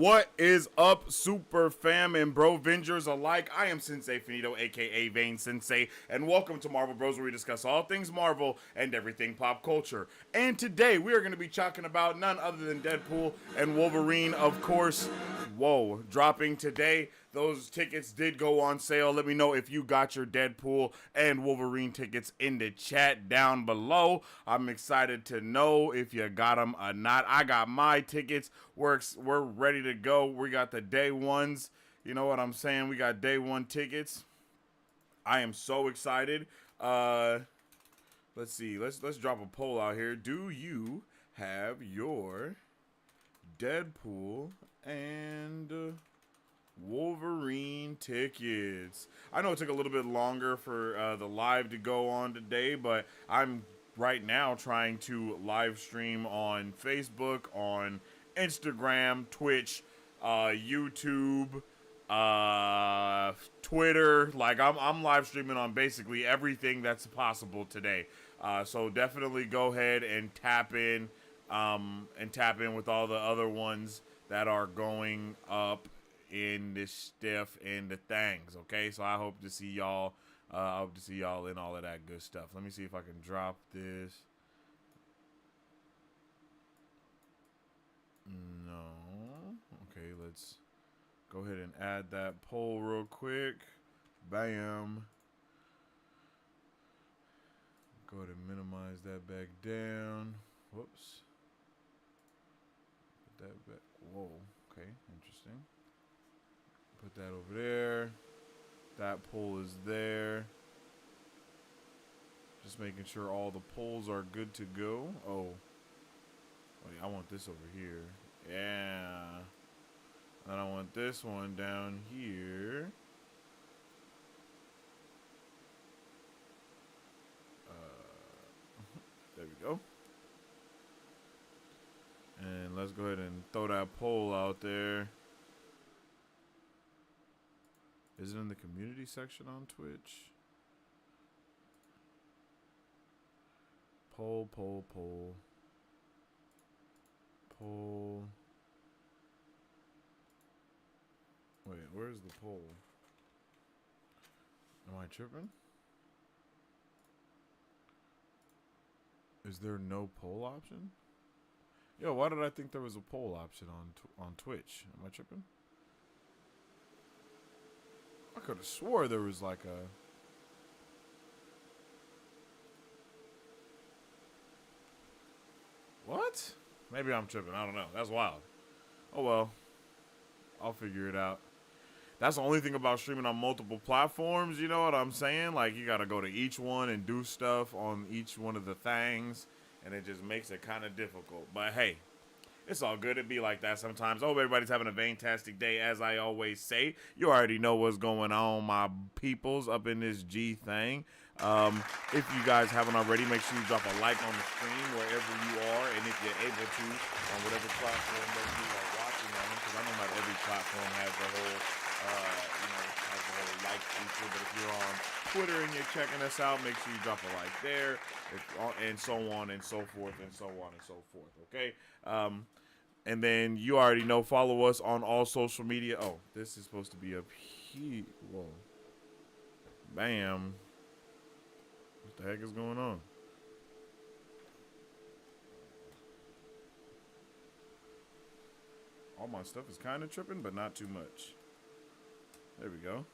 What is up, super fam and bro vengers alike? I am Sensei Finito, aka Vane Sensei, and welcome to Marvel Bros, where we discuss all things Marvel and everything pop culture. And today we are going to be talking about none other than Deadpool and Wolverine, of course. Whoa, dropping today. Those tickets did go on sale. Let me know if you got your Deadpool and Wolverine tickets in the chat down below. I'm excited to know if you got them or not. I got my tickets. We're ready to go. We got the day ones. You know what I'm saying? We got day one tickets. I am so excited. Let's see. Let's drop a poll out here. Do you have your Deadpool and Wolverine tickets? I know it took a little bit longer for the live to go on today, but I'm right now trying to live stream on Facebook, on Instagram, Twitch, YouTube, Twitter. Like I'm live streaming on basically everything that's possible today. So definitely go ahead and tap in with all the other ones that are going up in this stuff and the things. Okay, so I hope to see y'all. I hope to see y'all in all of that good stuff. Let me see if I can drop this. No. Okay, let's go ahead and add that poll real quick. Bam. Go ahead and minimize that back down. Whoops. Put that back. Whoa. Okay, interesting. Put that over there. That poll is there. Just making sure all the polls are good to go. Oh, yeah, I want this over here. Yeah. And I want this one down here. There we go. And let's go ahead and throw that poll out there. Is it in the community section on Twitch? Poll. Wait, where's the poll? Am I tripping? Is there no poll option? Yo, why did I think there was a poll option on Twitch? Am I tripping? I could have swore there was like a... What? Maybe I'm tripping. I don't know. That's wild. Oh well. I'll figure it out. That's the only thing about streaming on multiple platforms, you know what I'm saying? Like, you gotta go to each one and do stuff on each one of the things, and it just makes it kind of difficult. But hey, it's all good. It be like that sometimes. I hope everybody's having a fantastic day. As I always say, you already know what's going on, my peoples, up in this G thing. If you guys haven't already, make sure you drop a like on the stream wherever you are, and if you're able to, on whatever platform that you are watching on, because I know not every platform has the whole, like feature. But if you're on Twitter and you're checking us out, make sure you drop a like there, and so on and so forth and so on and so forth. Okay. And then you already know, follow us on all social media. Oh, this is supposed to be up here. Whoa. Bam. What the heck is going on? All my stuff is kind of tripping, but not too much. There we go.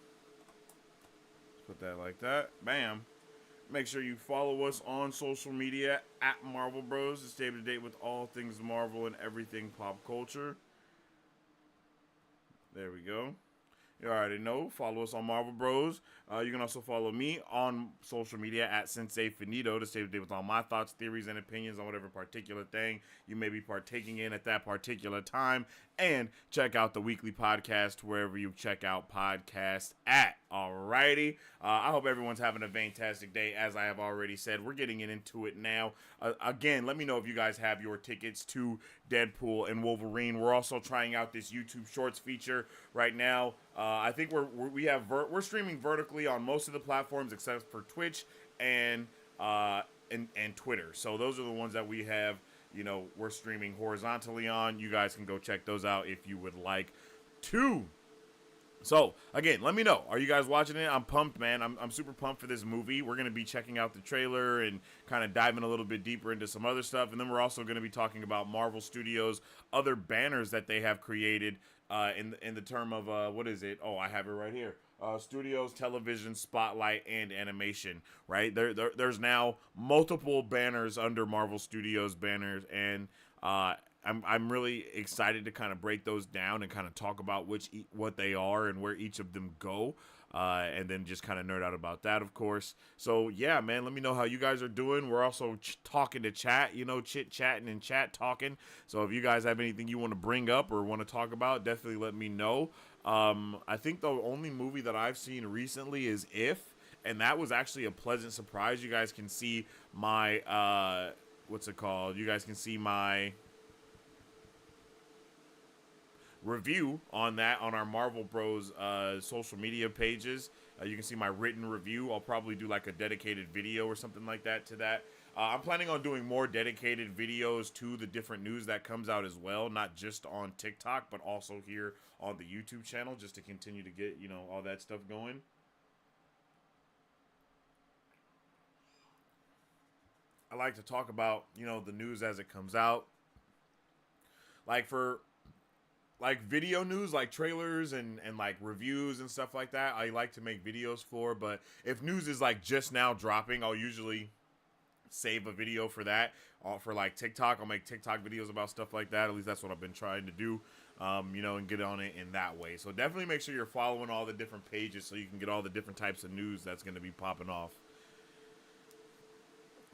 Let's put that like that. Bam. Make sure you follow us on social media at Marvel Bros to stay up to date with all things Marvel and everything pop culture. There we go. You already know. Follow us on Marvel Bros. You can also follow me on social media at Sensei Finito to stay up to date with all my thoughts, theories, and opinions on whatever particular thing you may be partaking in at that particular time. And check out the weekly podcast wherever you check out podcasts at. Alrighty. I hope everyone's having a fantastic day. As I have already said, we're getting into it now. Again, let me know if you guys have your tickets to Deadpool and Wolverine. We're also trying out this YouTube Shorts feature right now. I think we're streaming vertically on most of the platforms except for Twitch and Twitter. So those are the ones that we have we're streaming horizontally on. You guys can go check those out if you would like to. So, again, let me know. Are you guys watching it? I'm pumped, man. I'm super pumped for this movie. We're going to be checking out the trailer and kind of diving a little bit deeper into some other stuff. And then we're also going to be talking about Marvel Studios' other banners that they have created in the term of, what is it? Oh, I have it right here. Studios, television, spotlight, and animation, right? There's now multiple banners under Marvel Studios banners, and I'm really excited to kind of break those down and kind of talk about what they are and where each of them go, and then just kind of nerd out about that, of course. So yeah, man, let me know how you guys are doing. We're also talking to chat, chit chatting and chat talking. So if you guys have anything you want to bring up or want to talk about, definitely let me know. I think the only movie that I've seen recently is If, and that was actually a pleasant surprise. You guys can see my what's it called? You guys can see my review on that on our Marvel Bros social media pages. You can see my written review. I'll probably do like a dedicated video or something like that to that. I'm planning on doing more dedicated videos to the different news that comes out as well, not just on TikTok, but also here on the YouTube channel, just to continue to get, all that stuff going. I like to talk about, the news as it comes out. Like for video news, like trailers and like reviews and stuff like that, I like to make videos for. But if news is like just now dropping, I'll usually save a video for that. For like TikTok, I'll make TikTok videos about stuff like that. At least that's what I've been trying to do, and get on it in that way. So definitely make sure you're following all the different pages so you can get all the different types of news that's going to be popping off.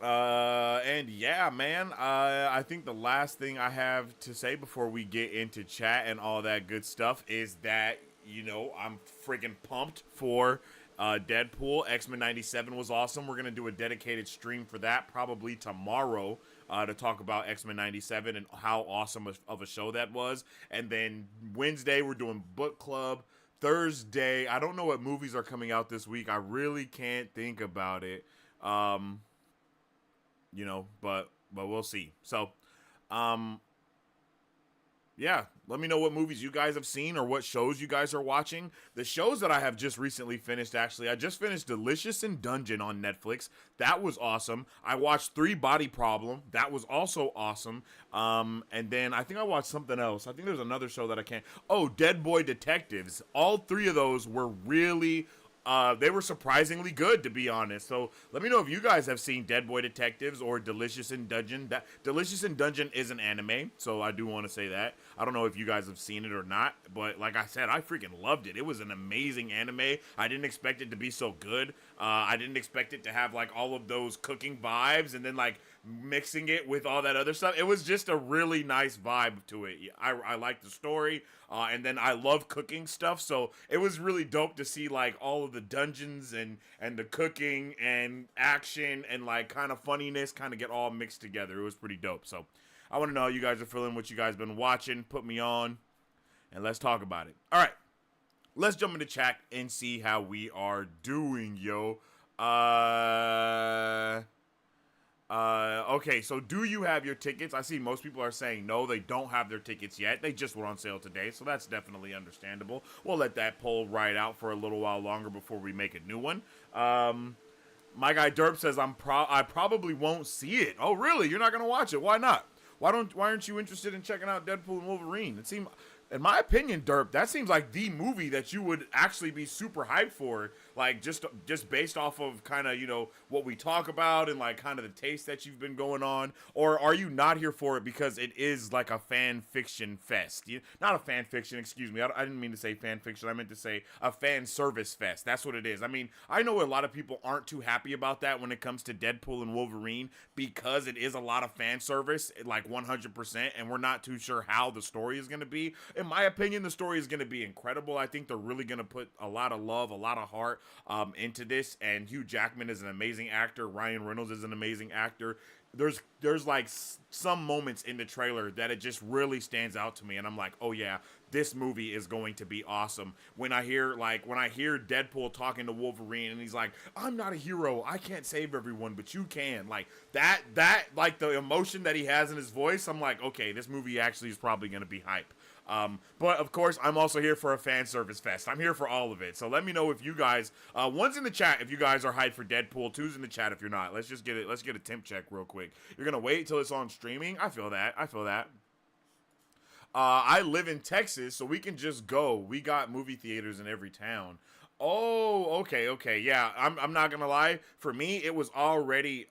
And yeah, man, I think the last thing I have to say before we get into chat and all that good stuff is that, I'm freaking pumped for Deadpool. X-Men 97 was awesome. We're going to do a dedicated stream for that probably tomorrow to talk about X-Men 97 and how awesome of a show that was. And then Wednesday, we're doing book club. Thursday, I don't know what movies are coming out this week. I really can't think about it. But we'll see. So, yeah, let me know what movies you guys have seen or what shows you guys are watching. The shows that I have just recently finished, actually, I just finished Delicious in Dungeon on Netflix. That was awesome. I watched 3 Body Problem. That was also awesome. And then I think I watched something else. I think there's another show that I can't. Oh, Dead Boy Detectives. All 3 of those were really they were surprisingly good, to be honest. So let me know if you guys have seen Dead Boy Detectives or Delicious in Dungeon. That Delicious in Dungeon is an anime, so I do want to say that. I don't know if you guys have seen it or not, but like I said, I freaking loved it. It was an amazing anime. I didn't expect it to be so good. I didn't expect it to have like all of those cooking vibes and then like mixing it with all that other stuff. It was just a really nice vibe to it. I like the story. And then I love cooking stuff, so it was really dope to see like all of the dungeons and the cooking and action and like kind of funniness kind of get all mixed together. It was pretty dope. So I want to know how you guys are feeling, what you guys been watching. Put me on, and let's talk about it. All right, let's jump into chat and see how we are doing, yo. Okay, so do you have your tickets? I see most people are saying no, they don't have their tickets yet. They just were on sale today, so that's definitely understandable. We'll let that poll ride out for a little while longer before we make a new one. My guy Derp says I probably won't see it. Oh, really? You're not gonna watch it? Why not? Why aren't you interested in checking out Deadpool and Wolverine? It seems, in my opinion, Derp, that seems like the movie that you would actually be super hyped for, like just based off of kind of, what we talk about and like kind of the taste that you've been going on. Or are you not here for it because it is like a fan fiction fest? Not a fan fiction, excuse me. I didn't mean to say fan fiction. I meant to say a fan service fest. That's what it is. I mean, I know a lot of people aren't too happy about that when it comes to Deadpool and Wolverine because it is a lot of fan service, like 100%, and we're not too sure how the story is going to be. in my opinion, the story is going to be incredible. I think they're really going to put a lot of love, a lot of heart into this. And Hugh Jackman is an amazing actor. Ryan Reynolds is an amazing actor. There's like some moments in the trailer that it just really stands out to me, and I'm like, oh yeah, this movie is going to be awesome. When I hear Deadpool talking to Wolverine, and he's like, I'm not a hero, I can't save everyone, but you can. Like that like the emotion that he has in his voice, I'm like, okay, this movie actually is probably gonna be hype. But of course, I'm also here for a fan service fest. I'm here for all of it. So let me know if you guys, one's in the chat if you guys are hyped for Deadpool. Two's in the chat if you're not. Let's just get it. Let's get a temp check real quick. You're gonna wait till it's on streaming. I feel that. I live in Texas, so we can just go. We got movie theaters in every town. Oh, okay. Yeah, I'm not gonna lie. For me, it was already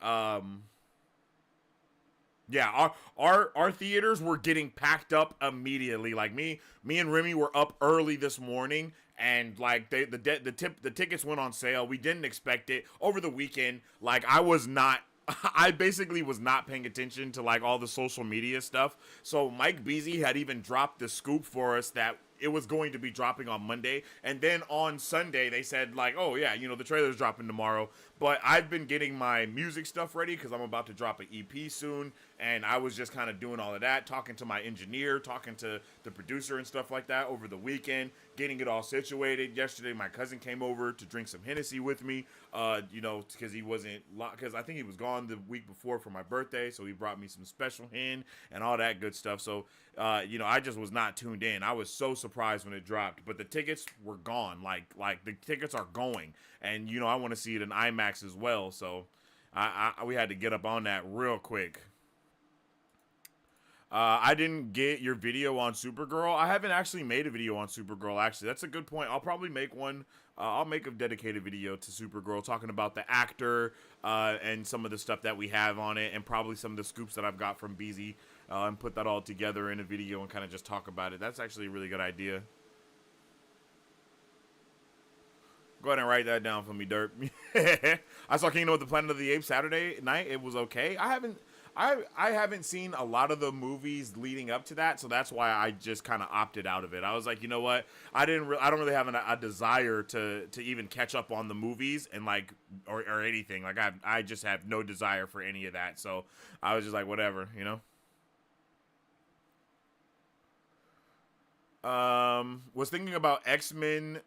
yeah, our theaters were getting packed up immediately. Like me and Remy were up early this morning, and like the tickets went on sale. We didn't expect it over the weekend. Like I basically was not paying attention to like all the social media stuff. So Mike Beasley had even dropped the scoop for us that it was going to be dropping on Monday, and then on Sunday they said like, oh yeah, the trailer's dropping tomorrow. But I've been getting my music stuff ready because I'm about to drop an EP soon, and I was just kind of doing all of that, talking to my engineer, talking to the producer and stuff like that over the weekend, getting it all situated. Yesterday my cousin came over to drink some Hennessy with me, because I think he was gone the week before for my birthday, so he brought me some special hen and all that good stuff. So I just was not tuned in. I was so surprised when it dropped, but the tickets were gone. Like the tickets are going, and I want to see it in IMAX as well. So we had to get up on that real quick. I didn't get your video on Supergirl. I haven't actually made a video on Supergirl, actually. That's a good point. I'll probably make one. I'll make a dedicated video to Supergirl talking about the actor and some of the stuff that we have on it, and probably some of the scoops that I've got from BZ, and put that all together in a video and kind of just talk about it. That's actually a really good idea. Go ahead and write that down for me, Derp. I saw Kingdom of the Planet of the Apes Saturday night. It was okay. I haven't seen a lot of the movies leading up to that, so that's why I just kind of opted out of it. I was like, you know what? I don't really have a desire to even catch up on the movies and like or anything. Like I just have no desire for any of that. So I was just like, whatever, Was thinking about X-Men.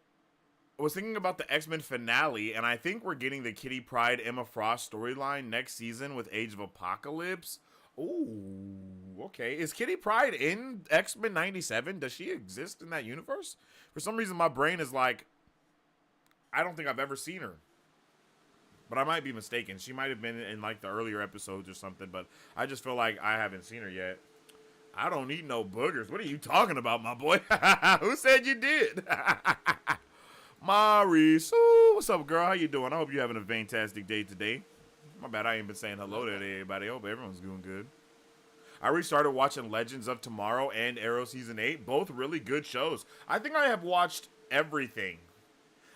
Was thinking about the X-Men finale, and I think we're getting the Kitty Pryde Emma Frost storyline next season with Age of Apocalypse. Ooh, okay. Is Kitty Pryde in X-Men 97? Does she exist in that universe? For some reason, my brain is like, I don't think I've ever seen her. But I might be mistaken. She might have been in like the earlier episodes or something, but I just feel like I haven't seen her yet. I don't eat no boogers. What are you talking about, my boy? Who said you did? Maurice, what's up, girl? How you doing? I hope you're having a fantastic day today. My bad, I ain't been saying hello to everybody. I hope everyone's doing good. I restarted watching Legends of Tomorrow and Arrow Season 8. Both really good shows. I think I have watched everything.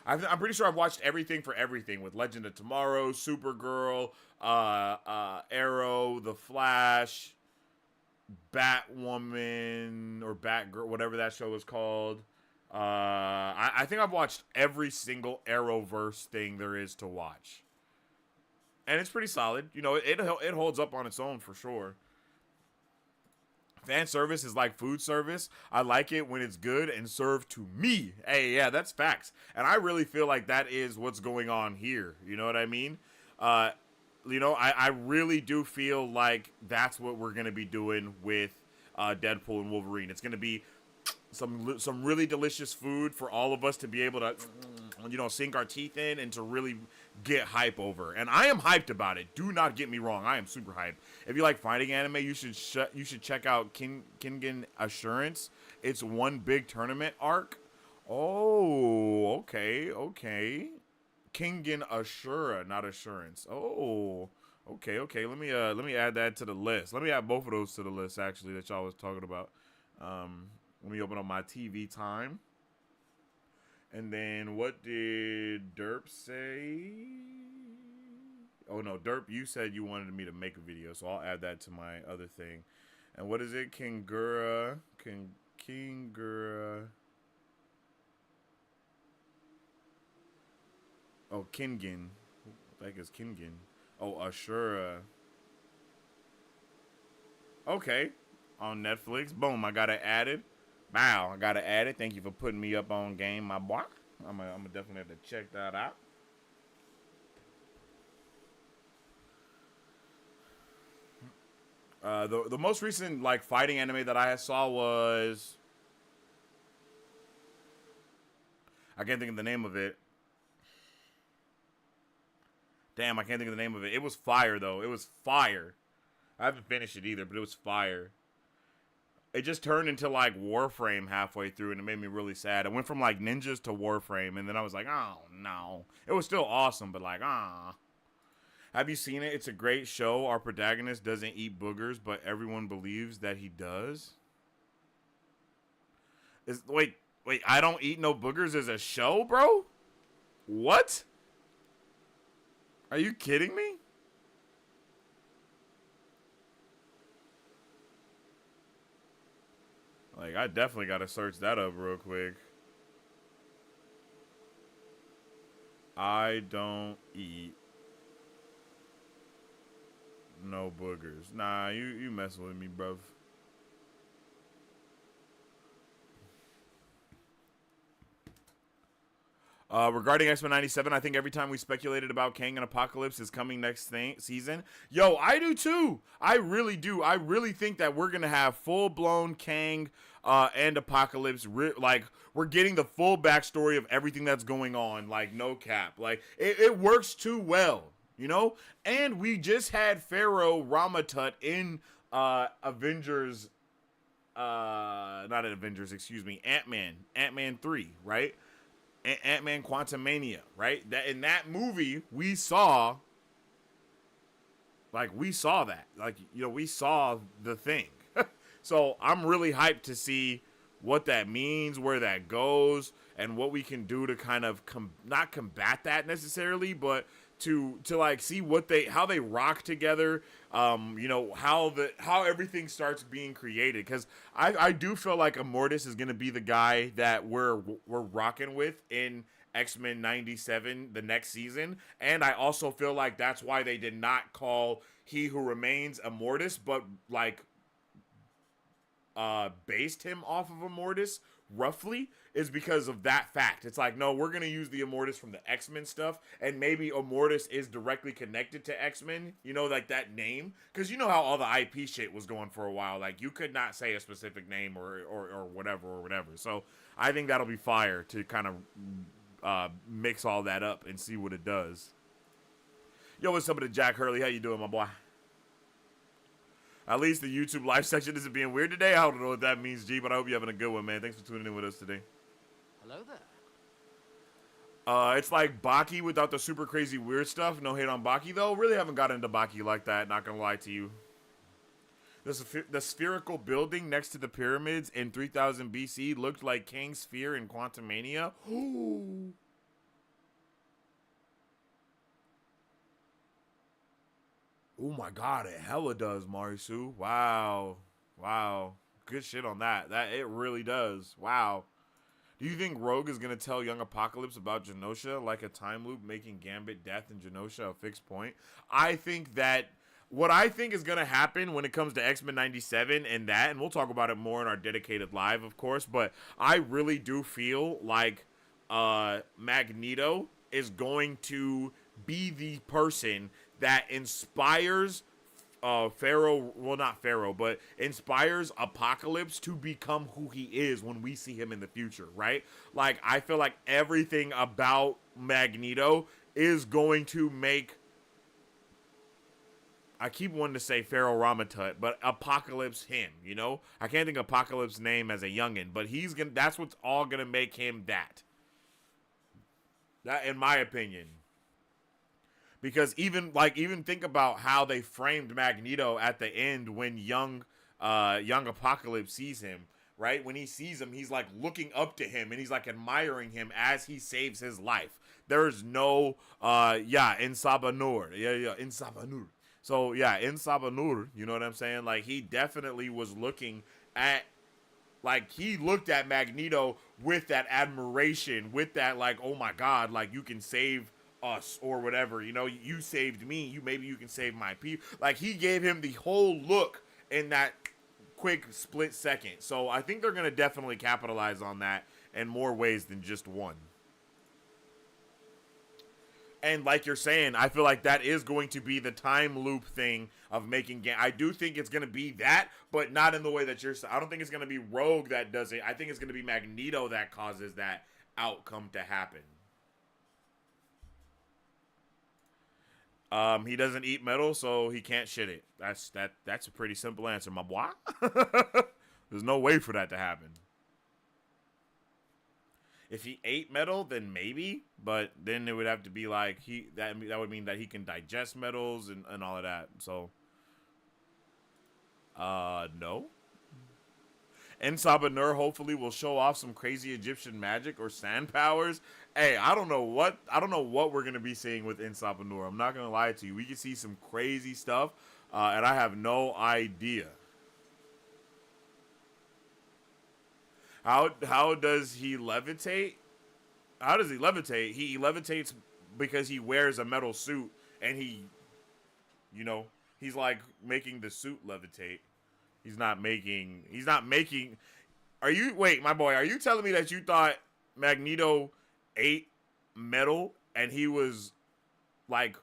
I'm pretty sure I've watched everything for everything with Legend of Tomorrow, Supergirl, Arrow, The Flash, Batwoman, or Batgirl, whatever that show is called. I think I've watched every single Arrowverse thing there is to watch, and it's pretty solid. It holds up on its own for sure. Fan service is like food service. I like it when it's good and served to me. Hey, yeah, that's facts, and I really feel like that is what's going on here. You know what I mean? I really do feel like that's what we're gonna be doing with Deadpool and Wolverine. It's gonna be some really delicious food for all of us to be able to, sink our teeth in and to really get hype over. And I am hyped about it. Do not get me wrong. I am super hyped. If you like fighting anime, you should check out Kingen Assurance. It's one big tournament arc. Oh, okay. Kingen Assura, not Assurance. Oh, okay. Let me add that to the list. Let me add both of those to the list actually that y'all was talking about. Let me open up my TV time. And then what did Derp say? Oh, no, Derp, you said you wanted me to make a video, so I'll add that to my other thing. And what is it? Kinger. Oh, Kingen. What the heck is Kingen? Oh, Ashura. Okay. On Netflix. Boom, I got it added. Wow, I got it added. Thank you for putting me up on game, my boy. I'm gonna definitely have to check that out. The most recent like fighting anime that I saw was I can't think of the name of it. Damn, I can't think of the name of it. It was fire though. It was fire. I haven't finished it either, but it was fire. It just turned into like Warframe halfway through, and it made me really sad. It went from like ninjas to Warframe, and then I was like, oh no. It was still awesome, but like, ah. Have you seen it? It's a great show. Our protagonist doesn't eat boogers, but everyone believes that he does. Wait, I don't eat no boogers as a show, bro? What? Are you kidding me? Like, I definitely gotta search that up real quick. I don't eat no boogers. Nah, you messing with me, bruv. Regarding X-Men 97, I think every time we speculated about Kang and Apocalypse is coming next season. Yo, I do too. I really do. I really think that we're going to have full-blown Kang and Apocalypse. Like, we're getting the full backstory of everything that's going on. Like, no cap. Like, it works too well, you know? And we just had Pharaoh Ramatut in Avengers, not in Avengers, excuse me, Ant-Man 3, right? Ant-Man Quantumania, right? That in that movie we saw that. Like, you know, we saw the thing. So I'm really hyped to see what that means, where that goes, and what we can do to kind of not combat that necessarily, but to like see how they rock together, you know, how everything starts being created, because I do feel like Immortus is going to be the guy that we're rocking with in X-Men 97 the next season, and I also feel like that's why they did not call He Who Remains Immortus, but like based him off of Immortus roughly, is because of that fact. It's like, no, we're gonna use the Immortus from the X-Men stuff, and maybe Immortus is directly connected to X-Men, you know, like that name, because you know how all the IP shit was going for a while. Like, you could not say a specific name or whatever. So I think that'll be fire to kind of mix all that up and see what it does. Yo, what's up with Jack Hurley? How you doing, my boy? At least the YouTube live section isn't being weird today. I don't know what that means, G, but I hope you're having a good one, man. Thanks for tuning in with us today. Hello there. It's like Baki without the super crazy weird stuff. No hate on Baki, though. Really haven't got into Baki like that, not gonna lie to you. The spherical building next to the pyramids in 3000 BC looked like Kang's Sphere in Quantumania. Ooh. Oh my god, it hella does, Marisu. Wow. Good shit on that. That it really does. Wow. Do you think Rogue is gonna tell young Apocalypse about Genosha like a time loop, making Gambit, Death, and Genosha a fixed point? I think that what I think is gonna happen when it comes to X-Men 97 and that, and we'll talk about it more in our dedicated live, of course, but I really do feel like Magneto is going to be the person that inspires Pharaoh, well, not Pharaoh, but inspires Apocalypse to become who he is when we see him in the future, right? Like, I feel like everything about Magneto is going to make, I keep wanting to say Pharaoh Ramatut, but Apocalypse him, you know? I can't think of Apocalypse's name as a youngin', but that's what's all gonna make him that. That, in my opinion. Because even think about how they framed Magneto at the end when young Apocalypse sees him, right? When he sees him, he's like looking up to him and he's like admiring him as he saves his life. There's no in Sabanur. In Sabanur. So in Sabanur, you know what I'm saying? Like, he definitely was looking at Like, he looked at Magneto with that admiration, with that, like, oh my God, like, you can save us or whatever. You know, you saved me. Maybe you can save my people. Like, he gave him the whole look in that quick split second. So I think they're going to definitely capitalize on that in more ways than just one. And like you're saying, I feel like that is going to be the time loop thing of making game. I do think it's going to be that, but not in the way that you're saying. I don't think it's going to be Rogue that does it. I think it's going to be Magneto that causes that outcome to happen. He doesn't eat metal, so he can't shit it. That's a pretty simple answer, my boy. There's no way for that to happen. If he ate metal, then maybe, but then it would have to be like that would mean that he can digest metals and all of that. So, no. Ensaba hopefully will show off some crazy Egyptian magic or sand powers. Hey, I don't know what we're gonna be seeing with Ensaba. I'm not gonna lie to you. We can see some crazy stuff, and I have no idea. How does he levitate? How does he levitate? He levitates because he wears a metal suit, and he's like making the suit levitate. He's not making. Wait, my boy, are you telling me that you thought Magneto ate metal and he was like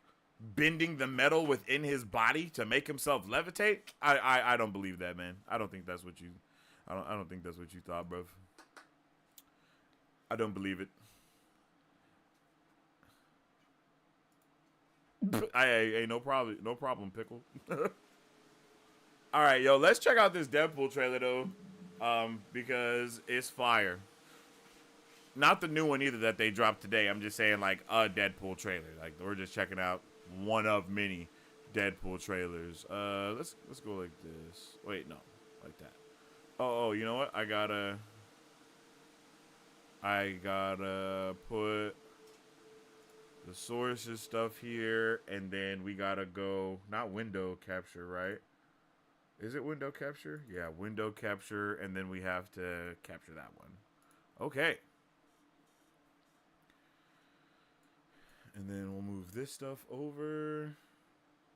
bending the metal within his body to make himself levitate? I don't believe that, man. I don't think that's what you thought, bro. I don't believe it. Hey, no problem, Pickle. All right, yo, let's check out this Deadpool trailer though, because it's fire. Not the new one either that they dropped today. I'm just saying like a Deadpool trailer. Like we're just checking out one of many Deadpool trailers. Let's go like this. Wait, no, like that. Oh, you know what? I gotta put the sources stuff here, and then we gotta go, not window capture, right? Is it window capture? Yeah, window capture, and then we have to capture that one. Okay. And then we'll move this stuff over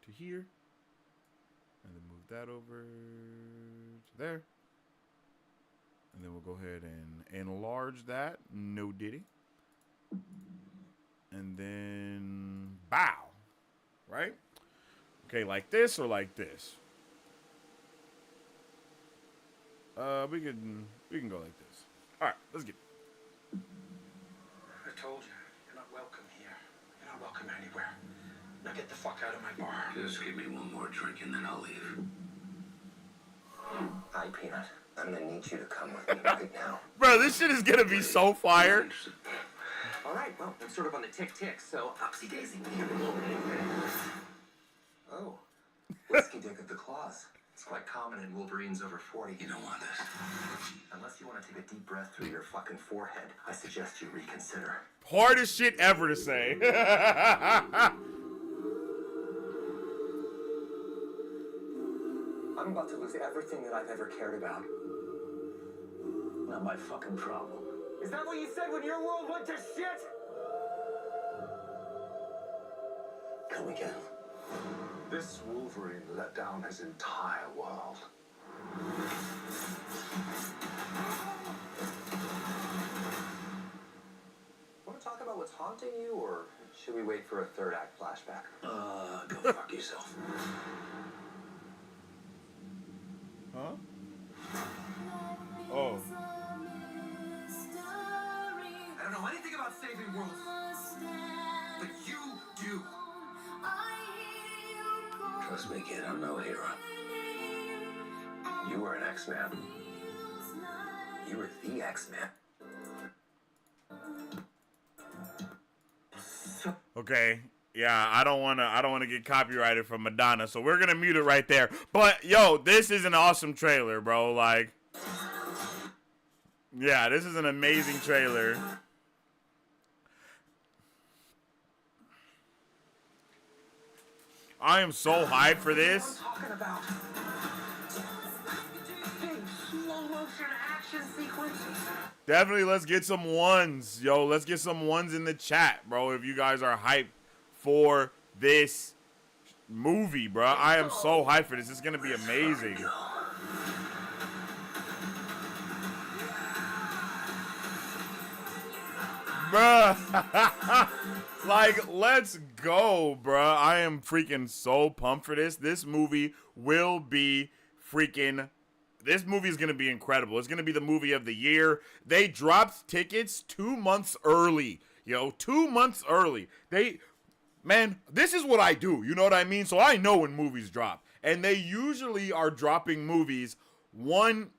to here, and then move that over to there. And then we'll go ahead and enlarge that. No diddy. And then bow. Right? Okay, like this or like this? We can go like this. Alright, let's get it. I told you, you're not welcome here. You're not welcome anywhere. Now get the fuck out of my bar. Just give me one more drink and then I'll leave. Hi, Peanut. I'm gonna need you to come with me right now. Bro, this shit is gonna be so fire. All right, well, I'm sort of on the tick, so upsy daisy. Oh, whiskey dick of the claws. It's quite common in Wolverines over 40. You don't want this. Unless you want to take a deep breath through your fucking forehead, I suggest you reconsider. Hardest shit ever to say. I'm about to lose everything that I've ever cared about. Not my fucking problem. Is that what you said when your world went to shit? Come again. This Wolverine let down his entire world. Want to talk about what's haunting you, or should we wait for a third act flashback? Go fuck yourself. Huh? Oh. I don't know anything about saving worlds, but you do. Trust me, kid, I'm no hero. You were an X-Man. You were the X-Man. Okay. Yeah, I don't wanna get copyrighted from Madonna, so we're gonna mute it right there. But yo, this is an awesome trailer, bro. Like, yeah, this is an amazing trailer. I am so hyped for this. What I'm talking about. Big slow motion action Definitely, let's get some ones. Yo, let's get some ones in the chat, bro. If you guys are hyped for this movie, bro. I am so hyped for this. It's going to be amazing. Bruh. Like, let's go, bruh. I am freaking so pumped for this. This movie will be freaking... This movie is going to be incredible. It's going to be the movie of the year. They dropped tickets 2 months early. Yo, 2 months early. Man, this is what I do. You know what I mean? So I know when movies drop. And they usually are dropping movies 1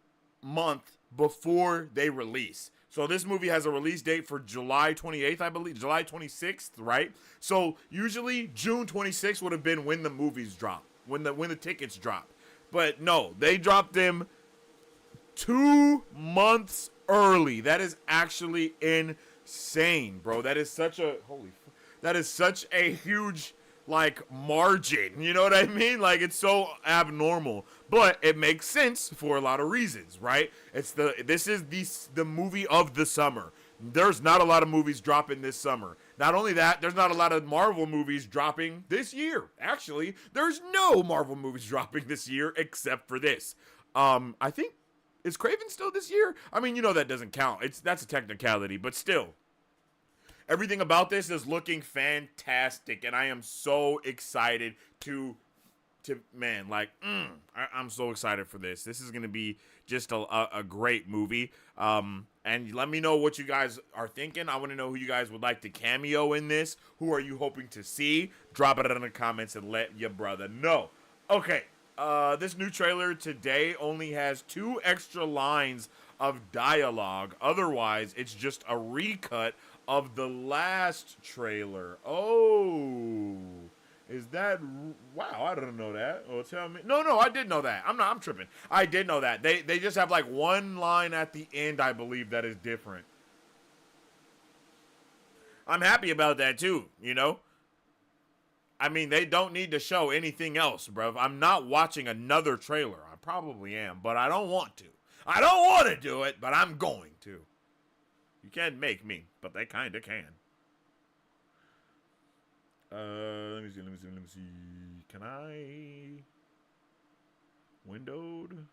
month before they release. So this movie has a release date for July 28th, I believe. July 26th, right? So usually June 26th would have been when the movies drop. When the tickets drop. But no, they dropped them 2 months early. That is actually insane, bro. That is such a that is such a huge like margin. You know what I mean? Like, it's so abnormal, but it makes sense for a lot of reasons, right? This is the movie of the summer. There's not a lot of movies dropping this summer. Not only that, there's not a lot of Marvel movies dropping this year. Actually, there's no Marvel movies dropping this year except for this. I think, is Kraven still this year? I mean, you know that doesn't count. That's a technicality, but still. Everything about this is looking fantastic, and I am so excited I'm so excited for this. This is going to be just a great movie. And let me know what you guys are thinking. I want to know who you guys would like to cameo in this. Who are you hoping to see? Drop it in the comments and let your brother know. Okay, this new trailer today only has 2 extra lines of dialogue. Otherwise, it's just a recut of the last trailer. Oh, is that... Wow, I didn't know that. Oh, tell me. No, I did know that. I'm tripping. I did know that. They just have like one line at the end, I believe, that is different. I'm happy about that too, you know? I mean, they don't need to show anything else, bruv. I'm not watching another trailer. I probably am, but I don't want to. I don't want to do it, but I'm going to. You can't make me, but they kind of can. Let me see. Can I... Windowed?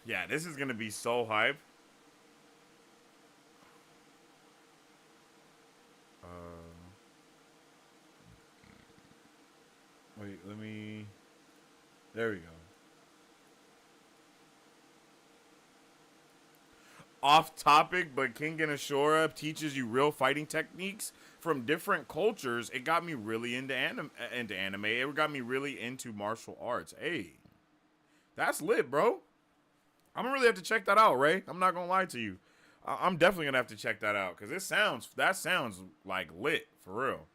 Yeah, this is going to be so hype. Wait, let me... There we go. Off topic, but King and Ashura teaches you real fighting techniques from different cultures. It got me really into anime. It got me really into martial arts. Hey, that's lit, bro. I'm gonna really have to check that out, Ray. I'm not gonna lie to you. I'm definitely gonna have to check that out because that sounds like lit for real.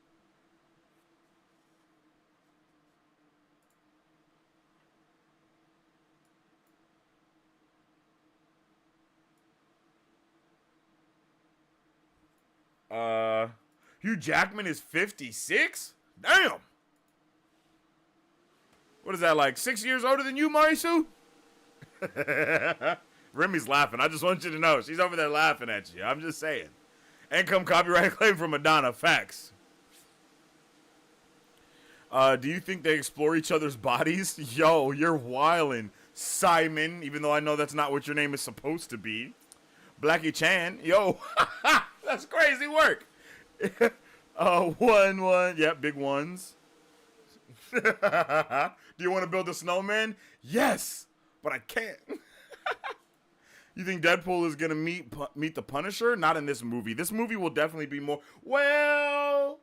Hugh Jackman is 56? Damn. What is that, like 6 years older than you, Marisu? Remy's laughing. I just want you to know. She's over there laughing at you. I'm just saying. Income copyright claim from Madonna. Facts. Do you think they explore each other's bodies? Yo, you're wildin', Simon, even though I know that's not what your name is supposed to be. Blackie Chan. Yo. That's crazy work. One. Yep, big ones. Do you want to build a snowman? Yes, but I can't. You think Deadpool is gonna meet the Punisher? Not in this movie. This movie will definitely be more... Well...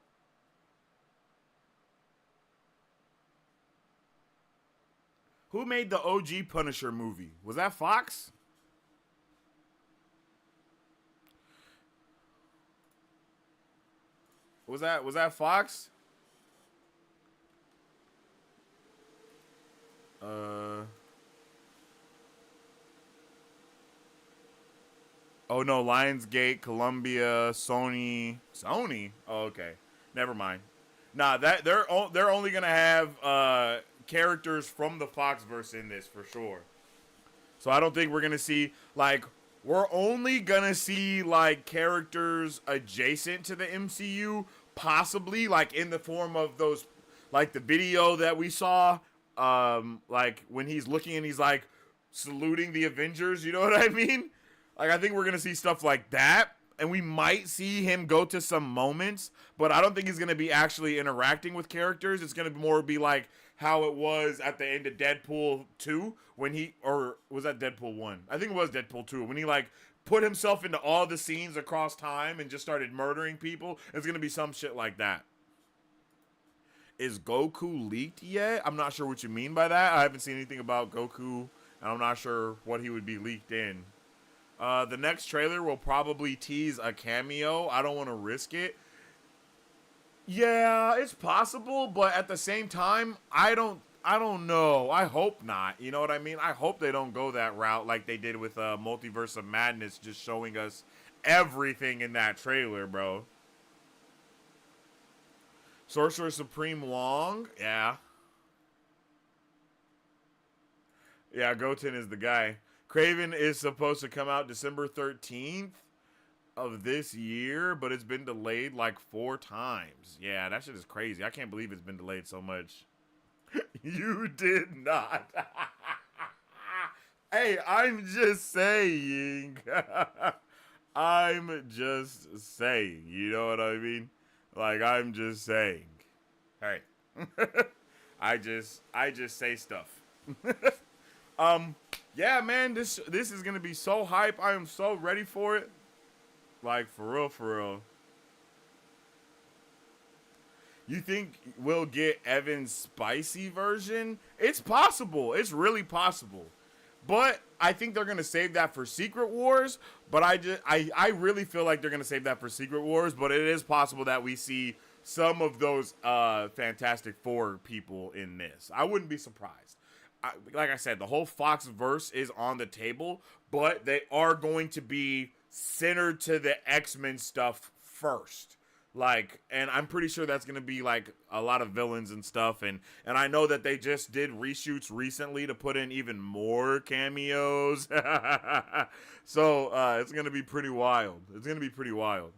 Who made the OG Punisher movie? Was that Fox? Was that Fox? Oh no, Lionsgate, Columbia, Sony. Sony? Oh, okay. Never mind. Nah, that they're only gonna have characters from the Foxverse in this for sure. So I don't think we're gonna see like we're only gonna see like characters adjacent to the MCU, possibly like in the form of those like the video that we saw, like when he's looking and he's like saluting the Avengers. You know what I mean? Like I think we're gonna see stuff like that. And we might see him go to some moments, but I don't think he's going to be actually interacting with characters. It's going to more be like how it was at the end of Deadpool 2 when he, or was that Deadpool 1? I think it was Deadpool 2 when he like put himself into all the scenes across time and just started murdering people. It's going to be some shit like that. Is Goku leaked yet? I'm not sure what you mean by that. I haven't seen anything about Goku, and I'm not sure what he would be leaked in. The next trailer will probably tease a cameo. I don't want to risk it. Yeah, it's possible, but at the same time, I don't know. I hope not. You know what I mean? I hope they don't go that route like they did with Multiverse of Madness, just showing us everything in that trailer, bro. Sorcerer Supreme Wong? Yeah. Yeah, Goten is the guy. Kraven is supposed to come out December 13th of this year, but it's been delayed like 4 times. Yeah, that shit is crazy. I can't believe it's been delayed so much. You did not. Hey, I'm just saying. I'm just saying. You know what I mean? Like, I'm just saying. Hey. I just say stuff. Yeah, man, this is gonna be so hype. I am so ready for it. Like, for real, for real. You think we'll get Evan's spicy version? It's possible. It's really possible. But I think they're gonna save that for Secret Wars. But I really feel like they're gonna save that for Secret Wars. But it is possible that we see some of those Fantastic Four people in this. I wouldn't be surprised. Like I said, the whole Fox verse is on the table, but they are going to be centered to the X-Men stuff first. Like, and I'm pretty sure that's going to be like a lot of villains and stuff. And I know that they just did reshoots recently to put in even more cameos. So it's going to be pretty wild. It's going to be pretty wild.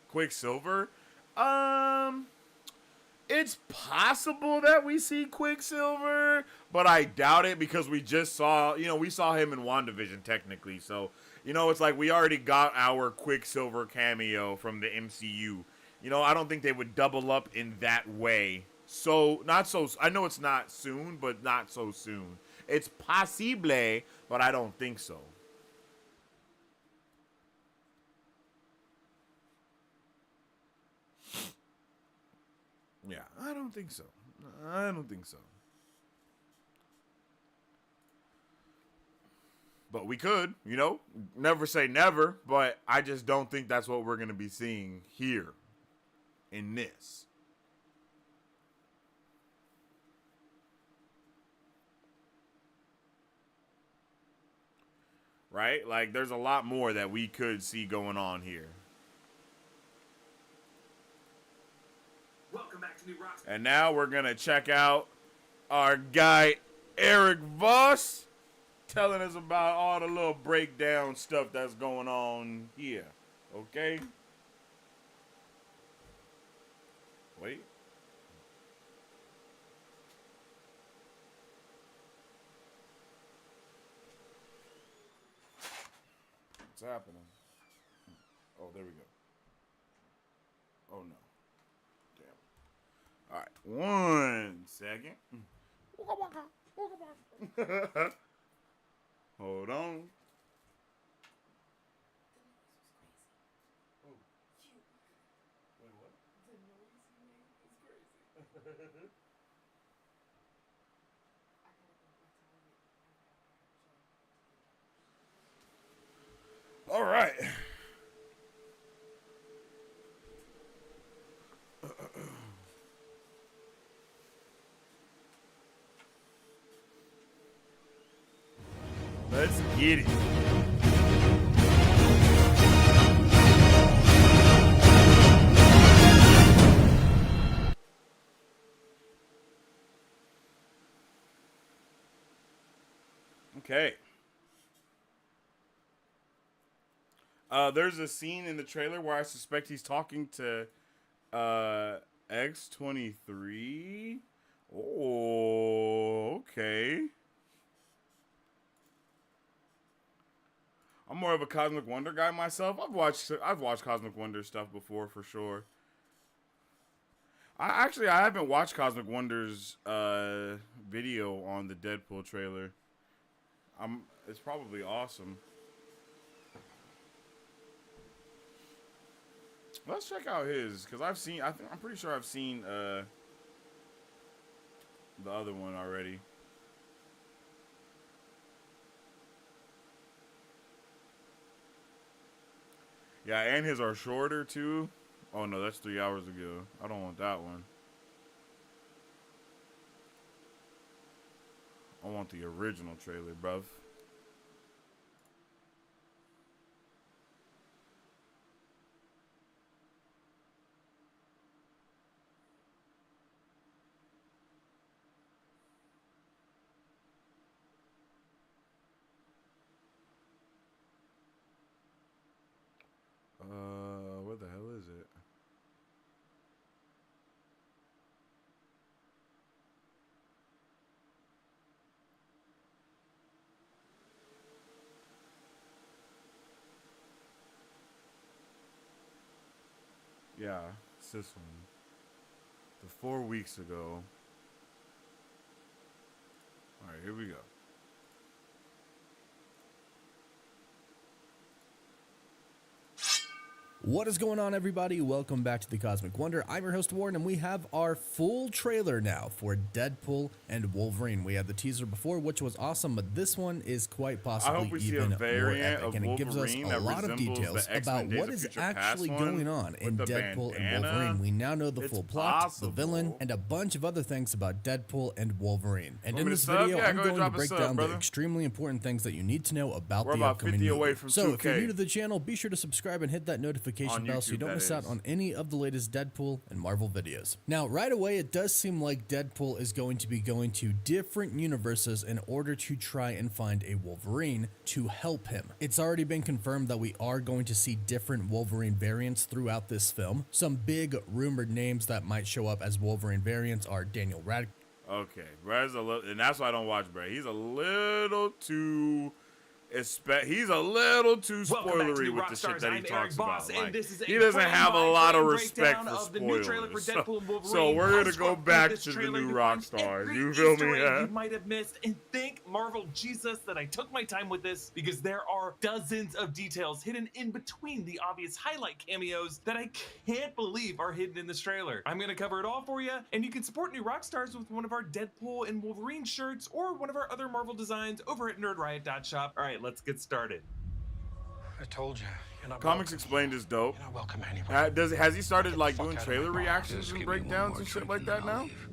Quicksilver? It's possible that we see Quicksilver, but I doubt it because we just saw, we saw him in WandaVision technically. So, it's like we already got our Quicksilver cameo from the MCU. I don't think they would double up in that way. So, I know it's not soon, but not so soon. It's possible, but I don't think so. Yeah, I don't think so. I don't think so. But we could, never say never, but I just don't think that's what we're going to be seeing here in this. Right? Like, there's a lot more that we could see going on here. Welcome back to New Rocks. And now we're going to check out our guy, Eric Voss, telling us about all the little breakdown stuff that's going on here. Okay? Wait. What's happening? Oh, there we go. Oh, no. All right, 1 second. Hold on. Oh. Wait, what? The noise you made is crazy. All right. Let's get it. Okay. There's a scene in the trailer where I suspect he's talking to X-23. Oh, okay. I'm more of a Cosmic Wonder guy myself. I've watched Cosmic Wonder stuff before for sure. I haven't watched Cosmic Wonder's video on the Deadpool trailer. It's probably awesome. Let's check out his, because I'm pretty sure I've seen the other one already. Yeah, and his are shorter too. Oh no, that's 3 hours ago. I don't want that one. I want the original trailer, bruv. Where the hell is it? Yeah, it's this one. The 4 weeks ago. Alright, here we go. What is going on, everybody? Welcome back to the Cosmic Wonder. I'm your host, Warren, and we have our full trailer now for Deadpool and Wolverine. We had the teaser before, which was awesome, but this one is quite possibly even more epic, and it gives us a lot of details about what is actually going on in Deadpool and Wolverine. We now know the full plot, the villain, and a bunch of other things about Deadpool and Wolverine. And in this video, I'm going to break down the extremely important things that you need to know about the upcoming movie. So if you're new to the channel, be sure to subscribe and hit that notification bell so you don't miss out on any of the latest Deadpool and Marvel videos. Now, right away, it does seem like Deadpool is going to be going to different universes in order to try and find a Wolverine to help him. It's already been confirmed that we are going to see different Wolverine variants throughout this film. Some big rumored names that might show up as Wolverine variants are Daniel Radcliffe. Okay, Brad's and that's why I don't watch Brad. He's a little too spoilery with the shit that he talks about. Like, he doesn't have a lot of respect for spoilers. So we're gonna go back to the new rock stars. You feel me? You might have missed, and thank Marvel Jesus that I took my time with this, because there are dozens of details hidden in between the obvious highlight cameos that I can't believe are hidden in this trailer. I'm gonna cover it all for you, and you can support new rock stars with one of our Deadpool and Wolverine shirts or one of our other Marvel designs over at nerdriot.shop. All right, let's get started. I told you, you're not Comics welcome. Explained is dope. You're not welcome anywhere. Has he started like Fuck doing out of trailer my bar. reactions Just and give me one breakdowns more and shit drink like and that then I'll now? leave.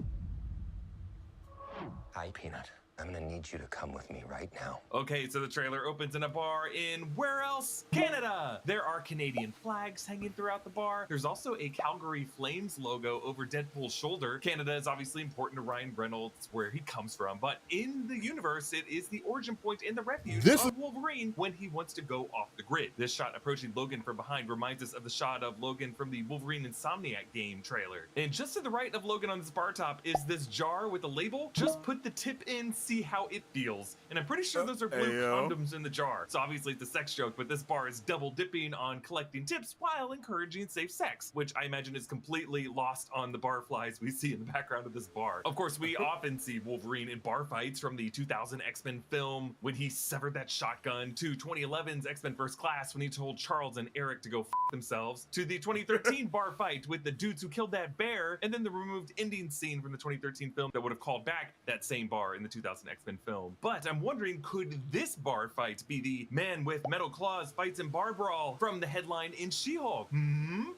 Hi, Peanut. I'm gonna need you to come with me right now. Okay, so the trailer opens in a bar in where else? Canada! There are Canadian flags hanging throughout the bar. There's also a Calgary Flames logo over Deadpool's shoulder. Canada is obviously important to Ryan Reynolds, where he comes from, but in the universe, it is the origin point and the refuge of Wolverine when he wants to go off the grid. This shot approaching Logan from behind reminds us of the shot of Logan from the Wolverine Insomniac game trailer. And just to the right of Logan on this bar top is this jar with a label. Just put the tip in, see how it feels. And I'm pretty sure those are blue condoms in the jar. So obviously it's a sex joke, but this bar is double dipping on collecting tips while encouraging safe sex, which I imagine is completely lost on the barflies we see in the background of this bar. Of course, we often see Wolverine in bar fights, from the 2000 X-Men film when he severed that shotgun, to 2011's X-Men First Class when he told Charles and Eric to go f themselves, to the 2013 bar fight with the dudes who killed that bear, and then the removed ending scene from the 2013 film that would have called back that same bar in the 2000 2000 X-Men film. But I'm wondering, could this bar fight be the man with metal claws fights in bar brawl from the headline in She-Hulk?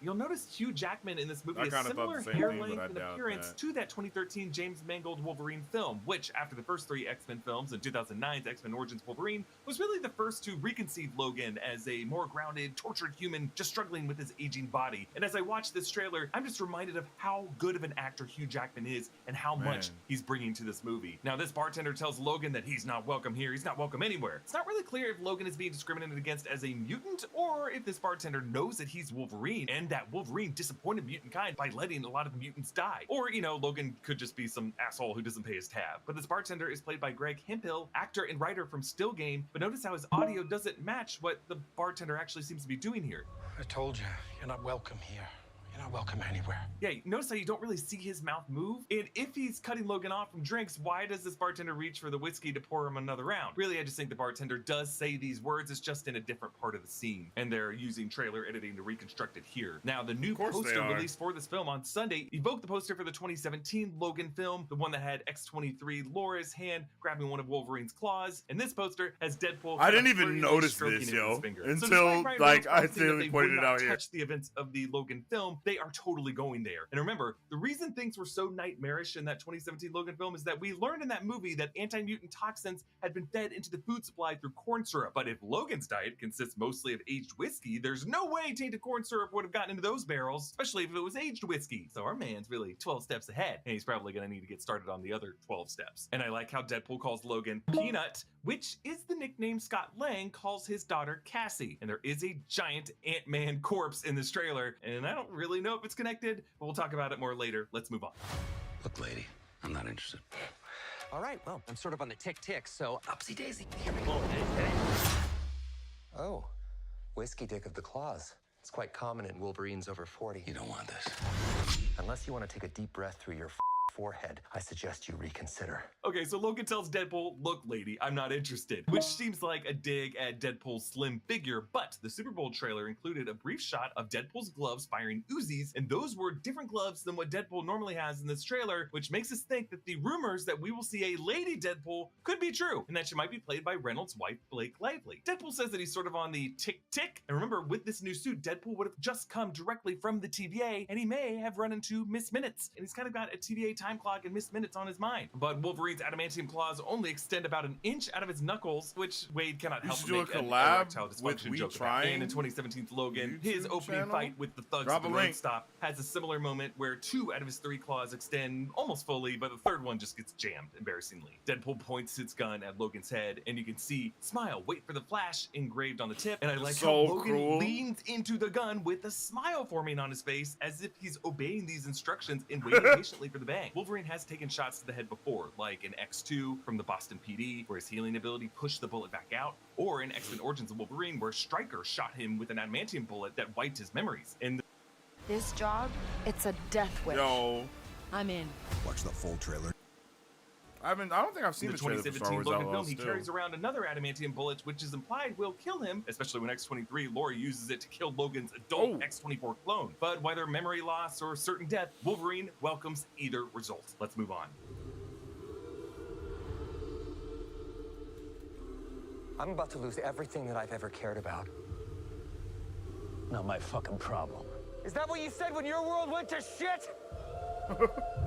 You'll notice Hugh Jackman in this movie I has kinda thought similar the same hair thing, but length I and doubt appearance that. to that 2013 James Mangold Wolverine film, which after the first 3 X-Men films and 2009's X-Men Origins Wolverine was really the first to reconceive Logan as a more grounded, tortured human just struggling with his aging body. And as I watch this trailer, I'm just reminded of how good of an actor Hugh Jackman is and how much he's bringing to this movie. Now, this bartender tells Logan that he's not welcome here, he's not welcome anywhere. It's not really clear if Logan is being discriminated against as a mutant or if this bartender knows that he's Wolverine and that Wolverine disappointed mutant kind by letting a lot of the mutants die. Or, you know, Logan could just be some asshole who doesn't pay his tab. But this bartender is played by Greg Hemphill, actor and writer from Still Game, but notice how his audio doesn't match what the bartender actually seems to be doing here. I told you, you're not welcome here. You're not welcome anywhere. Yeah, notice how you don't really see his mouth move? And if he's cutting Logan off from drinks, why does this bartender reach for the whiskey to pour him another round? Really, I just think the bartender does say these words, it's just in a different part of the scene. And they're using trailer editing to reconstruct it here. Now, the new poster released for this film on Sunday evoked the poster for the 2017 Logan film, the one that had X-23 Laura's hand grabbing one of Wolverine's claws. And this poster has Deadpool. I didn't even notice this, yo, until like I accidentally pointed it out here. Touch the events of the Logan film, they are totally going there. And remember, the reason things were so nightmarish in that 2017 Logan film is that we learned in that movie that anti-mutant toxins had been fed into the food supply through corn syrup. But if Logan's diet consists mostly of aged whiskey, there's no way tainted corn syrup would have gotten into those barrels, especially if it was aged whiskey. So our man's really 12 steps ahead, and he's probably gonna need to get started on the other 12 steps. And I like how Deadpool calls Logan Peanut, which is the nickname Scott Lang calls his daughter Cassie. And there is a giant Ant-Man corpse in this trailer, and I don't really know if it's connected, but we'll talk about it more later. Let's move on. Look, lady, I'm not interested. All right, well, I'm sort of on the tick-tick, so upsy daisy. Oh, whiskey dick of the claws. It's quite common in Wolverines over 40. You don't want this. Unless you want to take a deep breath through your forehead, I suggest you reconsider. Okay, so Logan tells Deadpool, look, lady, I'm not interested, which seems like a dig at Deadpool's slim figure, but the Super Bowl trailer included a brief shot of Deadpool's gloves firing Uzis, and those were different gloves than what Deadpool normally has in this trailer, which makes us think that the rumors that we will see a lady Deadpool could be true, and that she might be played by Reynolds' wife, Blake Lively. Deadpool says that he's sort of on the tick-tick, and remember, with this new suit, Deadpool would have just come directly from the TVA, and he may have run into Miss Minutes, and he's kind of got a TVA time clock and Miss Minutes on his mind. But Wolverine's adamantium claws only extend about an inch out of his knuckles, which Wade cannot help but make an erectile dysfunction joke about. And in 2017's Logan, his opening fight with the thugs at the road stop has a similar moment where 2 out of his 3 claws extend almost fully, but the third one just gets jammed, embarrassingly. Deadpool points his gun at Logan's head, and you can see "Smile, wait for the flash" engraved on the tip. And I like how Logan leans into the gun with a smile forming on his face, as if he's obeying these instructions and waiting patiently for the bang. Wolverine has taken shots to the head before, like in X2 from the Boston PD, where his healing ability pushed the bullet back out, or in X-Men Origins of Wolverine, where Stryker shot him with an adamantium bullet that wiped his memories. And this job, it's a death wish. Yo, I'm in. Watch the full trailer. I don't think I've seen the the trailer for 2017 Star Wars Logan that well film, he still. carries around another adamantium bullet, which is implied will kill him, especially when X-23 Laura uses it to kill Logan's adult X-24 clone. But whether memory loss or certain death, Wolverine welcomes either result. Let's move on. I'm about to lose everything that I've ever cared about. Not my fucking problem. Is that what you said when your world went to shit?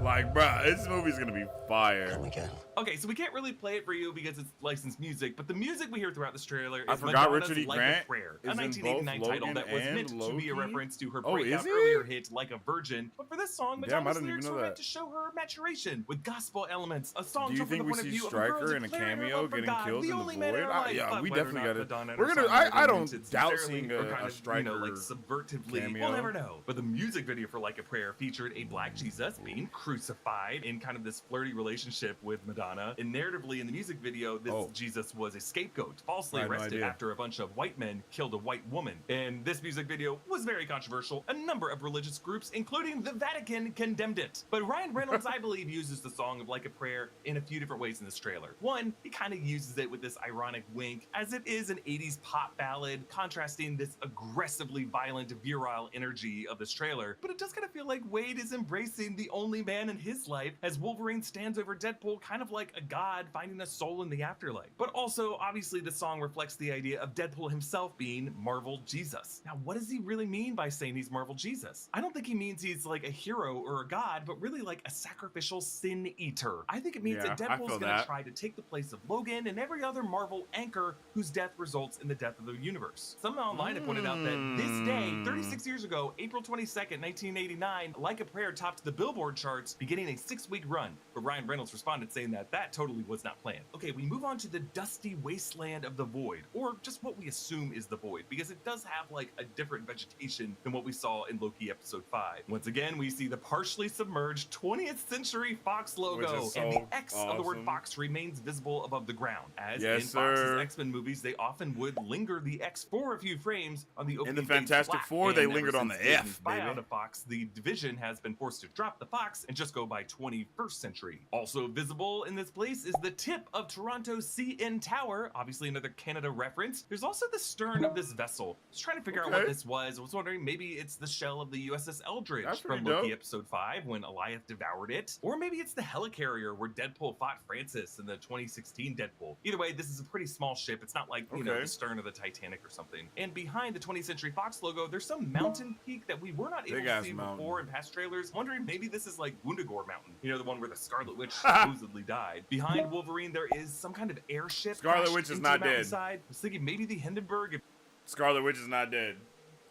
Like, bruh, this movie's gonna be fire. Come again. Okay, so we can't really play it for you because it's licensed music, but the music we hear throughout this trailer is I forgot Madonna's Richard E. Like Grant a Prayer, is a in 1989 both title Logan that was and meant to be a Loki? reference to her Oh, breakout is it? earlier hit Like a Virgin. But for this song, Damn, I Madonna's didn't even lyrics know were meant that. to show her maturation with gospel elements. A song Do you told from think the we point of see view of a girl Stryker in a declaring her cameo love for getting God, killed the in the only man void? in her life. Yeah, But we whether definitely or not gotta. Madonna and We're her gonna. song I were don't invented doubt sincerely seeing or kind a of, Stryker like subvertively. cameo. We'll never know. But the music video for Like a Prayer featured a black Jesus being crucified in kind of this flirty relationship with Madonna. And narratively in the music video, this Jesus was a scapegoat, falsely I had no arrested idea. after a bunch of white men killed a white woman. And this music video was very controversial. A number of religious groups, including the Vatican, condemned it. But Ryan Reynolds, I believe, uses the song of Like a Prayer in a few different ways in this trailer. One, he kind of uses it with this ironic wink, as it is an 80s pop ballad, contrasting this aggressively violent, virile energy of this trailer. But it does kind of feel like Wade is embracing being the only man in his life, as Wolverine stands over Deadpool kind of like a god finding a soul in the afterlife. But also, obviously, the song reflects the idea of Deadpool himself being Marvel Jesus. Now, what does he really mean by saying he's Marvel Jesus? I don't think he means he's like a hero or a god, but really like a sacrificial sin eater. I think it means that Deadpool's gonna try to take the place of Logan and every other Marvel anchor whose death results in the death of the universe. Some online have pointed out that this day, 36 years ago, April 22nd, 1989, Like a Prayer topped the Billboard charts, beginning a 6-week run. But Ryan Reynolds responded saying that that totally was not planned. Okay, we move on to the dusty wasteland of the Void, or just what we assume is the Void, because it does have like a different vegetation than what we saw in Loki episode 5. Once again, we see the partially submerged 20th Century Fox logo, and the X of the word Fox remains visible above the ground. As in Fox's X-Men movies, they often would linger the X for a few frames on the opening. In the Fantastic Four, they lingered on the F, baby. Buyout of Fox, the division has been forced to drop the Fox and just go by 21st Century. Also visible in this place is the tip of Toronto's CN Tower, obviously another Canada reference. There's also the stern of this vessel. I was trying to figure out what this was. I was wondering maybe it's the shell of the USS Eldridge from Loki episode 5 when Eliath devoured it. Or maybe it's the helicarrier where Deadpool fought Francis in the 2016 Deadpool. Either way, this is a pretty small ship. It's not like, you know, the stern of the Titanic or something. And behind the 20th Century Fox logo, there's some mountain peak that we were not able to see before in past trailers. I'm wondering maybe this is like Woundagore Mountain, you know, the one where the Scarlet Witch supposedly died. Behind Wolverine, there is some kind of airship. Scarlet Witch is not dead. I was thinking maybe the Hindenburg. Scarlet Witch is not dead.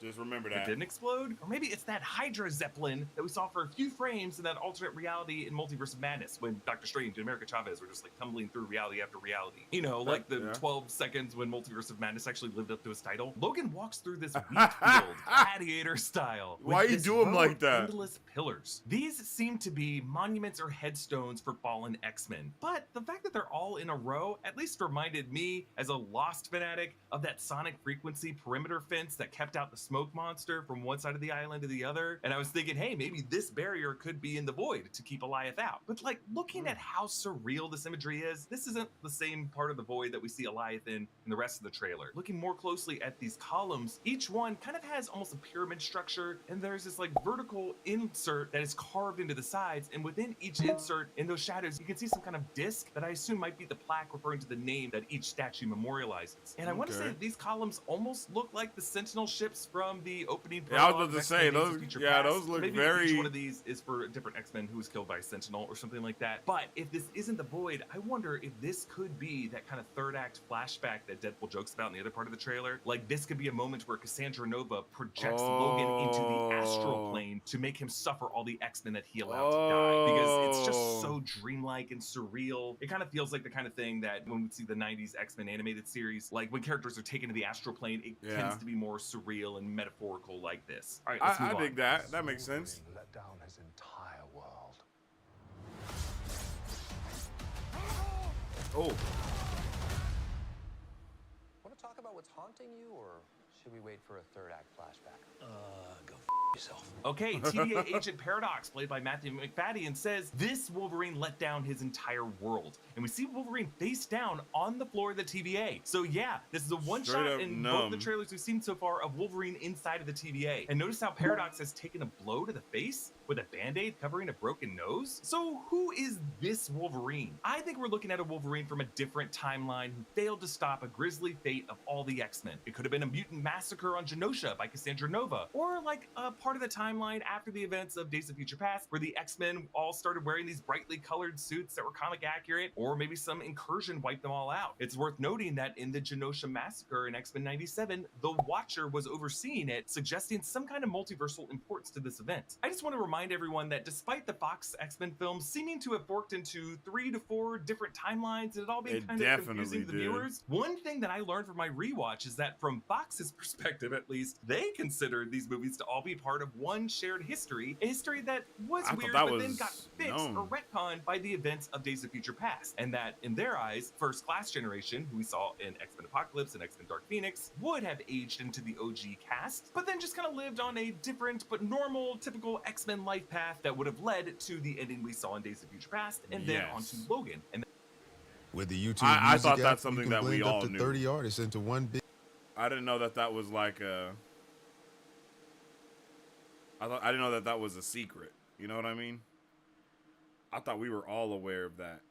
Just remember that. It didn't explode? Or maybe it's that Hydra Zeppelin that we saw for a few frames in that alternate reality in Multiverse of Madness when Doctor Strange and America Chavez were just like tumbling through reality after reality. You know, like the 12 seconds when Multiverse of Madness actually lived up to his title. Logan walks through this wheat field, gladiator style. Why you do him like that? Endless pillars. These seem to be monuments or headstones for fallen X-Men. But the fact that they're all in a row at least reminded me, as a Lost fanatic, of that sonic frequency perimeter fence that kept out the smoke monster from one side of the island to the other. And I was thinking, hey, maybe this barrier could be in the Void to keep Eliath out. But like, looking at how surreal this imagery is, this isn't the same part of the Void that we see Eliath in the rest of the trailer. Looking more closely at these columns, each one kind of has almost a pyramid structure, and there's this like vertical insert that is carved into the sides, and within each insert, in those shadows, you can see some kind of disc that I assume might be the plaque referring to the name that each statue memorializes. And I want to say that these columns almost look like the Sentinel ships from the opening. Yeah, I was about to say those. Yeah, those look maybe very. Each one of these is for a different X-Men who was killed by a Sentinel or something like that. But if this isn't the Void, I wonder if this could be that kind of third act flashback that Deadpool jokes about in the other part of the trailer. Like, this could be a moment where Cassandra Nova projects Logan into the astral plane to make him suffer all the X-Men that he allowed to die, because it's just so dreamlike and surreal. It kind of feels like the kind of thing that when we see the 90s X-Men animated series, like when characters are taken to the astral plane, it tends to be more surreal and metaphorical like this. All right, let's move on. I dig that. That makes sense. Let down his entire world. Oh. Want to talk about what's haunting you, or should we wait for a third act flashback? Go yourself. Okay, TVA agent Paradox, played by Matthew McFadden, says this Wolverine let down his entire world. And we see Wolverine face down on the floor of the TVA. So yeah, this is a one-shot in both the trailers we've seen so far of Wolverine inside of the TVA. And notice how Paradox has taken a blow to the face with a band-aid covering a broken nose. So who is this Wolverine? I think we're looking at a Wolverine from a different timeline who failed to stop a grisly fate of all the X-Men. It could have been a mutant massacre on Genosha by Cassandra Nova, or like a part of the timeline after the events of Days of Future Past, where the X-Men all started wearing these brightly colored suits that were comic accurate, or maybe some incursion wiped them all out. It's worth noting that in the Genosha massacre in X-Men 97, the Watcher was overseeing it, suggesting some kind of multiversal importance to this event. I just want to remind everyone that despite the Fox X-Men films seeming to have forked into 3 to 4 different timelines and it all being kind of confusing to the viewers, one thing that I learned from my rewatch is that from Fox's perspective at least, they considered these movies to all be part of one shared history, a history that was weird but then got fixed or retconned by the events of Days of Future Past, and that in their eyes, First Class generation, who we saw in X-Men Apocalypse and X-Men Dark Phoenix, would have aged into the OG cast, but then just kind of lived on a different but normal, typical X-Men life path that would have led to the ending we saw in Days of Future Past, and then onto Logan. And with the YouTube I thought app, that's something that we all up to knew. 30 artists into one big. I didn't know that that was like a. I didn't know that that was a secret. You know what I mean? I thought we were all aware of that.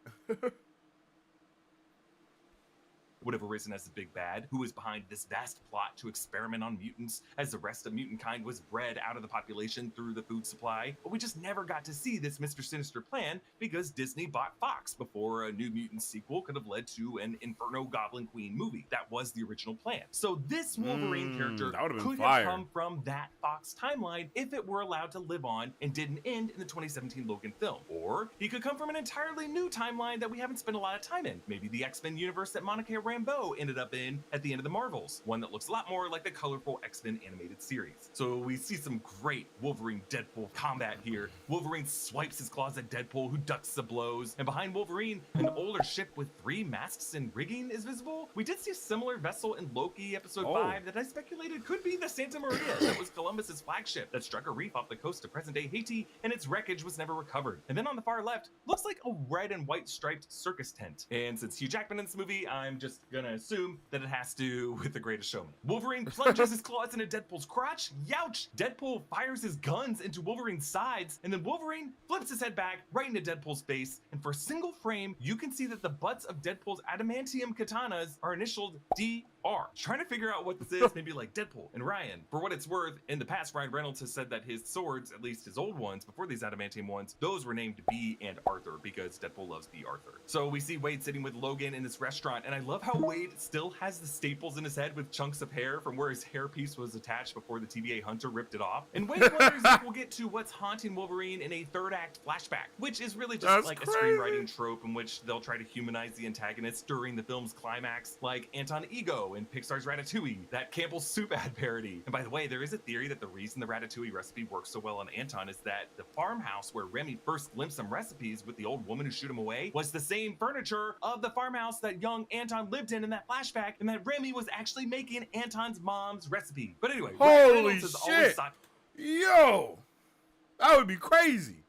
would have arisen as the big bad, who was behind this vast plot to experiment on mutants as the rest of mutant kind was bred out of the population through the food supply. But we just never got to see this Mr. Sinister plan because Disney bought Fox before a New Mutants sequel could have led to an Inferno Goblin Queen movie. That was the original plan. So this Wolverine character could have come from that Fox timeline if it were allowed to live on and didn't end in the 2017 Logan film. Or he could come from an entirely new timeline that we haven't spent a lot of time in. Maybe the X-Men universe that Monica Rambeau ended up in at the end of the Marvels, one that looks a lot more like the colorful X-Men animated series. So we see some great Wolverine Deadpool combat here. Wolverine swipes his claws at Deadpool, who ducks the blows, and behind Wolverine, an older ship with 3 masks and rigging is visible. We did see a similar vessel in Loki episode 5 that I speculated could be the Santa Maria that was Columbus's flagship that struck a reef off the coast of present-day Haiti, and its wreckage was never recovered. And then on the far left, looks like a red and white striped circus tent. And since Hugh Jackman in this movie, I'm just gonna assume that it has to do with The Greatest Showman. Wolverine plunges his claws into Deadpool's crotch. Youch! Deadpool fires his guns into Wolverine's sides, and then Wolverine flips his head back right into Deadpool's face. And for a single frame, you can see that the butts of Deadpool's adamantium katanas are initialed DR. Trying to figure out what this is, maybe like Deadpool and Ryan. For what it's worth, in the past, Ryan Reynolds has said that his swords, at least his old ones, before these adamantium ones, those were named B and Arthur because Deadpool loves B. Arthur. So we see Wade sitting with Logan in this restaurant, and I love how Wade still has the staples in his head with chunks of hair from where his hairpiece was attached before the TVA hunter ripped it off. And Wade wonders if we'll get to what's haunting Wolverine in a third act flashback, which is really just like a screenwriting trope in which they'll try to humanize the antagonist during the film's climax, like Anton Ego in Pixar's Ratatouille, that Campbell's Soup ad parody. And by the way, there is a theory that the reason the Ratatouille recipe works so well on Anton is that the farmhouse where Remy first glimpsed some recipes with the old woman who shoot him away was the same furniture of the farmhouse that young Anton lived in that flashback, and that Remy was actually making Anton's mom's recipe. But anyway, holy shit! Yo, that would be crazy.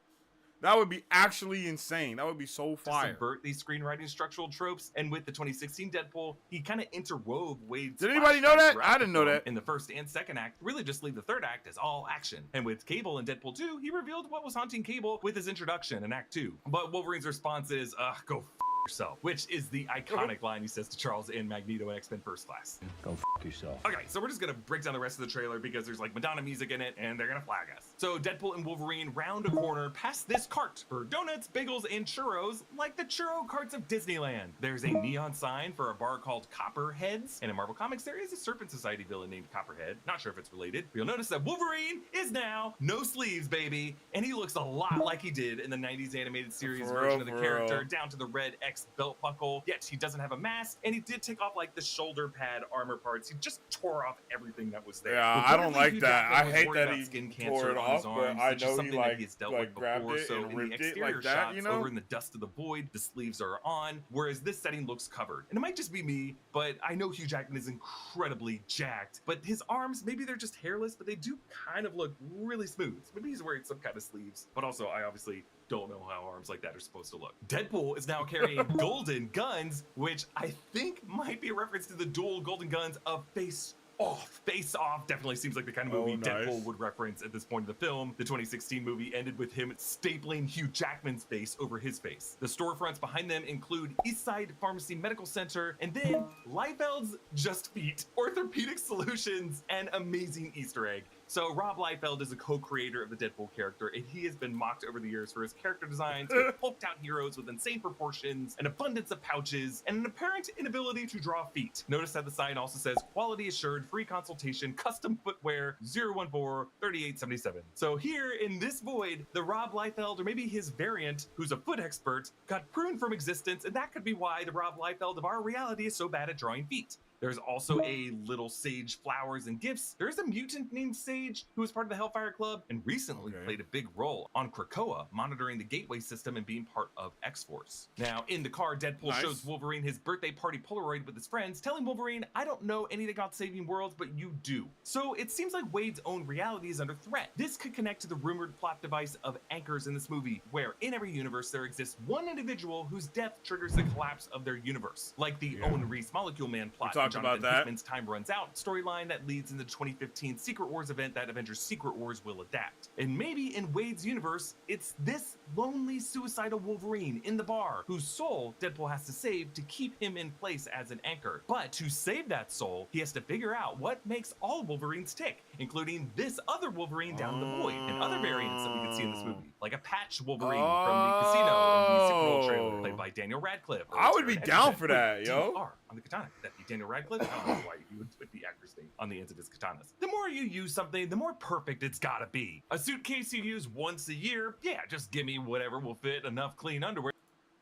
That would be actually insane. That would be so fire. To subvert these screenwriting structural tropes, and with the 2016 Deadpool, he kind of interwove Wade's. Did anybody know that? I didn't know that. In the first and second act, really just leave the third act as all action. And with Cable in Deadpool 2, he revealed what was haunting Cable with his introduction in Act 2. But Wolverine's response is, go f yourself, which is the iconic line he says to Charles in Magneto and X-Men First Class. Go f yourself. Okay, so we're just gonna break down the rest of the trailer because there's like Madonna music in it and they're gonna flag us. So Deadpool and Wolverine round a corner past this cart for donuts, bagels, and churros, like the churro carts of Disneyland. There's a neon sign for a bar called Copperheads, and in Marvel Comics there is a Serpent Society villain named Copperhead. Not sure if it's related, but you'll notice that Wolverine is now no sleeves, baby, and he looks a lot like he did in the 90s animated series version of the character, down to the red X belt buckle. Yet he doesn't have a mask, and he did take off like the shoulder pad armor parts. He just tore off everything that was there. Yeah, I don't like that. I hate that he tore it off, but I know he like grabbed it and ripped it like that, you know? Over in the dust of the void, the sleeves are on, whereas this setting looks covered. And it might just be me, but I know Hugh Jackman is incredibly jacked, but his arms, maybe they're just hairless, but they do kind of look really smooth. Maybe he's wearing some kind of sleeves, but also I obviously don't know how arms like that are supposed to look. Deadpool is now carrying golden guns, which I think might be a reference to the dual golden guns of Face Off. Face Off definitely seems like the kind of movie Deadpool would reference at this point in the film. The 2016 movie ended with him stapling Hugh Jackman's face over his face. The storefronts behind them include Eastside Pharmacy Medical Center, and then Liefeld's Just Feet, Orthopedic Solutions, and amazing Easter egg. So Rob Liefeld is a co-creator of the Deadpool character, and he has been mocked over the years for his character designs with hulked out heroes with insane proportions, an abundance of pouches, and an apparent inability to draw feet. Notice that the sign also says quality assured, free consultation, custom footwear, 014-3877. So here in this void, the Rob Liefeld, or maybe his variant, who's a foot expert, got pruned from existence, and that could be why the Rob Liefeld of our reality is so bad at drawing feet. There's also a little Sage flowers and gifts. There's a mutant named Sage who was part of the Hellfire Club and recently played a big role on Krakoa, monitoring the gateway system and being part of X-Force. Now, in the car, Deadpool shows Wolverine his birthday party Polaroid with his friends, telling Wolverine, I don't know anything about saving worlds, but you do. So it seems like Wade's own reality is under threat. This could connect to the rumored plot device of anchors in this movie, where in every universe there exists one individual whose death triggers the collapse of their universe, like the Owen Reese Molecule Man plot. talked about that. Hickman's Time Runs Out storyline that leads into the 2015 Secret Wars event that Avengers Secret Wars will adapt. And maybe in Wade's universe, it's this lonely suicidal Wolverine in the bar whose soul Deadpool has to save to keep him in place as an anchor. But to save that soul, he has to figure out what makes all Wolverines tick, including this other Wolverine down the void and other variants that we could see in this movie, like a patch Wolverine from the casino in the Super Bowl trailer, played by Daniel Radcliffe. I would be down for that, yo. DR on the katana. That'd be Daniel Radcliffe. I don't know why you would put the actor's name on the ends of his katanas. The more you use something, the more perfect it's gotta be. A suitcase you use once a year, yeah, just give me whatever will fit enough clean underwear.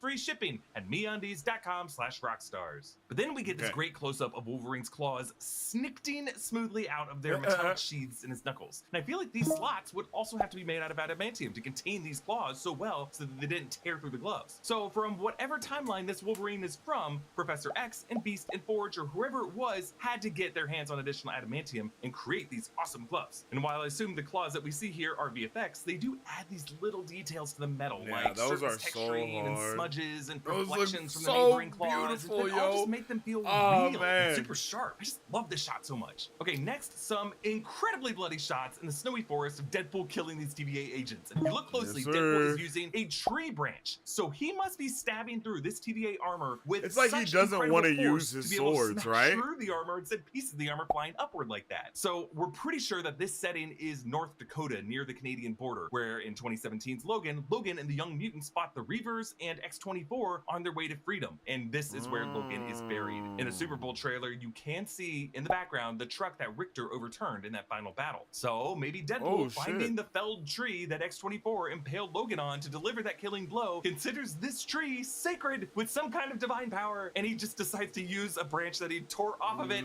Free shipping at MeUndies.com/rockstars. But then we get this great close-up of Wolverine's claws snifting smoothly out of their metallic sheaths in his knuckles. And I feel like these slots would also have to be made out of adamantium to contain these claws so well so that they didn't tear through the gloves. So from whatever timeline this Wolverine is from, Professor X and Beast and Forge or whoever it was had to get their hands on additional adamantium and create these awesome gloves. And while I assume the claws that we see here are VFX, they do add these little details to the metal, like those are so texturing and hard. smudges and Those look reflections from the so neighboring claws. beautiful, And all yo. just make them feel Oh, real man. and super sharp. I just love this shot so much. Okay, next, some incredibly bloody shots in the snowy forest of Deadpool killing these TVA agents. And if you look closely, Yes, Deadpool sir. is using a tree branch. So he must be stabbing through this TVA armor with It's like he such doesn't incredible wanna force use his to be able to swords, smash right? through the armor and send pieces of the armor flying upward like that. So we're pretty sure that this setting is North Dakota near the Canadian border, where in 2017's Logan and the Young Mutants spot the Reavers and X-24 on their way to freedom. And this is where Logan is buried. In the Super Bowl trailer, you can see in the background the truck that Richter overturned in that final battle. So maybe Deadpool, finding the felled tree that X-24 impaled Logan on to deliver that killing blow, considers this tree sacred with some kind of divine power, and he just decides to use a branch that he tore off of it to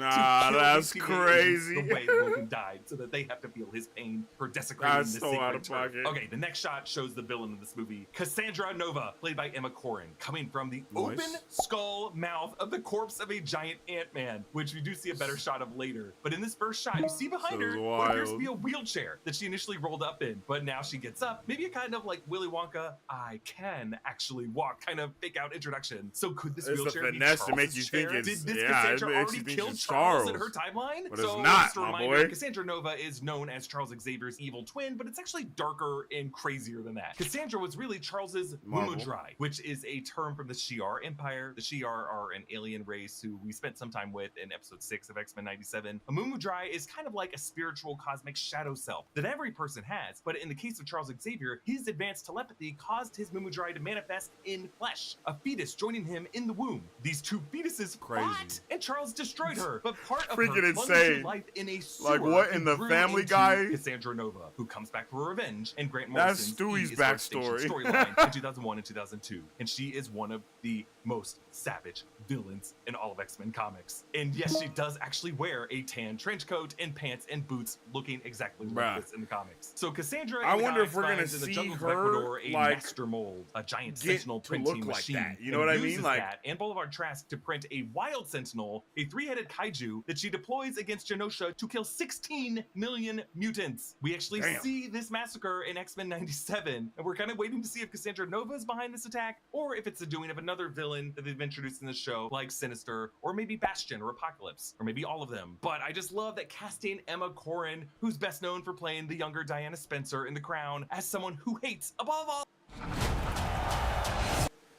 kill that's these crazy. the way Logan died, so that they have to feel his pain for desecrating That's this so out sacred of turf. pocket. Okay, the next shot shows the villain of this movie, Cassandra Nova, played by Emma Corrin, coming from the open skull mouth of the corpse of a giant Ant-Man, which we do see a better shot of later. But in this first shot, you see behind her what appears to be a wheelchair that she initially rolled up in, but now she gets up. Maybe a kind of like Willy Wonka, I can actually walk kind of fake out introduction. So could this It's the wheelchair be finesse to Charles's make you think chair? it's- Did this yeah, it Cassandra makes already you think kill it's Charles in Charles. her timeline? But it's So not, just a my reminder, boy. Cassandra Nova is known as Charles Xavier's evil twin, but it's actually darker and crazier than that. Cassandra was really Charles's Mumudrai, which is a term from the Shi'ar Empire. The Shi'ar are an alien race who we spent some time with in episode 6 of X-Men 97. A Mumudrai is kind of like a spiritual cosmic shadow self that every person has, but in the case of Charles Xavier, his advanced telepathy caused his Mumudrai to manifest in flesh, a fetus joining him in the womb. These two fetuses fought, and Charles destroyed her, but part of Freaking her clung insane. to life in a sewer. Like, what in and the grew Family into Guy? Cassandra Nova, who comes back for revenge, and Grant That's Morrison's Stewie's E is Earth Station backstory. storyline in 2001 and 2002, and she is one of the most savage villains in all of X-Men comics. And yes, she does actually wear a tan trench coat and pants and boots, looking exactly like this in the comics. So Cassandra, I in the wonder if comics, we're gonna finds in the see jungles of her, Ecuador a like, master mold, a giant get sentinel to printing look like machine. that. You know and what I mean? uses Like- that and Boulevard Trask to print a wild sentinel, a three-headed kaiju that she deploys against Genosha to kill 16 million mutants. We actually see this massacre in X-Men 97, and we're kind of waiting to see if Cassandra Nova is behind this attack, or if it's the doing of another villain that they've introduced in the show, like Sinister, or maybe Bastion or Apocalypse, or maybe all of them. But I just love that casting Emma Corrin, who's best known for playing the younger Diana Spencer in The Crown, as someone who hates, above all,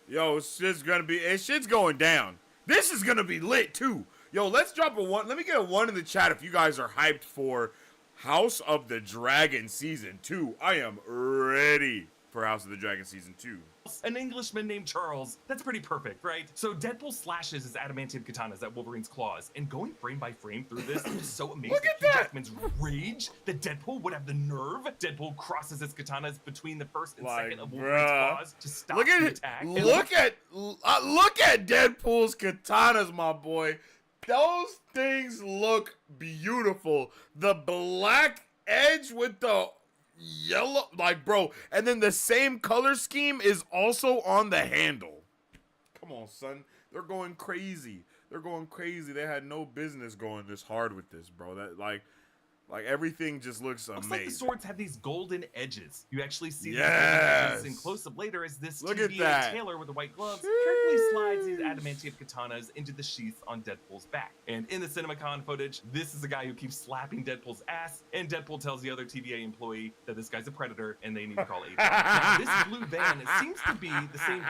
Yo, shit's going down. This is gonna be lit too. Yo, let's drop a 1. Let me get a 1 in the chat if you guys are hyped for House of the Dragon Season 2. I am ready for House of the Dragon Season 2. an Englishman named Charles. That's pretty perfect, right? So Deadpool slashes his adamantium katanas at Wolverine's claws, and going frame by frame through this, I'm just so amazed at Hugh Jackman's rage that Deadpool would have the nerve. Deadpool crosses his katanas between the first and second of Wolverine's claws to stop the attack. Look at Deadpool's katanas, my boy. Those things look beautiful. The black edge with the yellow, like, bro, and then the same color scheme is also on the handle. Come on, son. They're going crazy. They're going crazy. They had no business going this hard with this, bro. That, like, Like everything just looks Looks amazing. like the swords have these golden edges. You actually see these Yes! edges in close-up later as this Look at TVA that. tailor with the white gloves carefully slides these adamantium katanas into the sheath on Deadpool's back. And in the CinemaCon footage, this is a guy who keeps slapping Deadpool's ass, and Deadpool tells the other TVA employee that this guy's a predator and they need to call HR. Now, this blue van seems to be the same...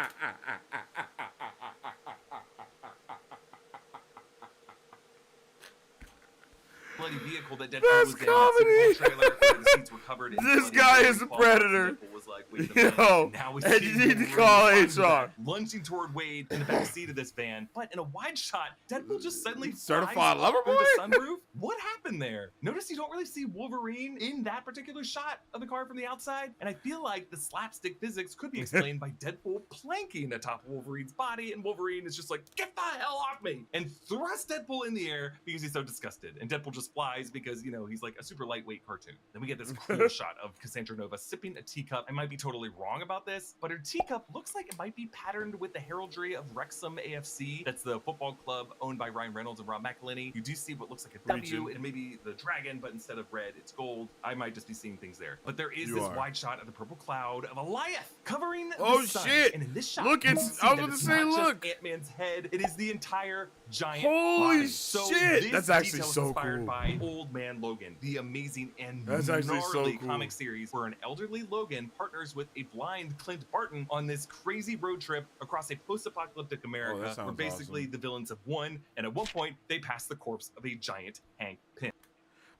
bloody vehicle that Deadpool That's was in. comedy. Trailer where the seats were covered in This bloody guy blood is a and predator. Deadpool was like, wait a minute. Yo, Now we and see you need to Wolverine call behind HR. that, lunging toward Wade in the back seat of this van. But in a wide shot, Deadpool just suddenly Certified flies lover up through the boy? sunroof. What happened there? Notice you don't really see Wolverine in that particular shot of the car from the outside. And I feel like the slapstick physics could be explained by Deadpool planking atop Wolverine's body, and Wolverine is just like, get the hell off me, and thrusts Deadpool in the air because he's so disgusted. And Deadpool just flies because, you know, he's like a super lightweight cartoon. Then we get this cool shot of Cassandra Nova sipping a teacup. I might be totally wrong about this, but her teacup looks like it might be patterned with the heraldry of Wrexham AFC. That's the football club owned by Ryan Reynolds and Rob McElhenney. You do see what looks like a W and maybe the dragon, but instead of red, it's gold. I might just be seeing things there. But there is this wide shot of the purple cloud of Goliath covering the sun. Shit. And in this shot, Look, you it's- see I was that about to it's say, not just look. Ant-Man's head. It is the entire giant Holy body. So shit. this That's actually detail is so inspired cool. by Old Man Logan, the amazing and That's actually so gnarly cool. comic series where an elderly Logan partners with a blind Clint Barton on this crazy road trip across a post-apocalyptic America where sounds basically awesome. the villains have won, and at one point they pass the corpse of a giant Hank Pym.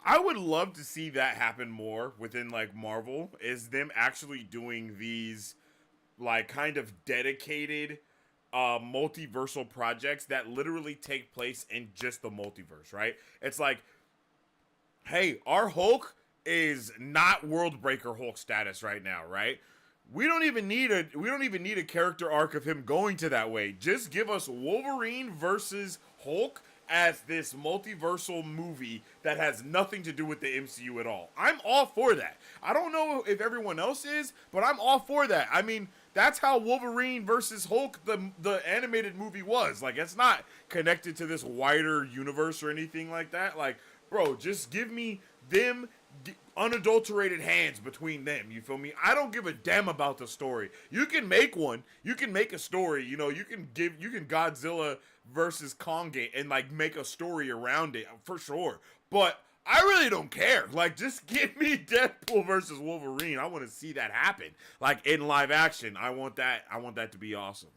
I would love to see that happen more within like Marvel, is them actually doing these like kind of dedicated multiversal projects that literally take place in just the multiverse, right? It's like, hey, our Hulk is not world breaker Hulk status right now, right? We don't even need a character arc of him going to that way. Just give us Wolverine versus Hulk as this multiversal movie that has nothing to do with the MCU at all. I'm all for that. I don't know if everyone else is, but I'm all for that. I mean, that's how Wolverine versus Hulk, the animated movie was. Like, it's not connected to this wider universe or anything like that. Like, bro, just give me them unadulterated hands between them. You feel me? I don't give a damn about the story. You can make one. You can make a story. You know, you can Godzilla versus Kong and like make a story around it for sure. But I really don't care. Like, just give me Deadpool versus Wolverine. I want to see that happen. Like in live action. I want that to be awesome.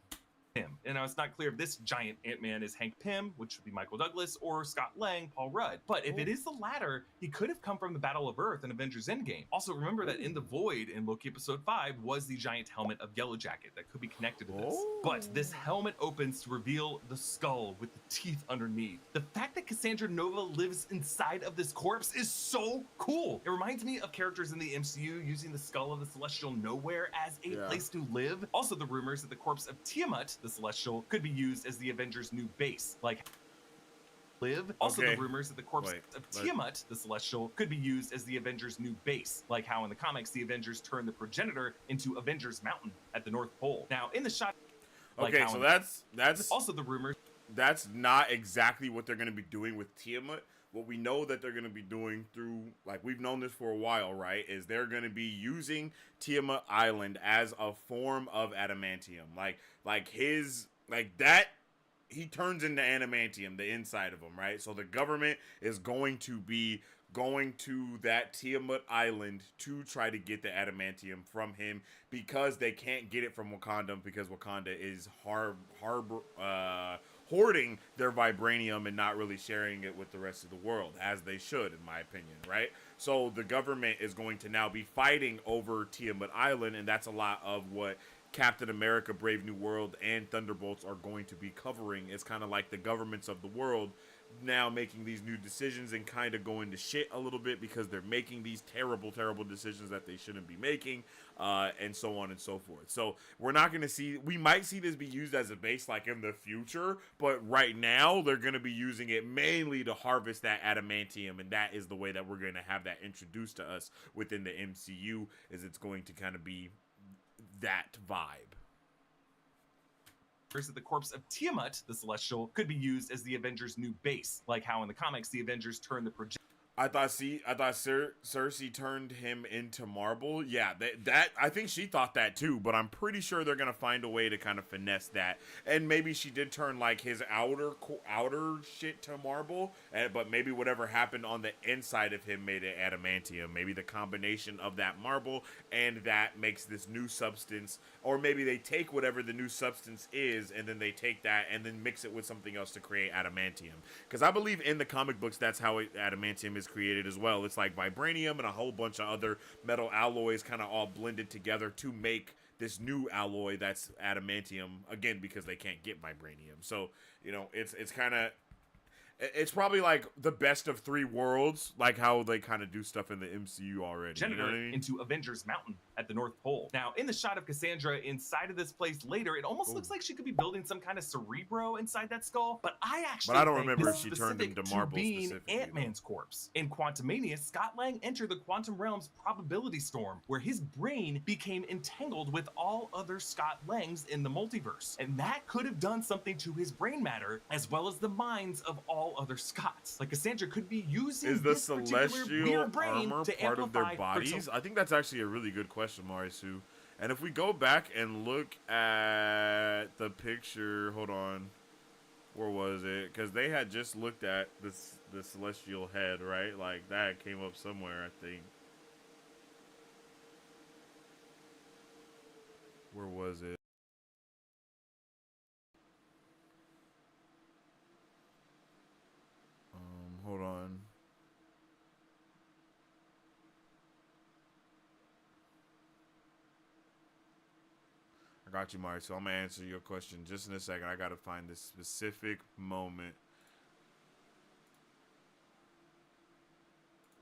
Him. And now it's not clear if this giant Ant-Man is Hank Pym, which would be Michael Douglas, or Scott Lang, Paul Rudd. But if it is the latter, he could have come from the Battle of Earth in Avengers Endgame. Also, remember that in the Void in Loki Episode 5 was the giant helmet of Yellow Jacket that could be connected to this. But this helmet opens to reveal the skull with the teeth underneath. The fact that Cassandra Nova lives inside of this corpse is so cool. It reminds me of characters in the MCU using the skull of the Celestial Nowhere as a place to live. Also, the rumors that the corpse of Tiamat, the Celestial, could be used as the Avengers' new base. Like, live. Also, the rumors that the corpse of Tiamat, the Celestial, could be used as the Avengers' new base. Like how in the comics, the Avengers turned the progenitor into Avengers Mountain at the North Pole. Now, in the shot... Okay, so that's also the rumors. That's not exactly what they're going to be doing with Tiamat. What we know that they're going to be doing through, like, we've known this for a while, right, is they're going to be using Tiamat Island as a form of adamantium. He turns into adamantium, the inside of him, right? So the government is going to be going to that Tiamat Island to try to get the adamantium from him because they can't get it from Wakanda because Wakanda is hoarding their vibranium and not really sharing it with the rest of the world, as they should, in my opinion, right? So the government is going to now be fighting over Tiamat Island, and that's a lot of what Captain America, Brave New World, and Thunderbolts are going to be covering. It's kind of like the governments of the world now making these new decisions and kind of going to shit a little bit because they're making these terrible, terrible decisions that they shouldn't be making, and so on and so forth. So we're not going to see, we might see this be used as a base like in the future, but right now they're going to be using it mainly to harvest that adamantium, and that is the way that we're going to have that introduced to us within the MCU, is it's going to kind of be that vibe. That the corpse of Tiamat, the Celestial, could be used as the Avengers' new base. Like how in the comics, the Avengers turned the I thought Cersei turned him into marble. Yeah, that I think she thought that too, but I'm pretty sure they're gonna find a way to kind of finesse that. And maybe she did turn like his outer shit to marble, but maybe whatever happened on the inside of him made it adamantium. Maybe the combination of that marble and that makes this new substance, or maybe they take whatever the new substance is and then they take that and then mix it with something else to create adamantium. Because I believe in the comic books that's how adamantium is created as well. It's like vibranium and a whole bunch of other metal alloys kind of all blended together to make this new alloy that's adamantium, again because they can't get vibranium. So you know, it's kind of, it's probably like the best of three worlds, like how they kind of do stuff in the MCU already. Janitor, you know what I mean? into Avengers Mountain at the North Pole. Now, in the shot of Cassandra inside of this place later, it almost looks like she could be building some kind of Cerebro inside that skull, but I actually But I don't think remember this if is she turned him specific to marble being specifically, Ant-Man's corpse. In Quantumania, Scott Lang entered the quantum realm's probability storm, where his brain became entangled with all other Scott Langs in the multiverse. And that could have done something to his brain matter, as well as the minds of all other Scotts. Like Cassandra could be using Is the this particular celestial weird brain armor to part of their amplify bodies? I think that's actually a really good question, Marisu. And if we go back and look at the picture, hold on, where was it? Because they had just looked at the celestial head, right? Like that came up somewhere, I think. Where was it? Hold on. I got you, Mark. So I'm gonna answer your question just in a second. I gotta find this specific moment.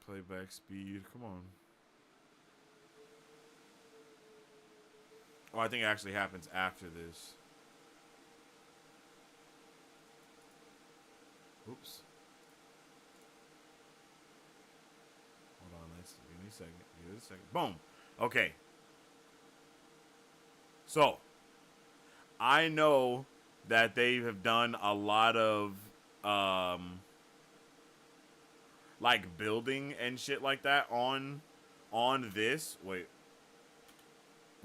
Playback speed. Come on. Oh, I think it actually happens after this. Oops. Hold on. Let's give me a second. Give it a second. Boom. Okay. So, I know that they have done a lot of, like, building and shit like that on this. Wait.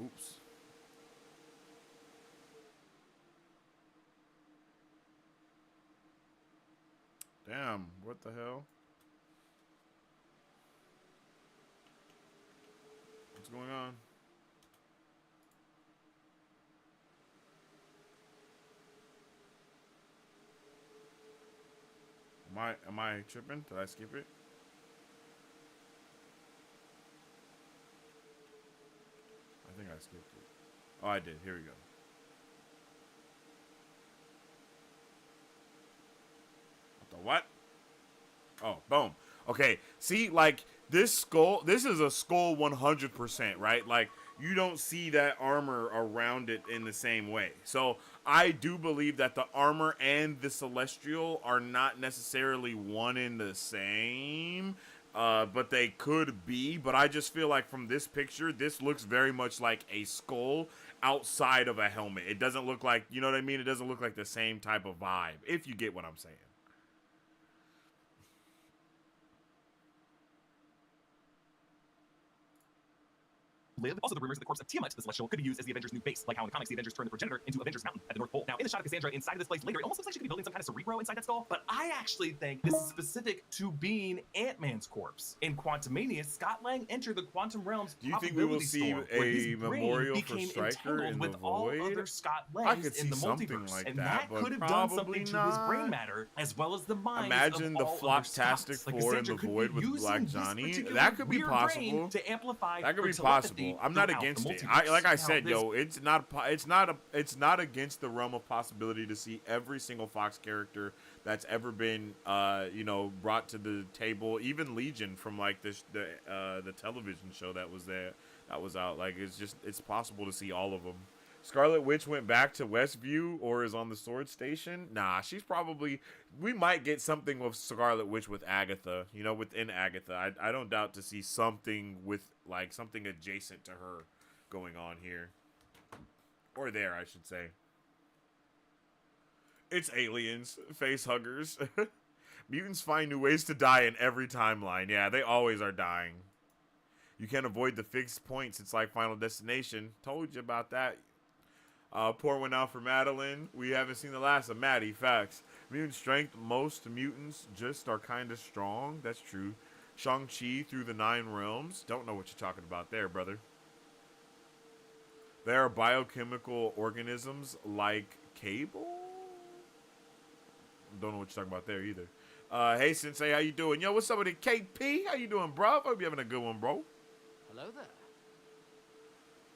Oops. Damn, what the hell? What's going on? Am I tripping? Did I skip it? I think I skipped it. Oh, I did. Here we go. What? Oh, boom. Okay. See, like this skull, this is a skull 100%, right? Like you don't see that armor around it in the same way. So I do believe that the armor and the celestial are not necessarily one and the same. But they could be. But I just feel like from this picture, this looks very much like a skull outside of a helmet. It doesn't look like, you know what I mean? It doesn't look like the same type of vibe, if you get what I'm saying. Live. Also, the rumors that the corpse of Tiamat, the Celestial, could be used as the Avengers' new base, like how in the comics the Avengers turned the progenitor into Avengers Mountain at the North Pole. Now, in the shot of Cassandra inside of this place later, it almost looks like she could be building some kind of Cerebro inside that skull, but I actually think this is specific to being Ant-Man's corpse. In Quantumania, Scott Lang entered the quantum realm's Do you think we will see a memorial for Stryker in the Void? Scott I could see in the something multiverse, like and that, but could have done probably something to his brain not. matter, as well as the minds Imagine of the all Floptastic other 4 in the Void with Black Johnny. That could be possible. To amplify That could be telepathy possible. I'm not throughout the against it. multiverse. Like I Now, said, this- yo, it's not against the realm of possibility to see every single Fox character that's ever been, brought to the table. Even Legion from like the television show that was out. Like it's possible to see all of them. Scarlet Witch went back to Westview or is on the Sword Station. Nah, we might get something with Scarlet Witch with Agatha, within Agatha. I don't doubt to see something with like something adjacent to her going on here. Or there, I should say. It's aliens, face huggers. Mutants find new ways to die in every timeline. Yeah, they always are dying. You can't avoid the fixed points. It's like Final Destination. Told you about that. Pour one out for Madeline. We haven't seen the last of Maddie. Facts. Mutant strength. Most mutants just are kind of strong. That's true. Shang-Chi through the 9 realms. Don't know what you're talking about there, brother. There are biochemical organisms like Cable. Don't know what you're talking about there either. Hey, Sensei, how you doing? Yo, what's up with it? KP, how you doing, bro? Hope you're having a good one, bro. Hello there.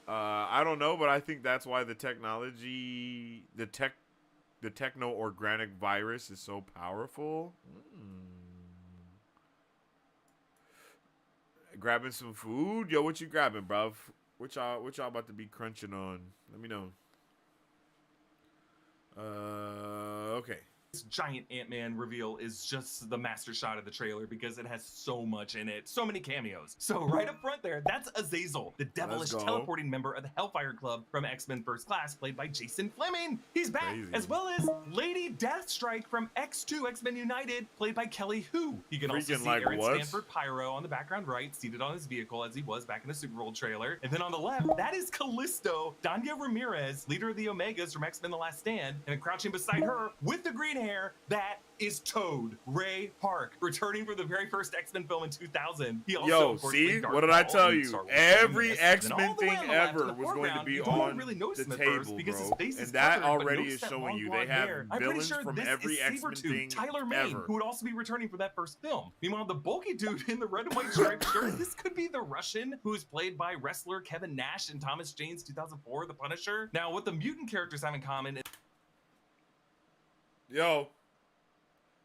I don't know, but I think that's why the technology, the techno-organic virus is so powerful. Grabbing some food? Yo, what you grabbing, bruv? What y'all about to be crunching on? Let me know. Okay. This giant Ant-Man reveal is just the master shot of the trailer because it has so much in it, so many cameos. So right up front there, that's Azazel, the devilish teleporting member of the Hellfire Club from X-Men First Class, played by Jason Fleming. He's back, as well as Lady Deathstrike from X2 X-Men United, played by Kelly Hu. You can also see Aaron Stanford Pyro on the background right, seated on his vehicle as he was back in the Super Bowl trailer. And then on the left, that is Callisto, Danya Ramirez, leader of the Omegas from X-Men The Last Stand, and crouching beside her with the green hair, that is Toad, Ray Park, returning for the very first X-Men film in 2000. He also, see? What did I tell you? Every X-Men thing ever was going to be on the table, bro. And that already is showing you they have villains from every X-Men thing Tyler Mane, who would also be returning for that first film. Meanwhile, the bulky dude in the red and white striped shirt, this could be the Russian who is played by wrestler Kevin Nash in Thomas Jane's 2004 The Punisher. Now, what the mutant characters have in common is... Yo.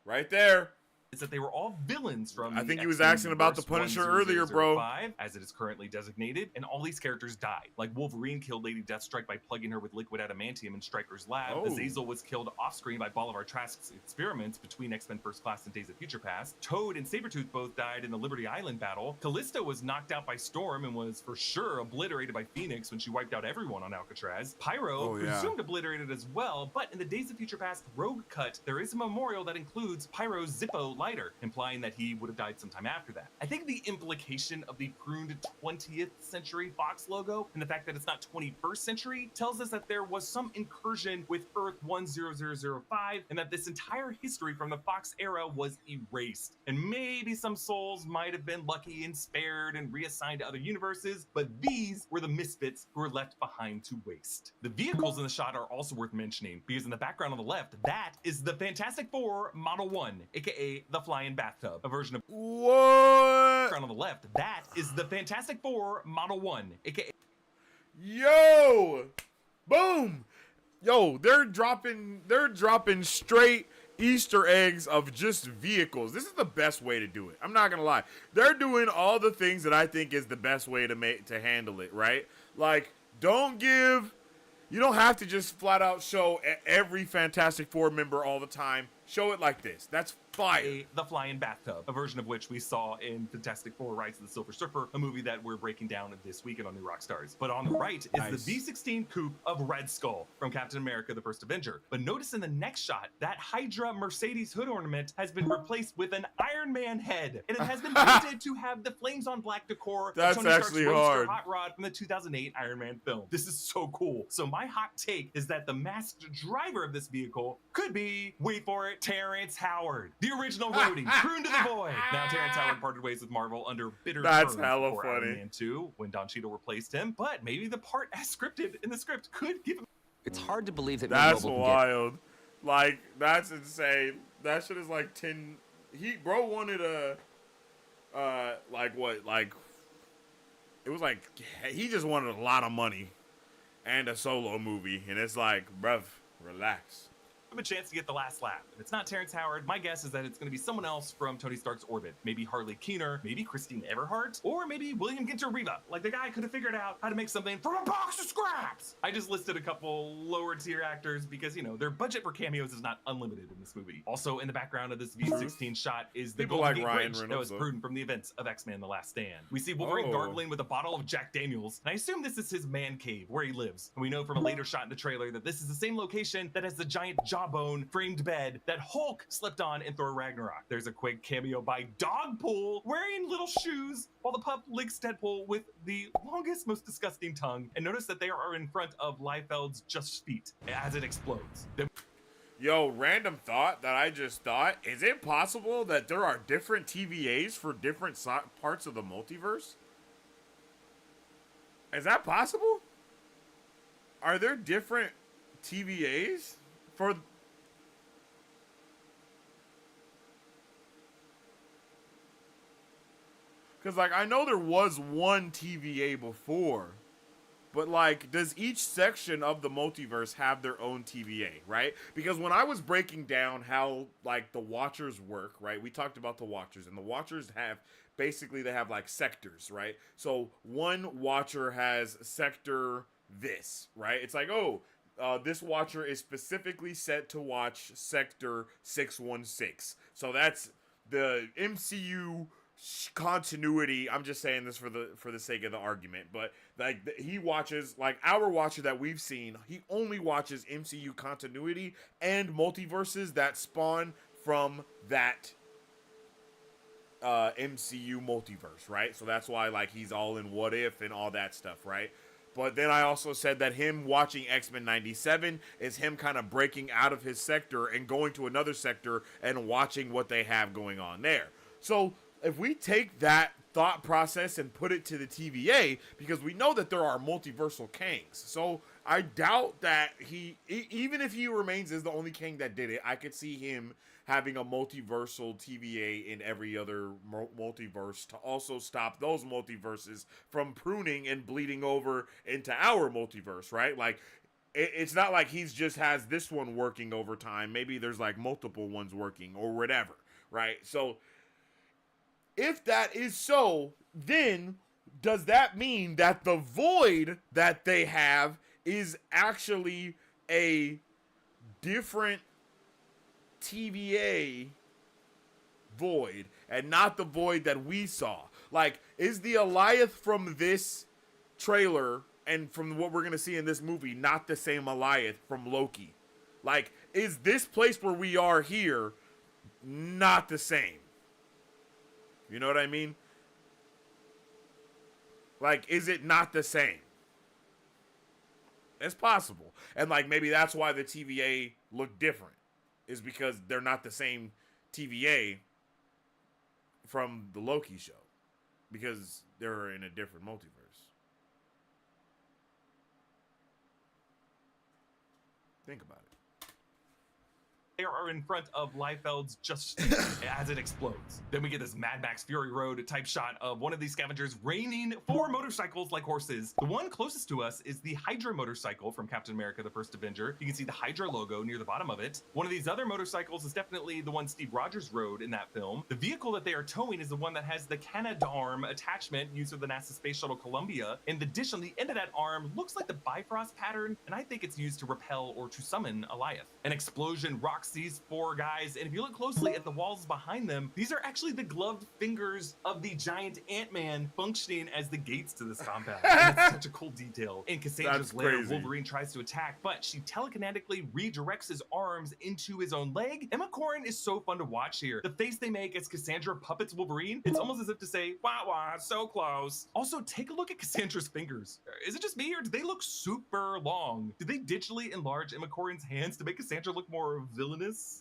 Right there. Is that they were all villains from I think he was asking about the Punisher earlier, bro. As it is currently designated, and all these characters died. Like Wolverine killed Lady Deathstrike by plugging her with liquid adamantium in Stryker's lab. Azazel was killed off-screen by Bolivar Trask's experiments between X-Men First Class and Days of Future Past. Toad and Sabretooth both died in the Liberty Island battle. Callisto was knocked out by Storm and was for sure obliterated by Phoenix when she wiped out everyone on Alcatraz. Pyro, presumed obliterated as well, but in the Days of Future Past Rogue cut, there is a memorial that includes Pyro's Zippo lighter, implying that he would have died sometime after that. I think the implication of the pruned 20th century Fox logo and the fact that it's not 21st century tells us that there was some incursion with Earth 10005 and that this entire history from the Fox era was erased. And maybe some souls might have been lucky and spared and reassigned to other universes, but these were the misfits who were left behind to waste. The vehicles in the shot are also worth mentioning because in the background on the left, that is the Fantastic Four Model 1, aka the Flying Bathtub, a version of what? On the left, that is the Fantastic Four Model 1, aka Yo! Boom! Yo, they're dropping straight Easter eggs of just vehicles. This is the best way to do it. I'm not gonna lie. They're doing all the things that I think is the best way to handle it, right? Like, you don't have to just flat out show every Fantastic Four member all the time. Show it like this. That's fire. The Flying Bathtub, a version of which we saw in Fantastic Four: Rise of the Silver Surfer, a movie that we're breaking down this weekend on New Rock Stars. But on the right is the V16 coupe of Red Skull from Captain America: The First Avenger. But notice in the next shot, that Hydra Mercedes hood ornament has been replaced with an Iron Man head, and it has been painted to have the flames on black decor That's of Tony actually Stark's hard. Hot Rod from the 2008 Iron Man film. This is so cool. So my hot take is that the masked driver of this vehicle could be, wait for it, Terrence Howard, the original roadie, crooned to the void. Now Terrence Howard parted ways with Marvel under bitter terms before Iron Man 2 when Don Cheadle replaced him, but maybe the part as scripted in the script could give him. It's hard to believe that that's wild. Like, that's insane. That shit is like 10. Bro wanted a it was like he just wanted a lot of money and a solo movie, and it's like, bruv, relax. A chance to get the last laugh. If it's not Terrence Howard, my guess is that it's going to be someone else from Tony Stark's orbit. Maybe Harley Keener, maybe Christine Everhart, or maybe William Ginter Riva. Like, the guy could have figured out how to make something from a box of scraps. I just listed a couple lower tier actors because, you know, their budget for cameos is not unlimited in this movie. Also in the background of this V16 shot is the Golden Gate Bridge that was pruned from the events of X-Men The Last Stand. We see Wolverine gargling with a bottle of Jack Daniels, and I assume this is his man cave where he lives. And we know from a later shot in the trailer that this is the same location that has the giant jaw jawbone framed bed that Hulk slept on in Thor Ragnarok. There's a quick cameo by Dogpool wearing little shoes while the pup licks Deadpool with the longest, most disgusting tongue. And notice that they are in front of Liefeld's just feet as it explodes. Then Yo, random thought that I just thought. Is it possible that there are different TVAs for different parts of the multiverse? Is that possible? Are there different TVAs for... Because, like, I know there was one TVA before, but, like, does each section of the multiverse have their own TVA, right? Because when I was breaking down how, like, the Watchers work, right, we talked about the Watchers, and the Watchers have, basically, they have, like, sectors, right? So, one Watcher has sector this, right? It's like, oh, this Watcher is specifically set to watch sector 616. So, that's the MCU continuity. I'm just saying this for the sake of the argument, but like he watches, like our Watcher that we've seen, he only watches MCU continuity and multiverses that spawn from that MCU multiverse, right? So that's why like he's all in What If and all that stuff, right? But then I also said that him watching X-Men 97 is him kind of breaking out of his sector and going to another sector and watching what they have going on there. So if we take that thought process and put it to the TVA, because we know that there are multiversal Kangs, so I doubt that even if he remains as the only Kang that did it, I could see him having a multiversal TVA in every other multiverse to also stop those multiverses from pruning and bleeding over into our multiverse, right? Like, it's not like he's just has this one working over time. Maybe there's like multiple ones working or whatever, right? So if that is so, then does that mean that the void that they have is actually a different TVA void and not the void that we saw? Like, is the Alioth from this trailer and from what we're going to see in this movie not the same Alioth from Loki? Like, is this place where we are here not the same? You know what I mean? Like, is it not the same? It's possible. And, like, maybe that's why the TVA look different. Is because they're not the same TVA from the Loki show. Because they're in a different multiverse. Think about it. they are in front of Liefeld's just as it explodes. Then we get this Mad Max Fury Road type shot of one of these scavengers raining 4 motorcycles like horses. The one closest to us is the Hydra motorcycle from Captain America, the First Avenger. You can see the Hydra logo near the bottom of it. One of these other motorcycles is definitely the one Steve Rogers rode in that film. The vehicle that they are towing is the one that has the Canadarm attachment used for the NASA Space Shuttle Columbia. And the dish on the end of that arm looks like the Bifrost pattern, and I think it's used to repel or to summon Alioth. An explosion rocks these 4 guys, and if you look closely at the walls behind them, these are actually the gloved fingers of the giant Ant-Man functioning as the gates to this compound. And it's such a cool detail. In Cassandra's lair, Wolverine tries to attack, but she telekinetically redirects his arms into his own leg. Emma Corrin is so fun to watch here. The face they make as Cassandra puppets Wolverine, it's almost as if to say, wah wah, so close. Also, take a look at Cassandra's fingers. Is it just me, or do they look super long? Did they digitally enlarge Emma Corrin's hands to make Cassandra look more villainous?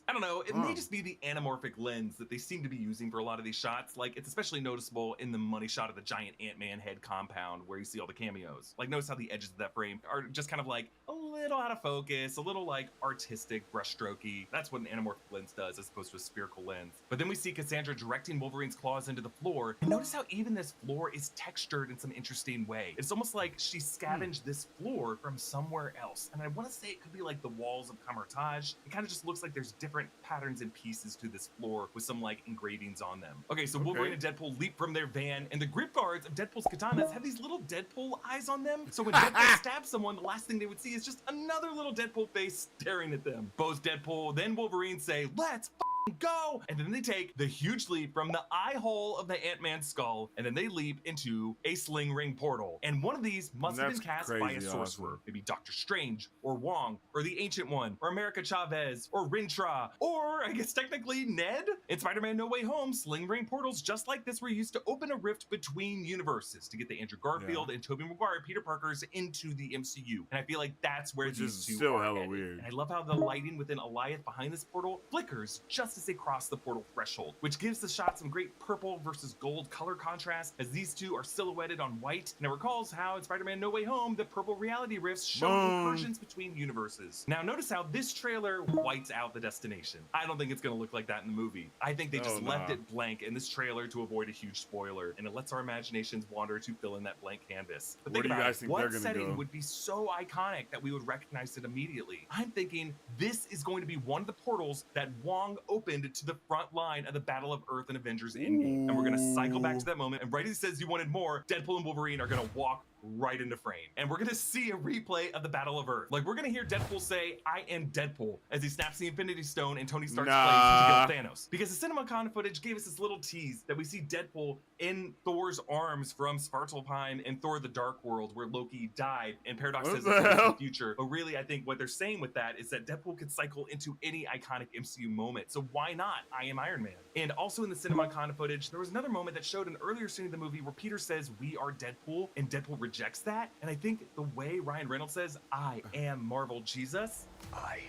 I don't know, it may just be the anamorphic lens that they seem to be using for a lot of these shots. Like, it's especially noticeable in the money shot of the giant Ant-Man head compound where you see all the cameos. Like, notice how the edges of that frame are just kind of like a little out of focus, a little like artistic, brushstrokey. That's what an anamorphic lens does as opposed to a spherical lens. But then we see Cassandra directing Wolverine's claws into the floor, and notice how even this floor is textured in some interesting way. It's almost like she scavenged this floor from somewhere else. And I want to say it could be like the walls of Camartage. It kind of just looks like there's different patterns and pieces to this floor with some like engravings on them. Okay, so Wolverine and Deadpool leap from their van, and the grip guards of Deadpool's katanas have these little Deadpool eyes on them. So when Deadpool stabs someone, the last thing they would see is just another little Deadpool face staring at them. Both Deadpool then Wolverine say, "Let's go, and then they take the huge leap from the eye hole of the Ant-Man skull, and then they leap into a sling ring portal. And one of these must have been cast by a sorcerer, awesome. maybe Doctor Strange, or Wong, or the Ancient One, or America Chavez, or Rintrah, or I guess technically Ned. In Spider-Man No Way Home, sling ring portals just like this were used to open a rift between universes to get the Andrew Garfield and Tobey Maguire Peter Parkers into the MCU. And I feel like that's where these two still are hella headed. weird. And I love how the lighting within Alioth behind this portal flickers just as they cross the portal threshold, which gives the shot some great purple versus gold color contrast as these two are silhouetted on white. And it recalls how in Spider-Man No Way Home, the purple reality rifts show incursions between universes. Now notice how this trailer whites out the destination. I don't think it's going to look like that in the movie. I think they just left it blank in this trailer to avoid a huge spoiler, and it lets our imaginations wander to fill in that blank canvas. But Where think do you about guys it. think they're What gonna setting go? would be so iconic that we would recognize it immediately? I'm thinking this is going to be one of the portals that Wong opened to the front line of the Battle of Earth and Avengers Endgame. And we're going to cycle back to that moment, and right as he says you wanted more, Deadpool and Wolverine are going to walk right into frame. And we're gonna see a replay of the Battle of Earth. Like, we're gonna hear Deadpool say, "I am Deadpool," as he snaps the Infinity Stone and Tony Stark's place to kill Thanos. Because the CinemaCon footage gave us this little tease that we see Deadpool in Thor's arms from Svartalfheim in Thor the Dark World, where Loki died, and Paradox says it's the future. But really, I think what they're saying with that is that Deadpool could cycle into any iconic MCU moment. So why not I Am Iron Man? And also in the CinemaCon footage, there was another moment that showed an earlier scene of the movie where Peter says, "We are Deadpool," and Deadpool rejects that. And I think the way Ryan Reynolds says, "I am Marvel Jesus," I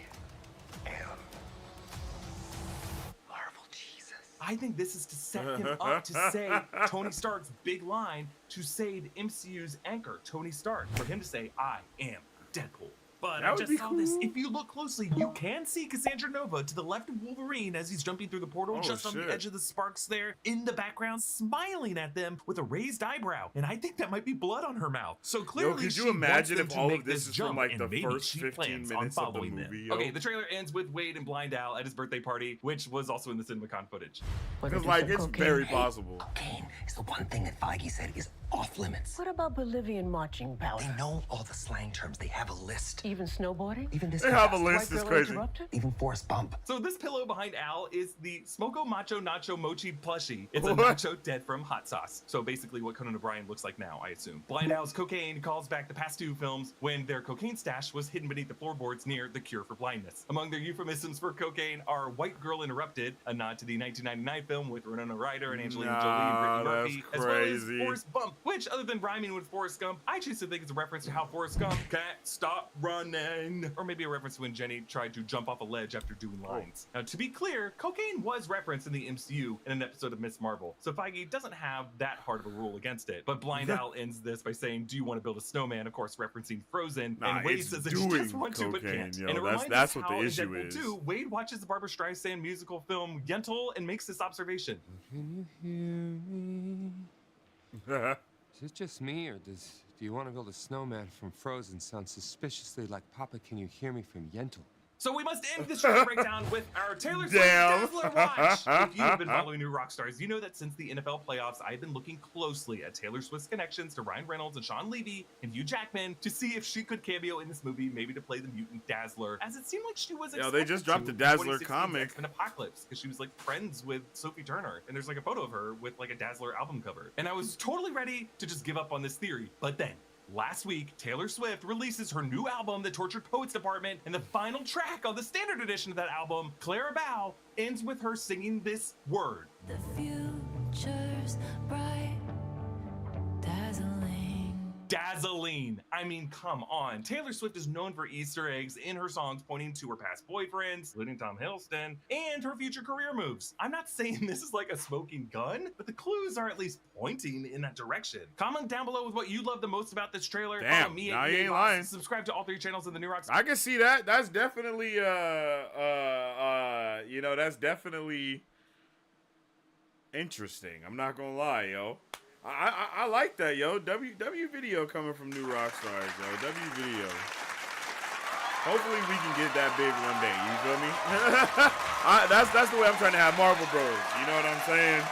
am Marvel Jesus. I think this is to set him up to say Tony Stark's big line to say the MCU's anchor, Tony Stark, for him to say, "I am Deadpool." But That I would just be saw cool. this. If you look closely, you can see Cassandra Nova to the left of Wolverine as he's jumping through the portal, just on the edge of the sparks there, in the background, smiling at them with a raised eyebrow. And I think that might be blood on her mouth. So clearly, could you she imagine wants if them to all make of this is jump, from like and the maybe first she 15 plans on minutes of the following them. movie? Yo? Okay, the trailer ends with Wade and Blind Al at his birthday party, which was also in the CinemaCon footage. Because like it's very possible. Cocaine is the one thing that Feige said is off limits. What about Bolivian marching powder? They know all the slang terms. They have a list. Even snowboarding? Even this They have a list. It's crazy. Even Forrest Bump. So this pillow behind Al is the Smoko Macho Nacho Mochi plushie. It's a nacho dead from hot sauce. So basically what Conan O'Brien looks like now, I assume. Blind Al's cocaine calls back the past two films when their cocaine stash was hidden beneath the floorboards near The Cure for Blindness. Among their euphemisms for cocaine are White Girl Interrupted, a nod to the 1999 film with Winona Ryder and Angelina Jolie and Brittany Murphy, as well as Forrest Bump, which other than rhyming with Forrest Gump, I choose to think it's a reference to how Forrest Gump can't stop running. Or maybe a reference to when Jenny tried to jump off a ledge after doing lines. Now, to be clear, cocaine was referenced in the MCU in an episode of Miss Marvel, so Feige doesn't have that hard of a rule against it. But Blind Al ends this by saying, "Do you want to build a snowman?" Of course, referencing Frozen. And Wade says that she just wants to, but can't. Yo, and it reminds that's us what how the issue in Deadpool is. 2, Wade watches the Barbra Streisand musical film Yentl and makes this observation. Can you hear me? Is it just me, or do you want to build a snowman from Frozen sound suspiciously like Papa Can You Hear Me from Yentl? So we must end this trailer breakdown with our Taylor Swift Damn. Dazzler watch. If you've been following New Rockstars, you know that since the NFL playoffs, I've been looking closely at Taylor Swift's connections to Ryan Reynolds and Sean Levy and Hugh Jackman to see if she could cameo in this movie, maybe to play the mutant Dazzler, as it seemed like she was. Yo, they just dropped the in Dazzler 2016's comic. X-Men Apocalypse, because she was like friends with Sophie Turner, and there's like a photo of her with like a Dazzler album cover, and I was totally ready to just give up on this theory, but then. Last week, Taylor Swift releases her new album, The Tortured Poets Department, and the final track on the standard edition of that album, Clara Bow, ends with her singing this word. The future's bright, dazzling. Dazzling. I mean, come on. Taylor Swift is known for Easter eggs in her songs pointing to her past boyfriends, including Tom Hiddleston, and her future career moves. I'm not saying this is like a smoking gun, but the clues are at least pointing in that direction. Comment down below with what you love the most about this trailer. Damn, Follow me now at you EA ain't Ross. lying. Subscribe to all 3 channels in the New Rocks. I can see that. That's definitely that's definitely interesting. I'm not gonna lie, yo. I like that, yo. W video coming from New Rockstars, yo. W video. Hopefully we can get that big one day. You feel me? That's the way I'm trying to have Marvel Bros. You know what I'm saying?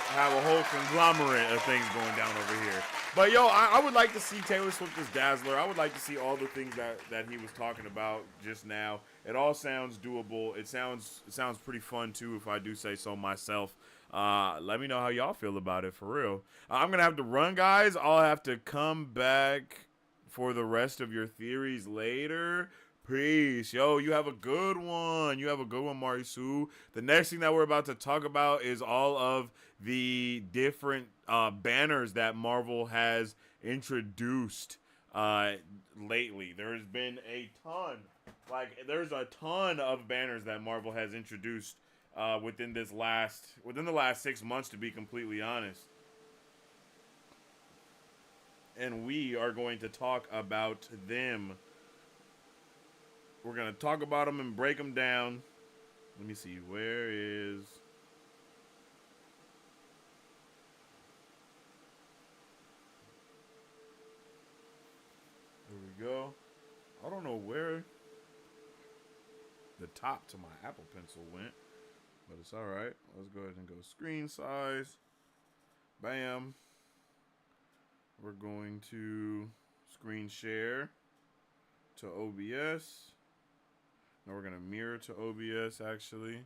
have a whole conglomerate of things going down over here. But yo, I would like to see Taylor Swift as Dazzler. I would like to see all the things that he was talking about just now. It all sounds doable. It sounds pretty fun too, if I do say so myself. Let me know how y'all feel about it, for real. I'm gonna have to run, guys. I'll have to come back for the rest of your theories later. Peace. Yo, you have a good one. You have a good one, Marisu. The next thing that we're about to talk about is all of the different banners that Marvel has introduced lately. There's been a ton. There's a ton of banners that Marvel has introduced within the last 6 months, to be completely honest. And we are going to talk about them. We're going to talk about them and break them down. Let me see. Where is... There we go. I don't know where the top to my Apple Pencil went, but it's all right. Let's go ahead and go screen size. Bam. We're going to screen share to OBS. Now we're going to mirror to OBS, actually.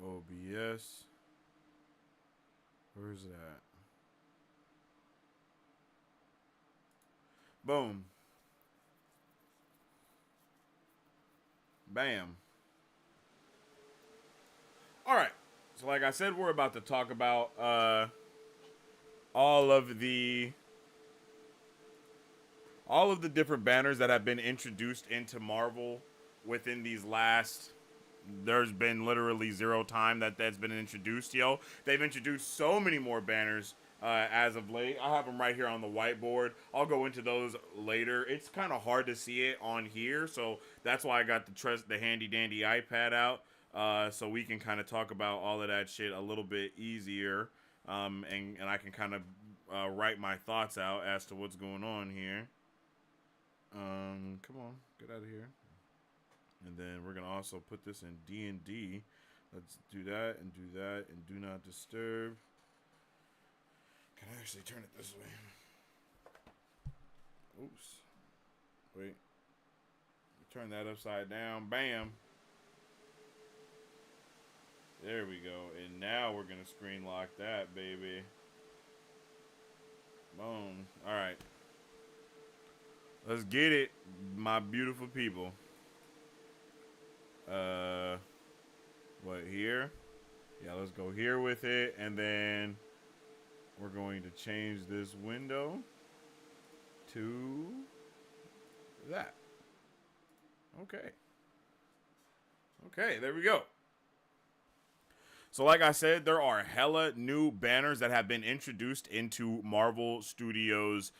OBS. Where's that? Boom. Bam. All right. So like I said, we're about to talk about all of the different banners that have been introduced into Marvel within these last... There's been literally zero time that's been introduced, yo. They've introduced so many more banners as of late. I have them right here on the whiteboard. I'll go into those later. It's kind of hard to see it on here, so that's why I got the handy dandy iPad out, so we can kind of talk about all of that shit a little bit easier, and I can kind of write my thoughts out as to what's going on here. Come on, get out of here. And then we're going to also put this in D&D. Let's do that and do that and do not disturb. Can I actually turn it this way? Oops. Wait. Turn that upside down. Bam. There we go. And now we're going to screen lock that, baby. Boom. All right. Let's get it, my beautiful people. What, here? Yeah, let's go here with it, and then we're going to change this window to that. Okay. Okay, there we go. So like I said, there are hella new banners that have been introduced into Marvel Studios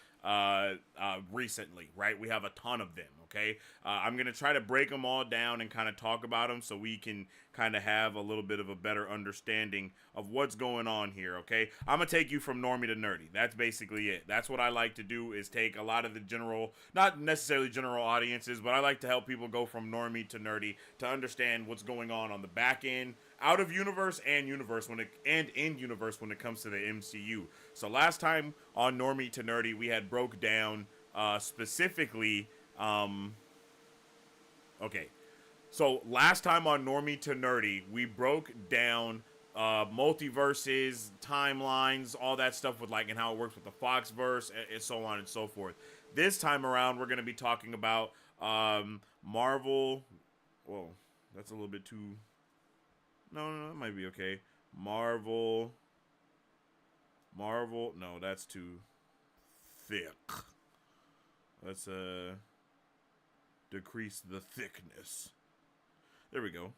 recently, right? We have a ton of them, okay? I'm going to try to break them all down and kind of talk about them so we can kind of have a little bit of a better understanding of what's going on here, okay? I'm going to take you from normie to nerdy. That's basically it. That's what I like to do, is take a lot of the general, not necessarily general audiences, but I like to help people go from normie to nerdy to understand what's going on the back end, out of universe and universe in universe when it comes to the MCU. So last time on Normie to Nerdy, we had broke down specifically. Okay, so last time on Normie to Nerdy, we broke down multiverses, timelines, all that stuff with and how it works with the Foxverse, and so on and so forth. This time around, we're going to be talking about Marvel. Whoa, that's a little bit too. No, that might be okay. Marvel. No, that's too thick. Let's decrease the thickness. There we go.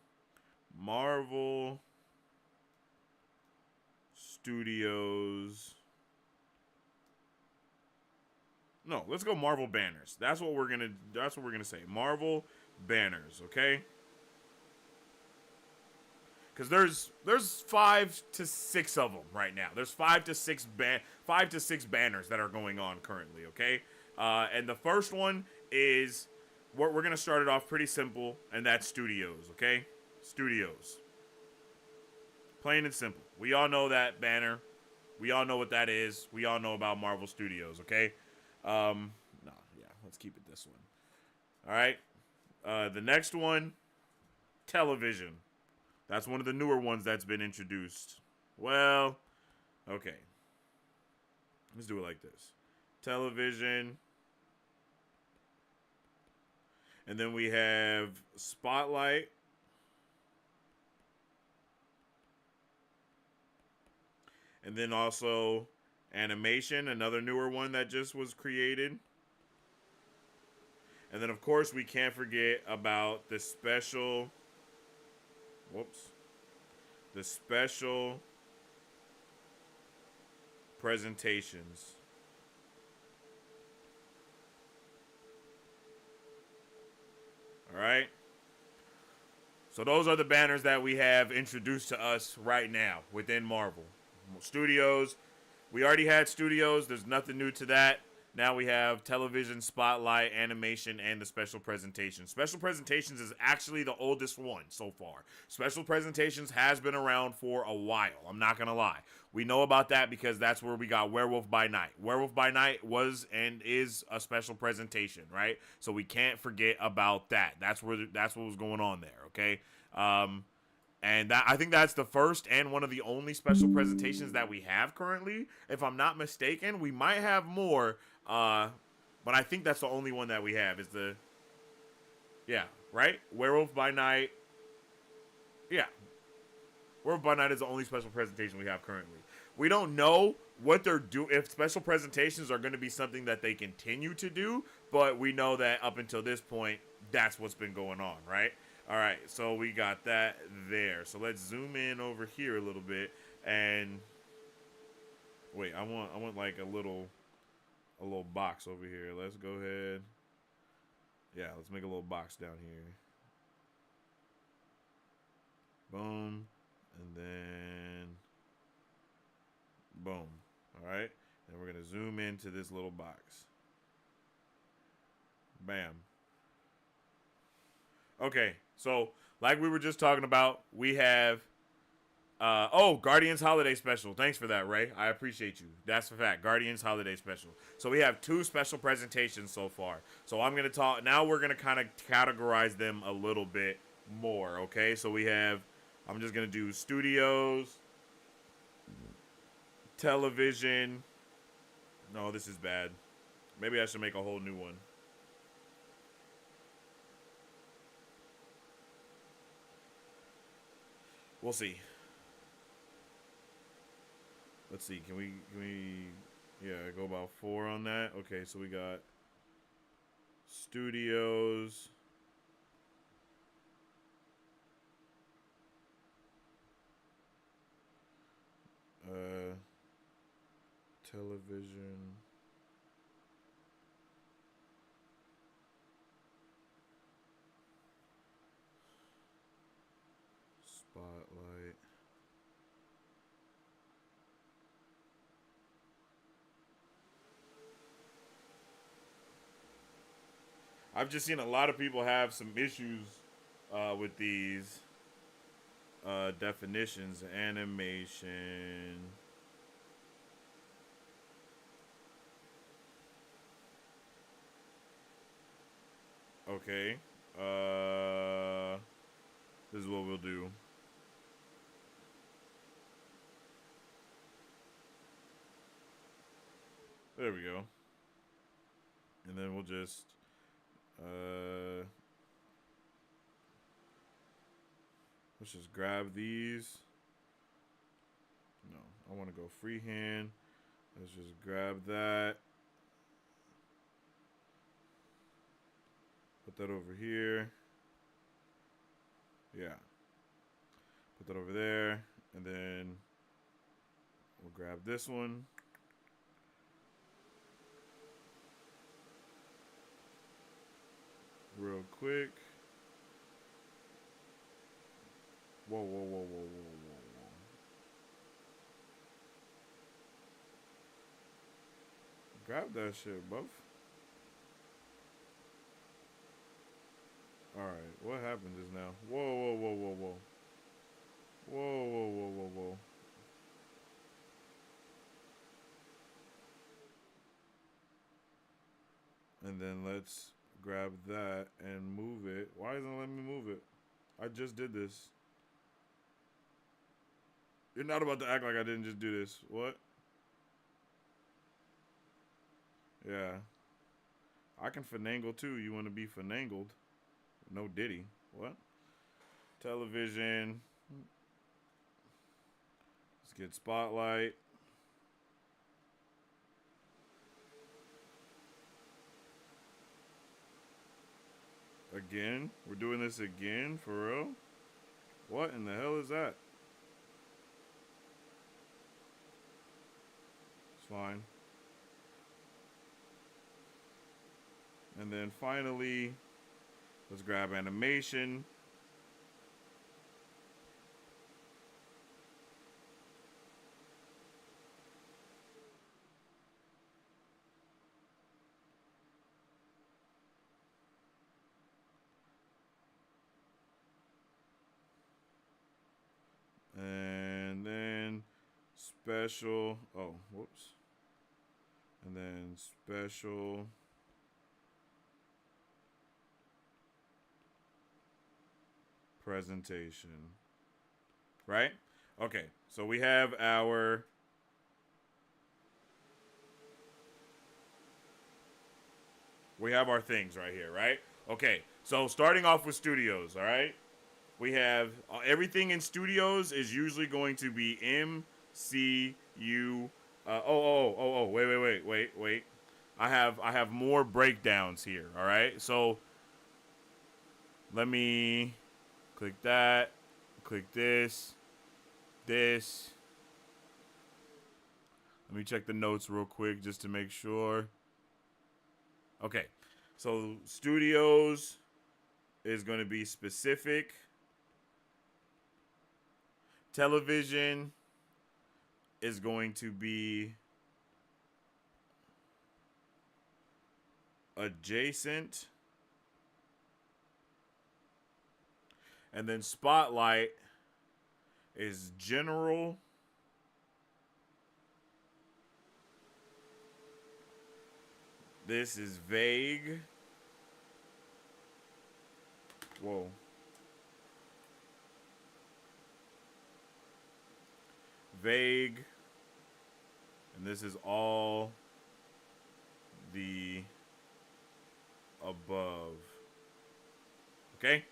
Marvel Studios. No, let's go Marvel banners. That's what we're gonna say. Marvel banners, okay? Because there's 5 to 6 of them right now. There's 5 to 6 banners that are going on currently, okay? And the first one is, we're going to start it off pretty simple, and that's Studios, okay? Studios. Plain and simple. We all know that banner. We all know what that is. We all know about Marvel Studios, okay? Let's keep it this one. All right. The next one, television. That's one of the newer ones that's been introduced. Well, okay. Let's do it like this. Television. And then we have Spotlight. And then also animation, another newer one that just was created. And then, of course, we can't forget about the special... The special presentations. All right? So those are the banners that we have introduced to us right now within Marvel Studios. We already had Studios. There's nothing new to that. Now we have television, spotlight, animation, and the special presentations. Special presentations is actually the oldest one so far. Special presentations has been around for a while. I'm not going to lie. We know about that because that's where we got Werewolf by Night. Werewolf by Night was and is a special presentation, right? So we can't forget about that. That's what was going on there, okay? And I think that's the first and one of the only special presentations that we have currently. If I'm not mistaken, we might have more, but I think that's the only one that we have is the, right? Werewolf by Night. Yeah. Werewolf by Night is the only special presentation we have currently. We don't know what they're doing, if special presentations are going to be something that they continue to do, but we know that up until this point, that's what's been going on, right? All right, so we got that there. So let's zoom in over here a little bit and wait. I want like a little box over here. Let's go ahead. Yeah, let's make a little box down here. Boom, and then boom. All right, and we're gonna zoom into this little box. Bam. Okay, so like we were just talking about, we have Guardians Holiday Special. Thanks for that, Ray. I appreciate you. That's a fact. Guardians Holiday Special. So we have 2 special presentations so far. So I'm going to talk now. We're going to kind of categorize them a little bit more, okay? So we have, I'm just going to do studios, television. No, this is bad. Maybe I should make a whole new one. We'll see. Let's see. Can we go about 4 on that? Okay, so we got studios, television, spotlight, I've just seen a lot of people have some issues with these definitions. Animation. Okay. This is what we'll do. There we go. And then we'll just let's just grab these. No, I want to go freehand. Let's just grab that. Put that over here. Yeah. Put that over there. And then we'll grab this one. Real quick. Whoa, whoa, whoa, whoa, whoa, whoa, whoa. Grab that shit, buff. Alright, what happened just now? Whoa, whoa, whoa, whoa, whoa. Whoa, whoa, whoa, whoa, whoa. And then let's grab that and move it. Why isn't it letting me move it? I just did this. You're not about to act like I didn't just do this. What? Yeah. I can finagle too. You want to be finangled? No Diddy. What? Television. Let's get spotlight. Again? We're doing this again? For real? What in the hell is that? It's fine. And then finally, let's grab animation. And then special. Oh, whoops. And then special. Presentation. Right? Okay. So we have our things right here, right? Okay. So starting off with studios, all right? We have everything in studios is usually going to be MCU. Wait. I have more breakdowns here, all right? So let me click that, click this. Let me check the notes real quick just to make sure. Okay. So studios is going to be specific. Television is going to be adjacent. And then spotlight is general. This is vague. Whoa. Vague. And this is all the above. Okay?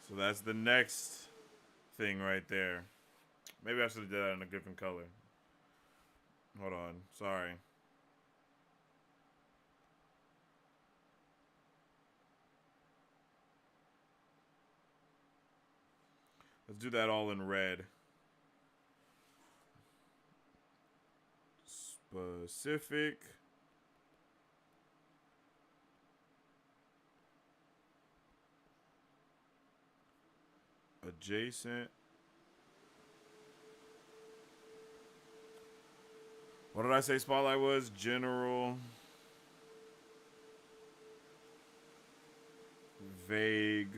So that's the next thing right there. Maybe I should have done that in a different color. Hold on. Sorry. Let's do that all in red. Specific. Adjacent. What did I say spotlight was? General. Vague.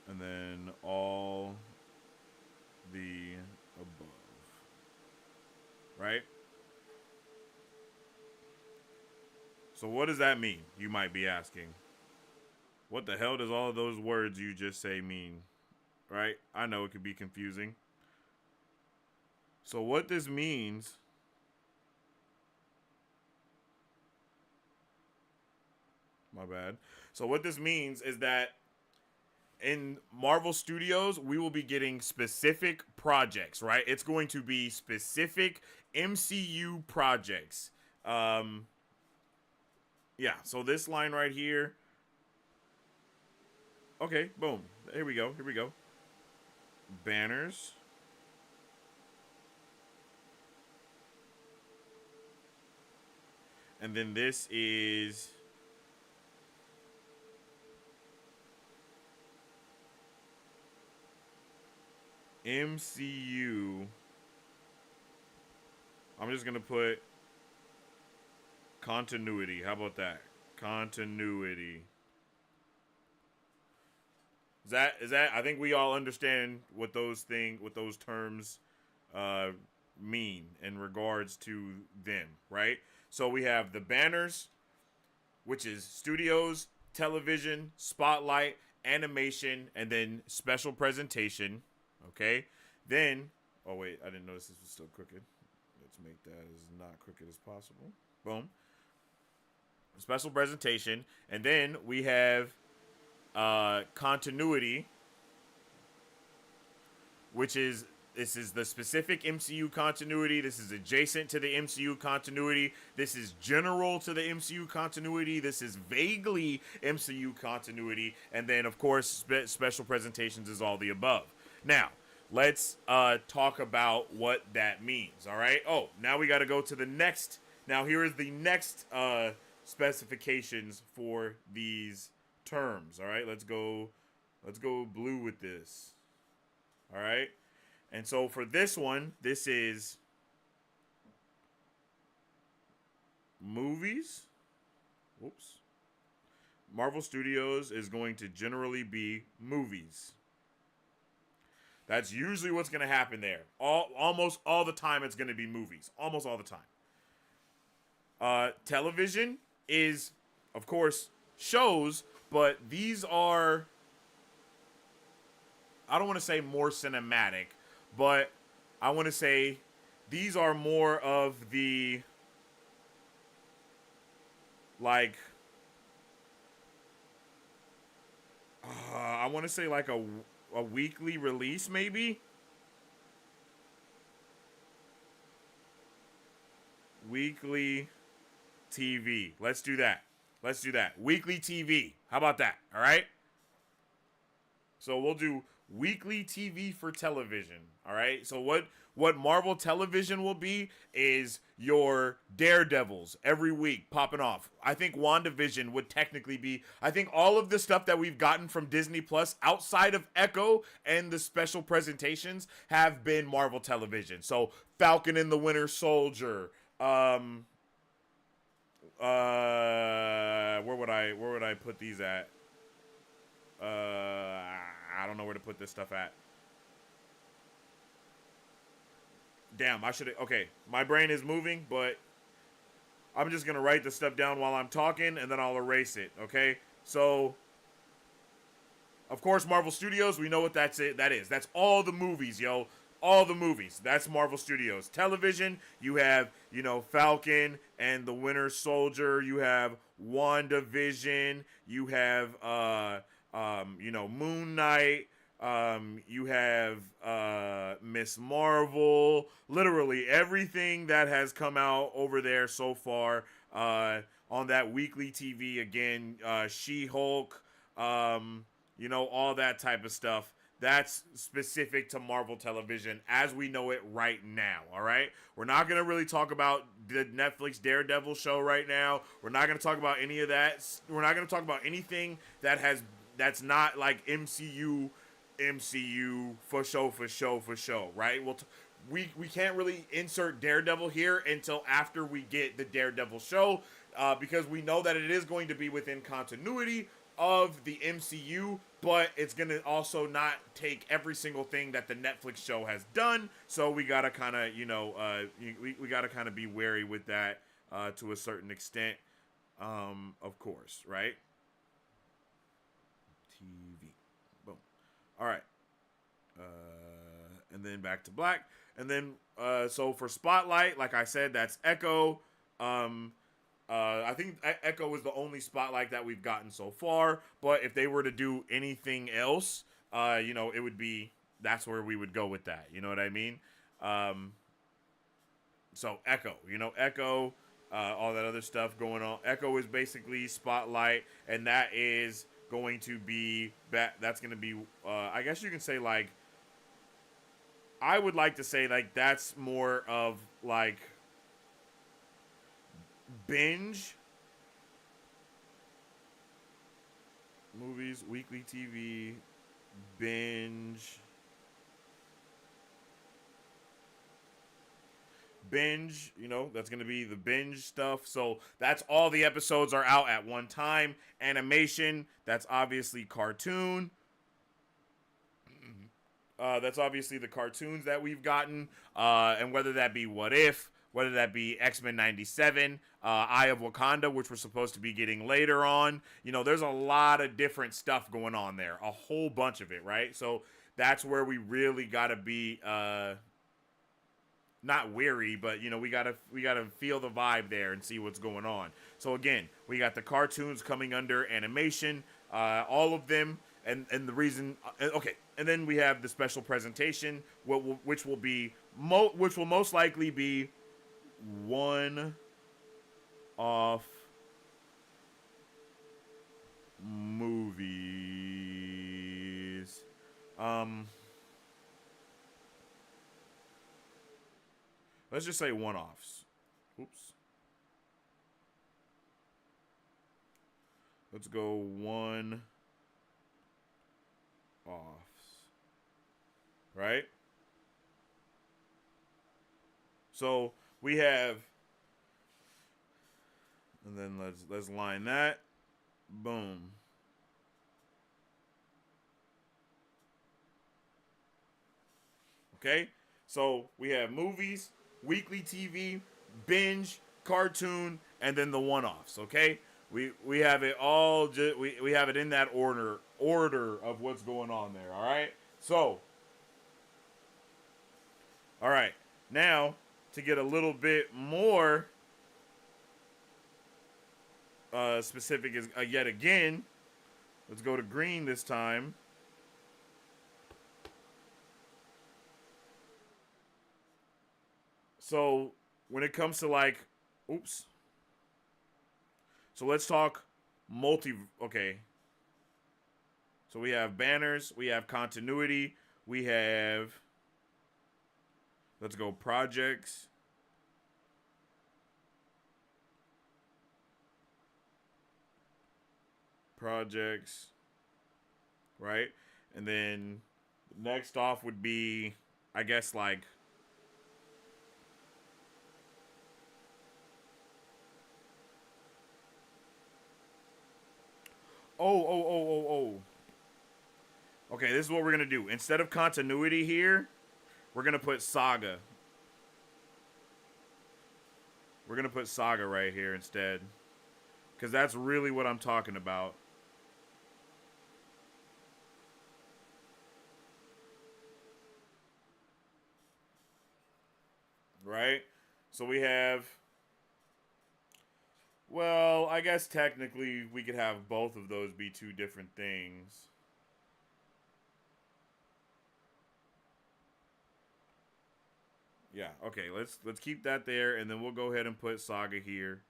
And then all the above. Right? So what does that mean? You might be asking. What the hell does all of those words you just say mean? Right? I know it could be confusing. So what this means my bad. So what this means is that in Marvel Studios, we will be getting specific projects, right? It's going to be specific MCU projects. Yeah, so this line right here. Okay, boom. Here we go. Banners. And then this is MCU. I'm just going to put continuity. How about that? Continuity. Is that I think we all understand what those terms mean in regards to them, right? So we have the banners, which is studios, television, spotlight, animation, and then special presentation. Okay. Then, oh wait, I didn't notice this was still crooked. Let's make that as not crooked as possible. Boom. Special presentation, and then we have continuity, which is this is the specific MCU continuity. This is adjacent to the MCU continuity. This is general to the MCU continuity. This is vaguely MCU continuity, and then of course special presentations is all the above. Now let's talk about what that means. All right. Oh, now we got to go to the next. Now here is the next specifications for these terms. All right, let's go blue with this. All right, and so for this one, this is movies. Whoops. Marvel Studios is going to generally be movies. That's usually what's going to happen there. Almost all the time it's going to be movies. Almost all the time. Television is, of course, shows, but these are, I don't want to say more cinematic, but I want to say these are more of the, like, I want to say like a weekly release, maybe? Weekly TV. Let's do that. Let's do that. Weekly TV. How about that? All right? So we'll do weekly TV for television. All right? So what Marvel Television will be is your Daredevils every week popping off. I think WandaVision would technically be, I think all of the stuff that we've gotten from Disney Plus outside of Echo and the special presentations have been Marvel Television. So Falcon and the Winter Soldier, where would I put these at? I don't know where to put this stuff at. Damn, I should have. Okay, my brain is moving, but I'm just gonna write the stuff down while I'm talking, and then I'll erase it. Okay, so of course, Marvel Studios. We know what that is. That's all the movies, yo. All the movies. That's Marvel Studios. Television, you have, Falcon and the Winter Soldier. You have WandaVision. You have, Moon Knight. You have Miss Marvel. Literally everything that has come out over there so far on that weekly TV. Again, She-Hulk, all that type of stuff. That's specific to Marvel Television as we know it right now, all right? We're not going to really talk about the Netflix Daredevil show right now. We're not going to talk about any of that. We're not going to talk about anything that's not like MCU for show, right? We can't really insert Daredevil here until after we get the Daredevil show because we know that it is going to be within continuity of the MCU, but it's going to also not take every single thing that the Netflix show has done. So we got to kind of, we got to kind of be wary with that to a certain extent, of course, right? TV. Boom. All right. And then back to black. And then, so for Spotlight, like I said, that's Echo. I think Echo is the only spotlight that we've gotten so far, but if they were to do anything else, it would be, that's where we would go with that. You know what I mean? So Echo, Echo, all that other stuff going on. Echo is basically spotlight, and that is going to be, that's going to be, I guess you can say like, I would like to say like, that's more of like, binge movies, weekly TV, binge binge, that's going to be the binge stuff. So that's all the episodes are out at one time. Animation, that's obviously cartoon. That's obviously the cartoons that we've gotten. And whether that be What If, whether that be X-Men 97, Eye of Wakanda, which we're supposed to be getting later on. There's a lot of different stuff going on there. A whole bunch of it, right? So that's where we really got to be not weary, but we gotta feel the vibe there and see what's going on. So again, we got the cartoons coming under animation, all of them, and the reason. Okay, and then we have the special presentation, which will most likely be one-off movies. Let's just say one-offs. Oops. Let's go one-offs. Right? So we have, and then let's line that. Boom. Okay? So we have movies, weekly TV, binge, cartoon, and then the one-offs, okay? We have it all, we have it in that order of what's going on there, all right? So, all right, now, to get a little bit more specific yet again, let's go to green this time. So when it comes to so let's talk okay. So we have banners, we have continuity, we have, let's go projects. Right? And then next off would be, I guess, Oh. Okay, this is what we're going to do. Instead of continuity here, we're going to put saga. We're going to put saga right here instead. Because that's really what I'm talking about. Right? So we have... Well, I guess technically we could have both of those be two different things. Yeah, okay, let's keep that there, and then we'll go ahead and put saga here.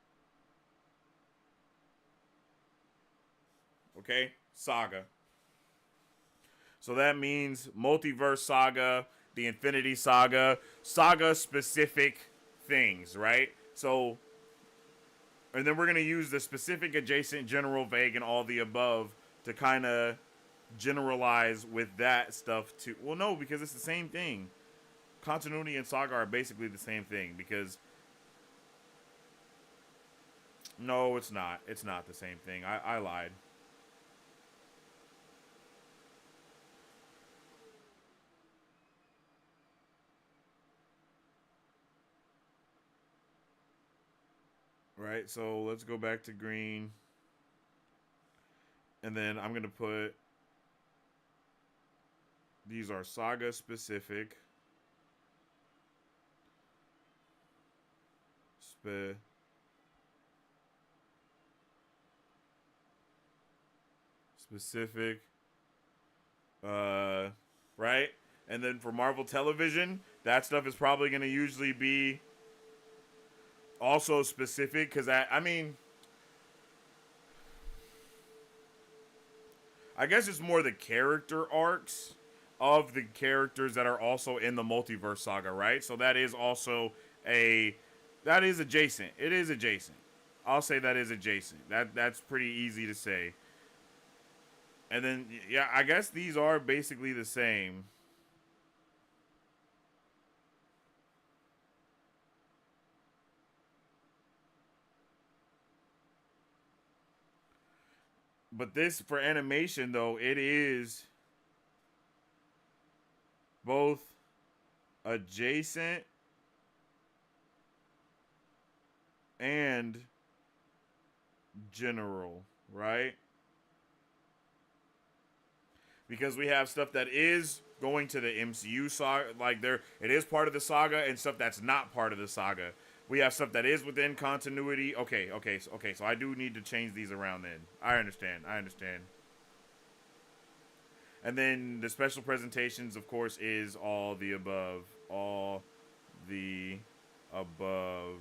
Okay, saga. So that means multiverse saga, the Infinity Saga, saga-specific things, right? So... And then we're going to use the specific, adjacent, general, vague, and all the above to kind of generalize with that stuff too. Well, no, because it's the same thing. Continuity and saga are basically the same thing because... No, it's not. It's not the same thing. I lied. Right, so let's go back to green. And then I'm going to put... These are saga specific. Specific. Right? And then for Marvel Television, that stuff is probably going to usually be... also specific, because I mean, I guess it's more the character arcs of the characters that are also in the multiverse saga, right? So that is also that is adjacent. It is adjacent. I'll say that is adjacent. That's pretty easy to say. And then, yeah, I guess these are basically the same. But this, for animation, though, it is both adjacent and general, right? Because we have stuff that is going to the MCU saga, like it is part of the saga, and stuff that's not part of the saga. We have stuff that is within continuity. Okay, so I do need to change these around then. I understand. And then the special presentations, of course, is all the above. All the above.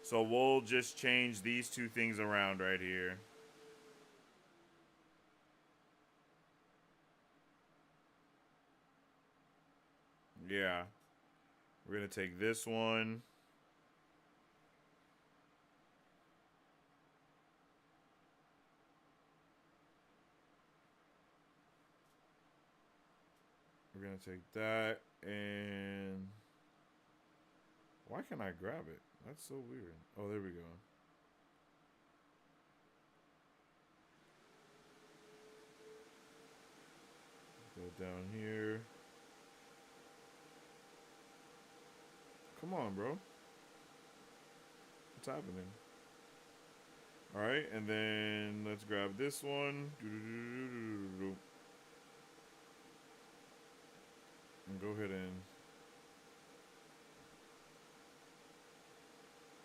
So we'll just change these two things around right here. Yeah. We're going to take this one. We're going to take that and... Why can't I grab it? That's so weird. Oh, there we go. Go down here. Come on, bro. What's happening? All right, and then let's grab this one. And go ahead and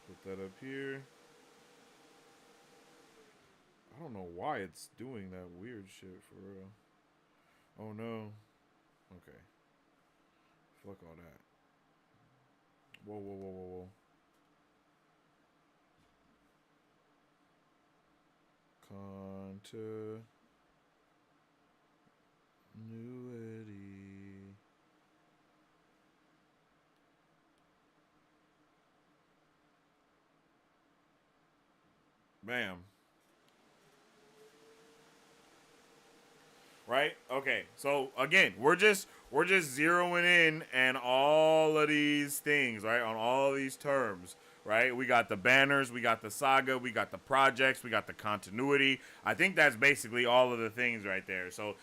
put that up here. I don't know why it's doing that weird shit for real. Oh no. Okay. Fuck all that. Whoa. Continuity. Bam. Right? Okay. So again, we're just zeroing in and all of these things, right? On all of these terms, right? We got the banners, we got the saga, we got the projects, we got the continuity. I think that's basically all of the things right there. So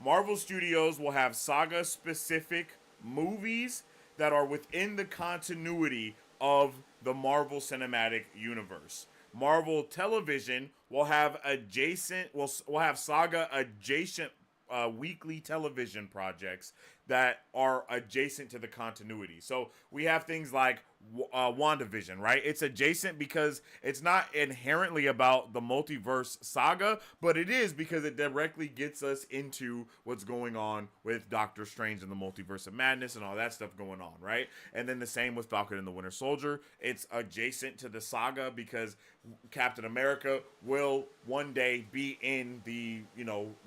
Marvel Studios will have saga specific movies that are within the continuity of the Marvel Cinematic Universe. Marvel Television will have saga adjacent weekly television projects that are adjacent to the continuity. So we have things like WandaVision, right? It's adjacent because it's not inherently about the multiverse saga, but it is because it directly gets us into what's going on with Doctor Strange and the Multiverse of Madness and all that stuff going on, right? And then the same with Falcon and the Winter Soldier. It's adjacent to the saga because Captain America will one day be in the,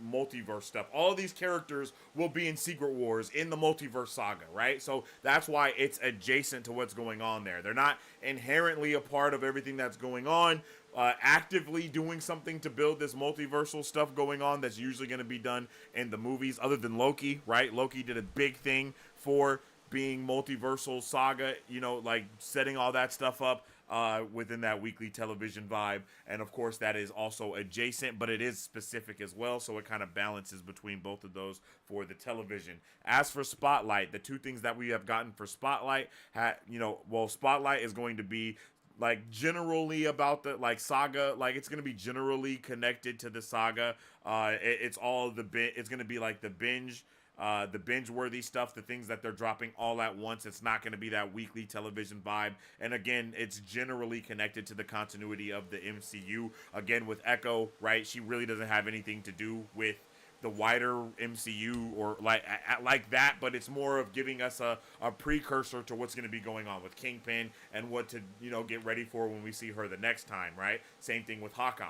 multiverse stuff. All these characters will be in Secret Wars in the multiverse saga, right? So that's why it's adjacent to what's going on there. They're not inherently a part of everything that's going on, actively doing something to build this multiversal stuff going on that's usually going to be done in the movies, other than Loki, right? Loki did a big thing for being multiversal saga, like setting all that stuff up within that weekly television vibe. And of course that is also adjacent, but it is specific as well, so it kind of balances between both of those for the television. As for Spotlight, the two things that we have gotten for Spotlight, Spotlight is going to be like generally about the saga, like it's going to be generally connected to the saga. It's going to be like the binge-worthy stuff, the things that they're dropping all at once. It's not going to be that weekly television vibe. And again, it's generally connected to the continuity of the MCU. Again, with Echo, right? She really doesn't have anything to do with the wider MCU or like that, but it's more of giving us a precursor to what's going to be going on with Kingpin and what to, get ready for when we see her the next time, right? Same thing with Hawkeye.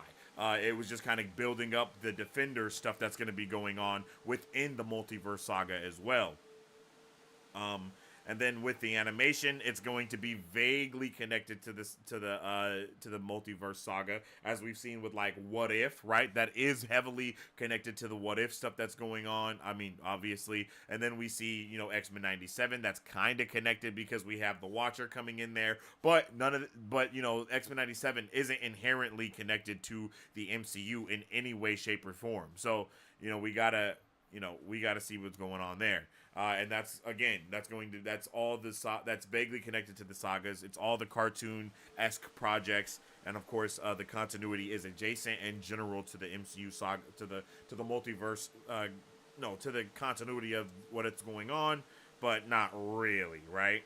It was just kind of building up the Defender stuff that's going to be going on within the multiverse saga as well. And then with the animation, it's going to be vaguely connected to this to the multiverse saga, as we've seen with like What If, right? That is heavily connected to the What If stuff that's going on. I mean, obviously. And then we see, you know, X-Men 97, that's kind of connected because we have the Watcher coming in there, but you know, X-Men 97 isn't inherently connected to the MCU in any way, shape, or form. So, you know, we gotta see what's going on there. And that's vaguely connected to the sagas. It's all the cartoon-esque projects, and of course, the continuity is adjacent and general to the MCU saga, to the multiverse. To the continuity of what it's going on, but not really, right?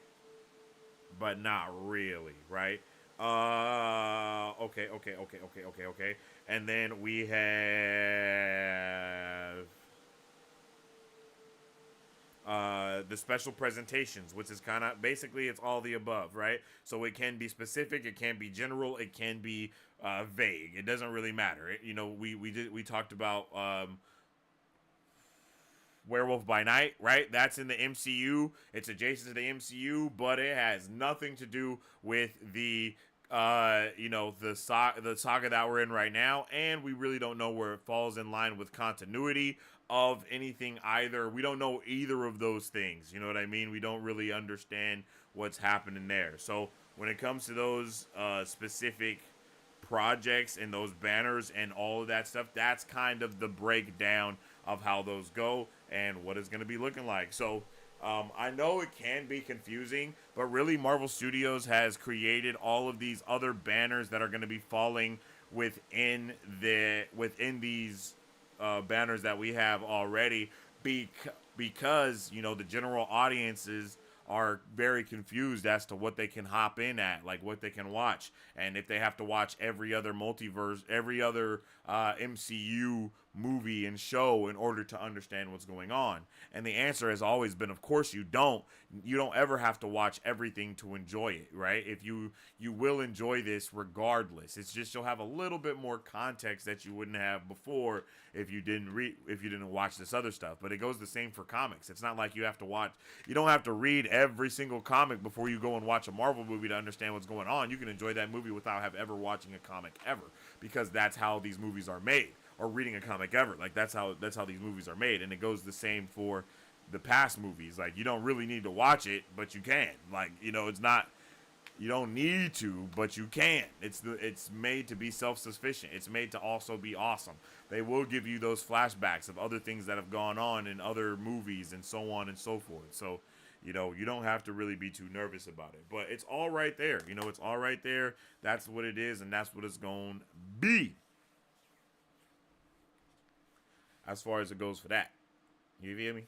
Okay. And then we have the special presentations, which is kind of basically it's all the above, right? So it can be specific, it can be general, it can be vague. It doesn't really matter. We talked about Werewolf by Night, right? That's in the MCU. It's adjacent to the MCU, but it has nothing to do with the the saga that we're in right now, and we really don't know where it falls in line with continuity of anything either. We don't know either of those things. You know what I mean? We don't really understand what's happening there. So when it comes to those specific projects and those banners and all of that stuff, that's kind of the breakdown of how those go and what it's going to be looking like. So I know it can be confusing, but really Marvel Studios has created all of these other banners that are going to be falling within these banners that we have already, because you know the general audiences are very confused as to what they can hop in at, like what they can watch, and if they have to watch every other multiverse, every other MCU movie and show in order to understand what's going on. And the answer has always been, of course you don't ever have to watch everything to enjoy it, right? If you will enjoy this regardless. It's just you'll have a little bit more context that you wouldn't have before if you didn't watch this other stuff. But it goes the same for comics. It's not like you don't have to read every single comic before you go and watch a Marvel movie to understand what's going on. You can enjoy that movie without ever watching a comic ever, because that's how these movies are made, or reading a comic ever. Like that's how these movies are made. And it goes the same for the past movies. Like you don't really need to watch it, but you can. Like, you know, it's not, you don't need to, but you can. It's made to be self-sufficient. It's made to also be awesome. They will give you those flashbacks of other things that have gone on in other movies and so on and so forth. So, you know, you don't have to really be too nervous about it, but it's all right there. You know, it's all right there. That's what it is, and that's what it's going to be, as far as it goes for that. You feel me?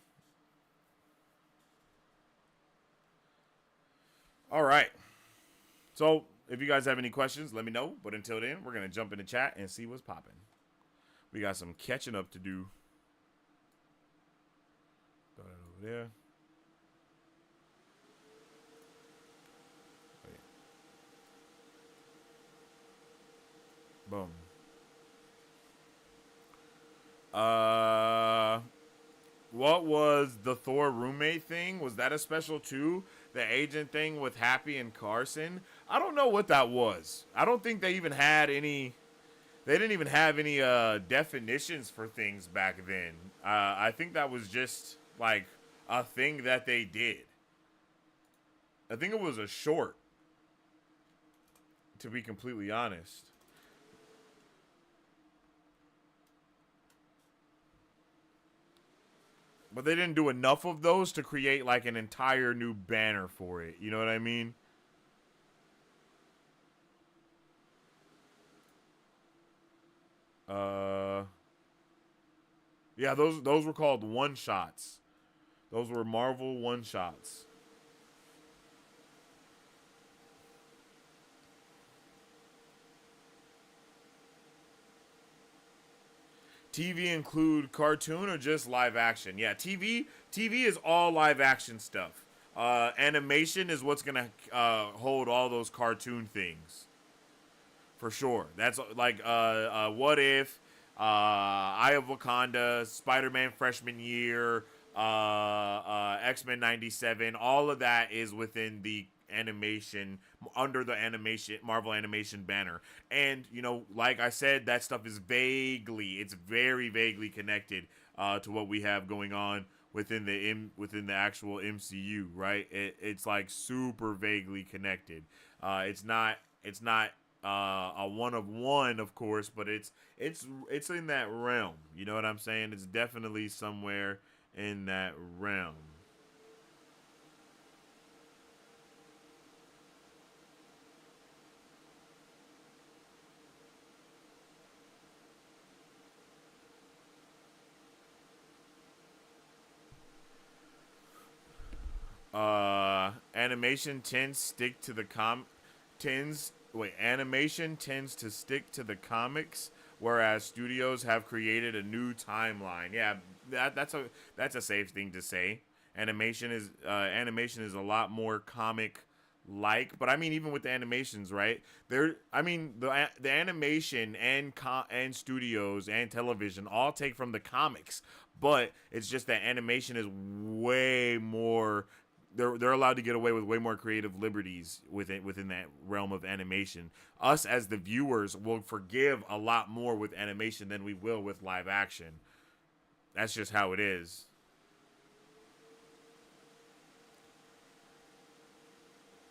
All right. So if you guys have any questions, let me know. But until then, we're going to jump in the chat and see what's popping. We got some catching up to do. Throw that over there. Boom. What was the Thor roommate thing? Was that a special too? The agent thing with Happy and Carson? I don't know what that was. I don't think they even had any. They didn't even have any definitions for things back then. I think that was just like a thing that they did. I think it was a short, to be completely honest. But they didn't do enough of those to create like an entire new banner for it. You know what I mean? Yeah, those were called one-shots. Those were Marvel one-shots. TV include cartoon or just live action? Yeah, TV is all live action stuff. Animation is what's gonna hold all those cartoon things, for sure. That's like What If, Eye of Wakanda, Spider-Man freshman year, X-Men 97, all of that is within the animation, under the animation, Marvel animation banner. And, you know, like I said, that stuff is it's very vaguely connected to what we have going on within the actual MCU, right? It's like super vaguely connected. It's not a one of one, of course, but it's in that realm. You know what I'm saying? It's definitely somewhere in that realm. Animation tends to stick to the comics, whereas studios have created a new timeline. Yeah, that's a safe thing to say. Animation is a lot more comic like, but I mean, even with the animations, right? The animation and studios and television all take from the comics, but it's just that animation is way more. They're allowed to get away with way more creative liberties within that realm of animation. Us as the viewers will forgive a lot more with animation than we will with live action. That's just how it is.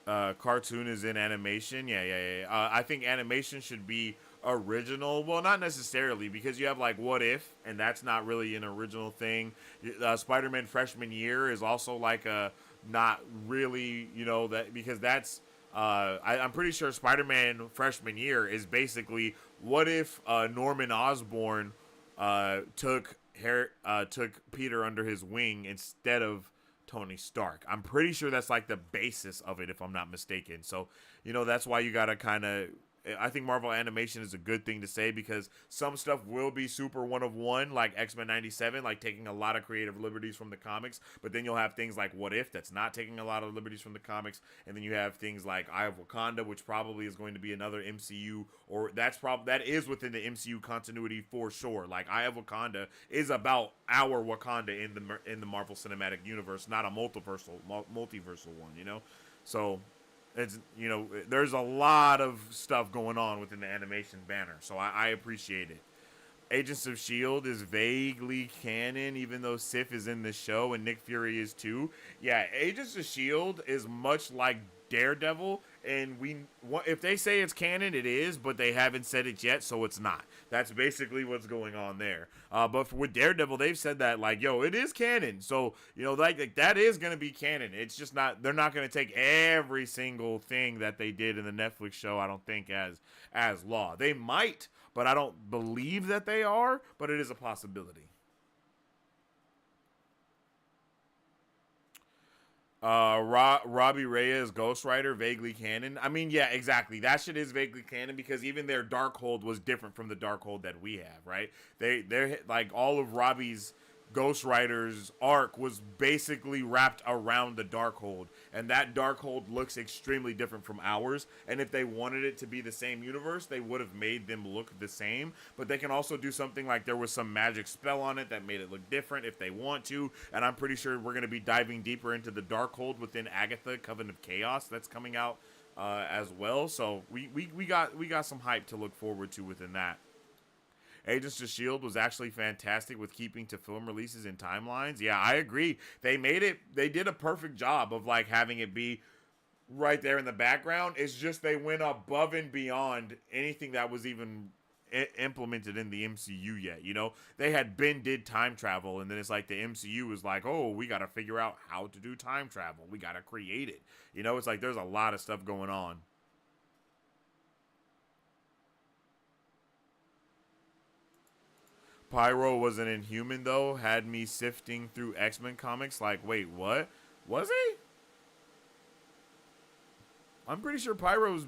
Cartoon is in animation. Yeah. I think animation should be original. Well, not necessarily, because you have like What If, and that's not really an original thing. Spider-Man freshman year is also like a not really, you know, that, because that's I'm pretty sure Spider-Man freshman year is basically what if Norman Osborn took Peter under his wing instead of Tony Stark. I'm pretty sure that's like the basis of it, if I'm not mistaken. So, you know, that's why you gotta kind of, I think Marvel animation is a good thing to say, because some stuff will be super one of one, like X-Men 97, like taking a lot of creative liberties from the comics, but then you'll have things like What If that's not taking a lot of liberties from the comics, and then you have things like Eye of Wakanda, which probably is going to be another MCU, or that is within the MCU continuity for sure. Like Eye of Wakanda is about our Wakanda in the Marvel Cinematic Universe, not a multiversal one, you know? So it's, you know, there's a lot of stuff going on within the animation banner, so I appreciate it. Agents of S.H.I.E.L.D. is vaguely canon, even though Sif is in the show and Nick Fury is too. Yeah, Agents of S.H.I.E.L.D. is much like Daredevil, and if they say it's canon, it is, but they haven't said it yet, so it's not. That's basically what's going on there. But with Daredevil, they've said that, like, yo, it is canon. So, you know, like that is going to be canon. It's just not, they're not going to take every single thing that they did in the Netflix show, I don't think, as law. They might, but I don't believe that they are, but it is a possibility. Robbie Reyes Ghost Rider, vaguely canon. I mean, yeah, exactly. That shit is vaguely canon, because even their Darkhold was different from the Darkhold that we have, right? They're like, all of Robbie's Ghost Rider's arc was basically wrapped around the Darkhold, and that Darkhold looks extremely different from ours. And if they wanted it to be the same universe, they would have made them look the same. But they can also do something like there was some magic spell on it that made it look different if they want to. And I'm pretty sure we're going to be diving deeper into the Darkhold within Agatha Coven of Chaos that's coming out as well. So we got some hype to look forward to within that. Agents of S.H.I.E.L.D. was actually fantastic with keeping to film releases and timelines. Yeah, I agree. They did a perfect job of like having it be right there in the background. It's just they went above and beyond anything that was even implemented in the MCU yet. You know, they did time travel, and then it's like the MCU was like, oh, we got to figure out how to do time travel. We got to create it. You know, it's like there's a lot of stuff going on. Pyro was an Inhuman, though. Had me sifting through X-Men comics like, wait, what? Was he? I'm pretty sure Pyro's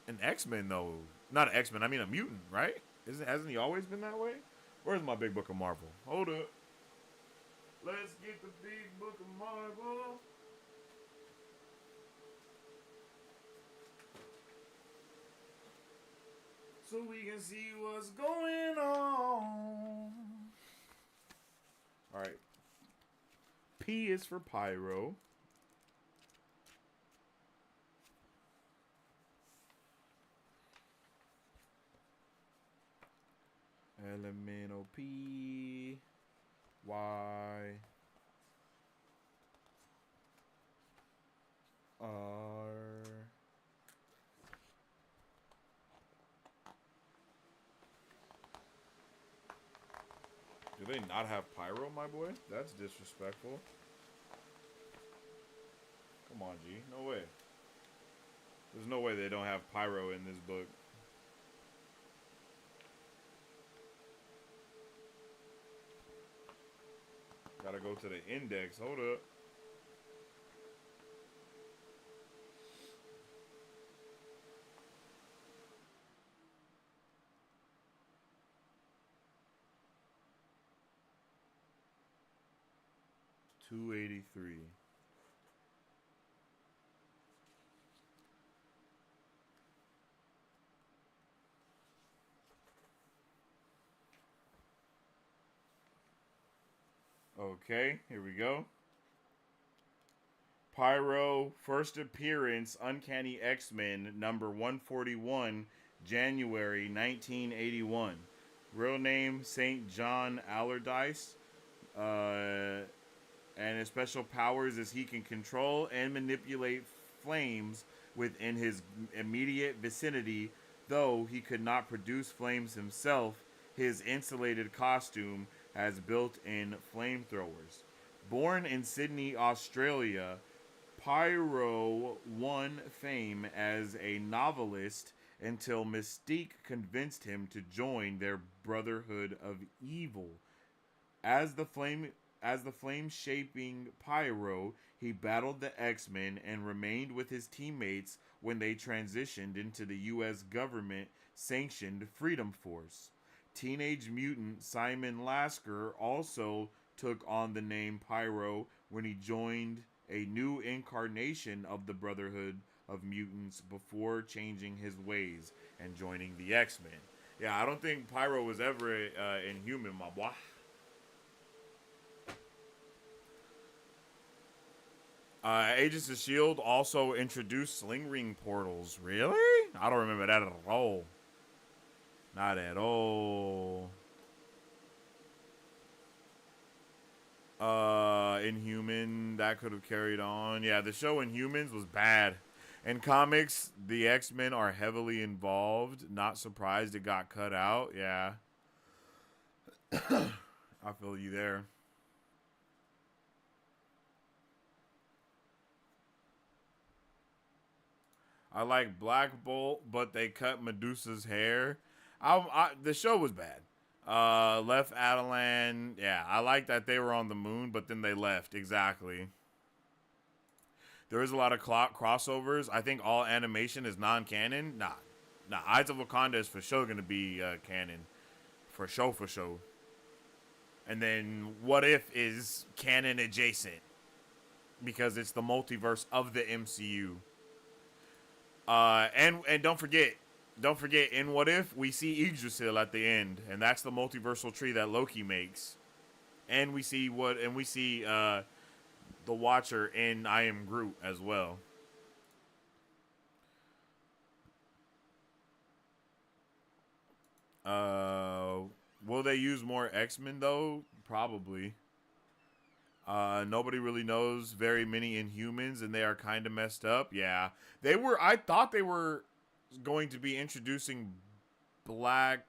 an X-Men, though. Not an X-Men, I mean a mutant, right? Hasn't he always been that way? Where's my big book of Marvel? Hold up. Let's get the big book of Marvel. So we can see what's going on. All right. P is for Pyro. Elemental P, Y, R. Do they not have Pyro, my boy? That's disrespectful. Come on, G. No way. There's no way they don't have Pyro in this book. Gotta go to the index. Hold up. $283. Okay, here we go. Pyro, first appearance, Uncanny X-Men, number 141, January 1981. Real name, St. John Allardyce. And his special powers is he can control and manipulate flames within his immediate vicinity. Though he could not produce flames himself, his insulated costume has built-in flamethrowers. Born in Sydney, Australia, Pyro won fame as a novelist until Mystique convinced him to join their Brotherhood of Evil. As the flame-shaping Pyro, he battled the X-Men and remained with his teammates when they transitioned into the U.S. government-sanctioned Freedom Force. Teenage Mutant Simon Lasker also took on the name Pyro when he joined a new incarnation of the Brotherhood of Mutants before changing his ways and joining the X-Men. Yeah, I don't think Pyro was ever Inhuman, my boy. Agents of S.H.I.E.L.D. also introduced sling ring portals. Really? I don't remember that at all. Not at all. Inhuman, that could have carried on. Yeah, the show Inhumans was bad. In comics, the X-Men are heavily involved. Not surprised it got cut out. Yeah. I feel you there. I like Black Bolt, but they cut Medusa's hair. The show was bad. Left Adelan. Yeah, I like that they were on the moon, but then they left. Exactly. There is a lot of crossovers. I think all animation is non-canon. Nah. Eyes of Wakanda is for sure going to be canon. For sure. And then What If is canon adjacent. Because it's the multiverse of the MCU. And don't forget, in What If, we see Yggdrasil at the end, and that's the multiversal tree that Loki makes. And we see the Watcher in I Am Groot as well. Will they use more X-Men though? Probably. Nobody really knows very many Inhumans, and they are kind of messed up. Yeah, I thought they were going to be introducing Black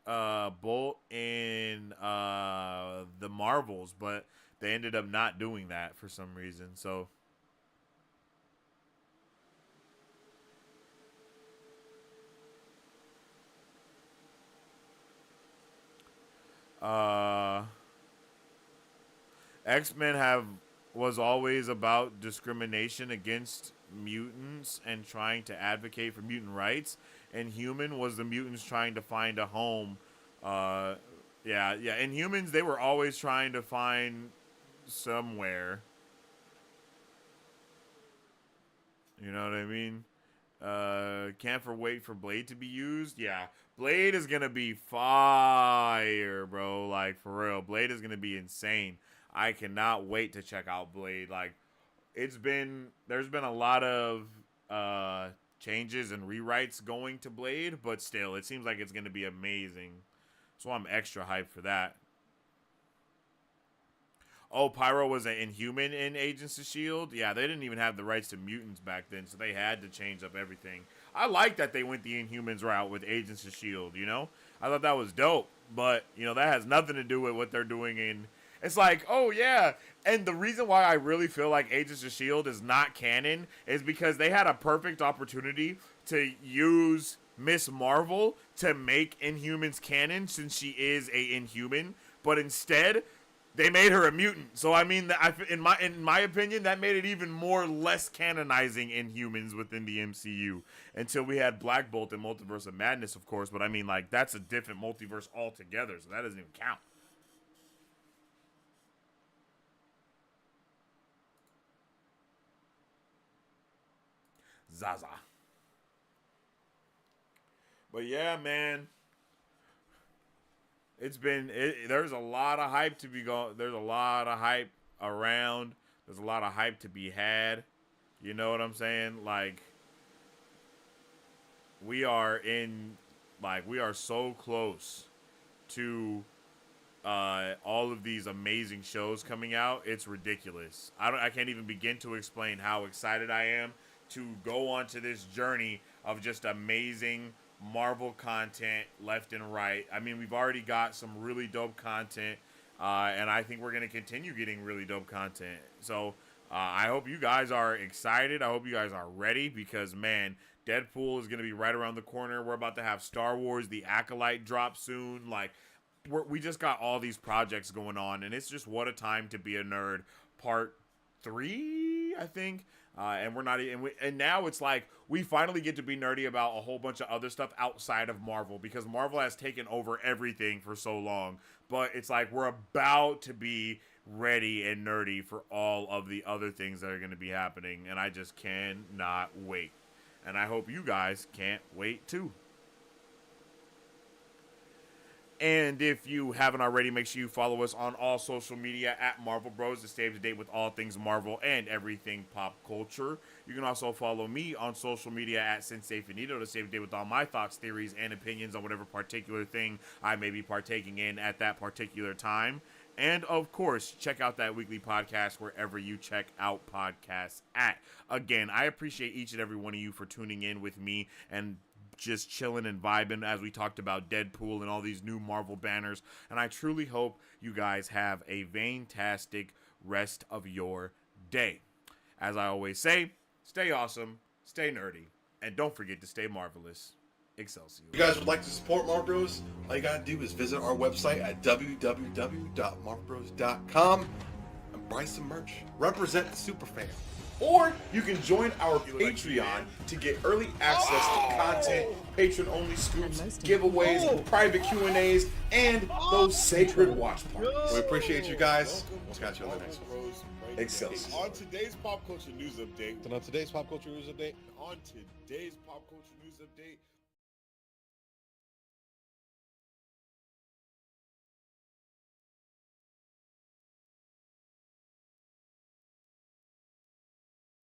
Bolt in the Marvels, but they ended up not doing that for some reason. So. X-Men was always about discrimination against mutants and trying to advocate for mutant rights. Inhuman was the mutants trying to find a home. Inhumans, they were always trying to find somewhere. You know what I mean? Can't wait for Blade to be used. Yeah, Blade is gonna be fire, bro. Like, for real, Blade is gonna be insane. I cannot wait to check out Blade. Like, there's been a lot of changes and rewrites going to Blade, but still, it seems like it's going to be amazing. So I'm extra hyped for that. Oh, Pyro was an Inhuman in Agents of S.H.I.E.L.D.? Yeah, they didn't even have the rights to mutants back then, so they had to change up everything. I like that they went the Inhumans route with Agents of S.H.I.E.L.D., you know? I thought that was dope, but, you know, that has nothing to do with what they're doing in... It's like, oh, yeah, and the reason why I really feel like Agents of S.H.I.E.L.D. is not canon is because they had a perfect opportunity to use Miss Marvel to make Inhumans canon since she is a Inhuman, but instead... they made her a mutant, so I mean, in my opinion, that made it even more less canonizing Inhumans within the MCU. Until we had Black Bolt and Multiverse of Madness, of course, but I mean, like, that's a different multiverse altogether, so that doesn't even count. Zaza. But yeah, man. There's a lot of hype to be going. There's a lot of hype around. There's a lot of hype to be had. You know what I'm saying? Like, we are so close to all of these amazing shows coming out. It's ridiculous. I can't even begin to explain how excited I am to go onto this journey of just amazing Marvel content left and right. I mean, we've already got some really dope content, and I think we're going to continue getting really dope content. So I hope you guys are excited. I hope you guys are ready because, man, Deadpool is going to be right around the corner. We're about to have Star Wars, The Acolyte drop soon. Like, we just got all these projects going on, and it's just what a time to be a nerd. Part 3, I think. And we're not, and now it's like we finally get to be nerdy about a whole bunch of other stuff outside of Marvel because Marvel has taken over everything for so long. But it's like we're about to be ready and nerdy for all of the other things that are going to be happening, and I just cannot wait. And I hope you guys can't wait too. And if you haven't already, make sure you follow us on all social media at Marvel Bros to stay up to date with all things Marvel and everything pop culture. You can also follow me on social media at Sensei Finito to stay up to date with all my thoughts, theories, and opinions on whatever particular thing I may be partaking in at that particular time. And, of course, check out that weekly podcast wherever you check out podcasts at. Again, I appreciate each and every one of you for tuning in with me and just chilling and vibing as we talked about Deadpool and all these new Marvel banners. And I truly hope you guys have a fantastic rest of your day. As I always say, stay awesome, stay nerdy, and don't forget to stay marvelous. Excelsior. If you guys would like to support Marvel Bros, all you gotta do is visit our website at www.marvelbros.com and buy some merch. Represent the superfan. Or you can join our Patreon to get early access to content, patron-only scoops, giveaways, private Q&As, and those sacred watch parties. We appreciate you guys. We'll catch you on the next one. Excelsior. On today's pop culture news update,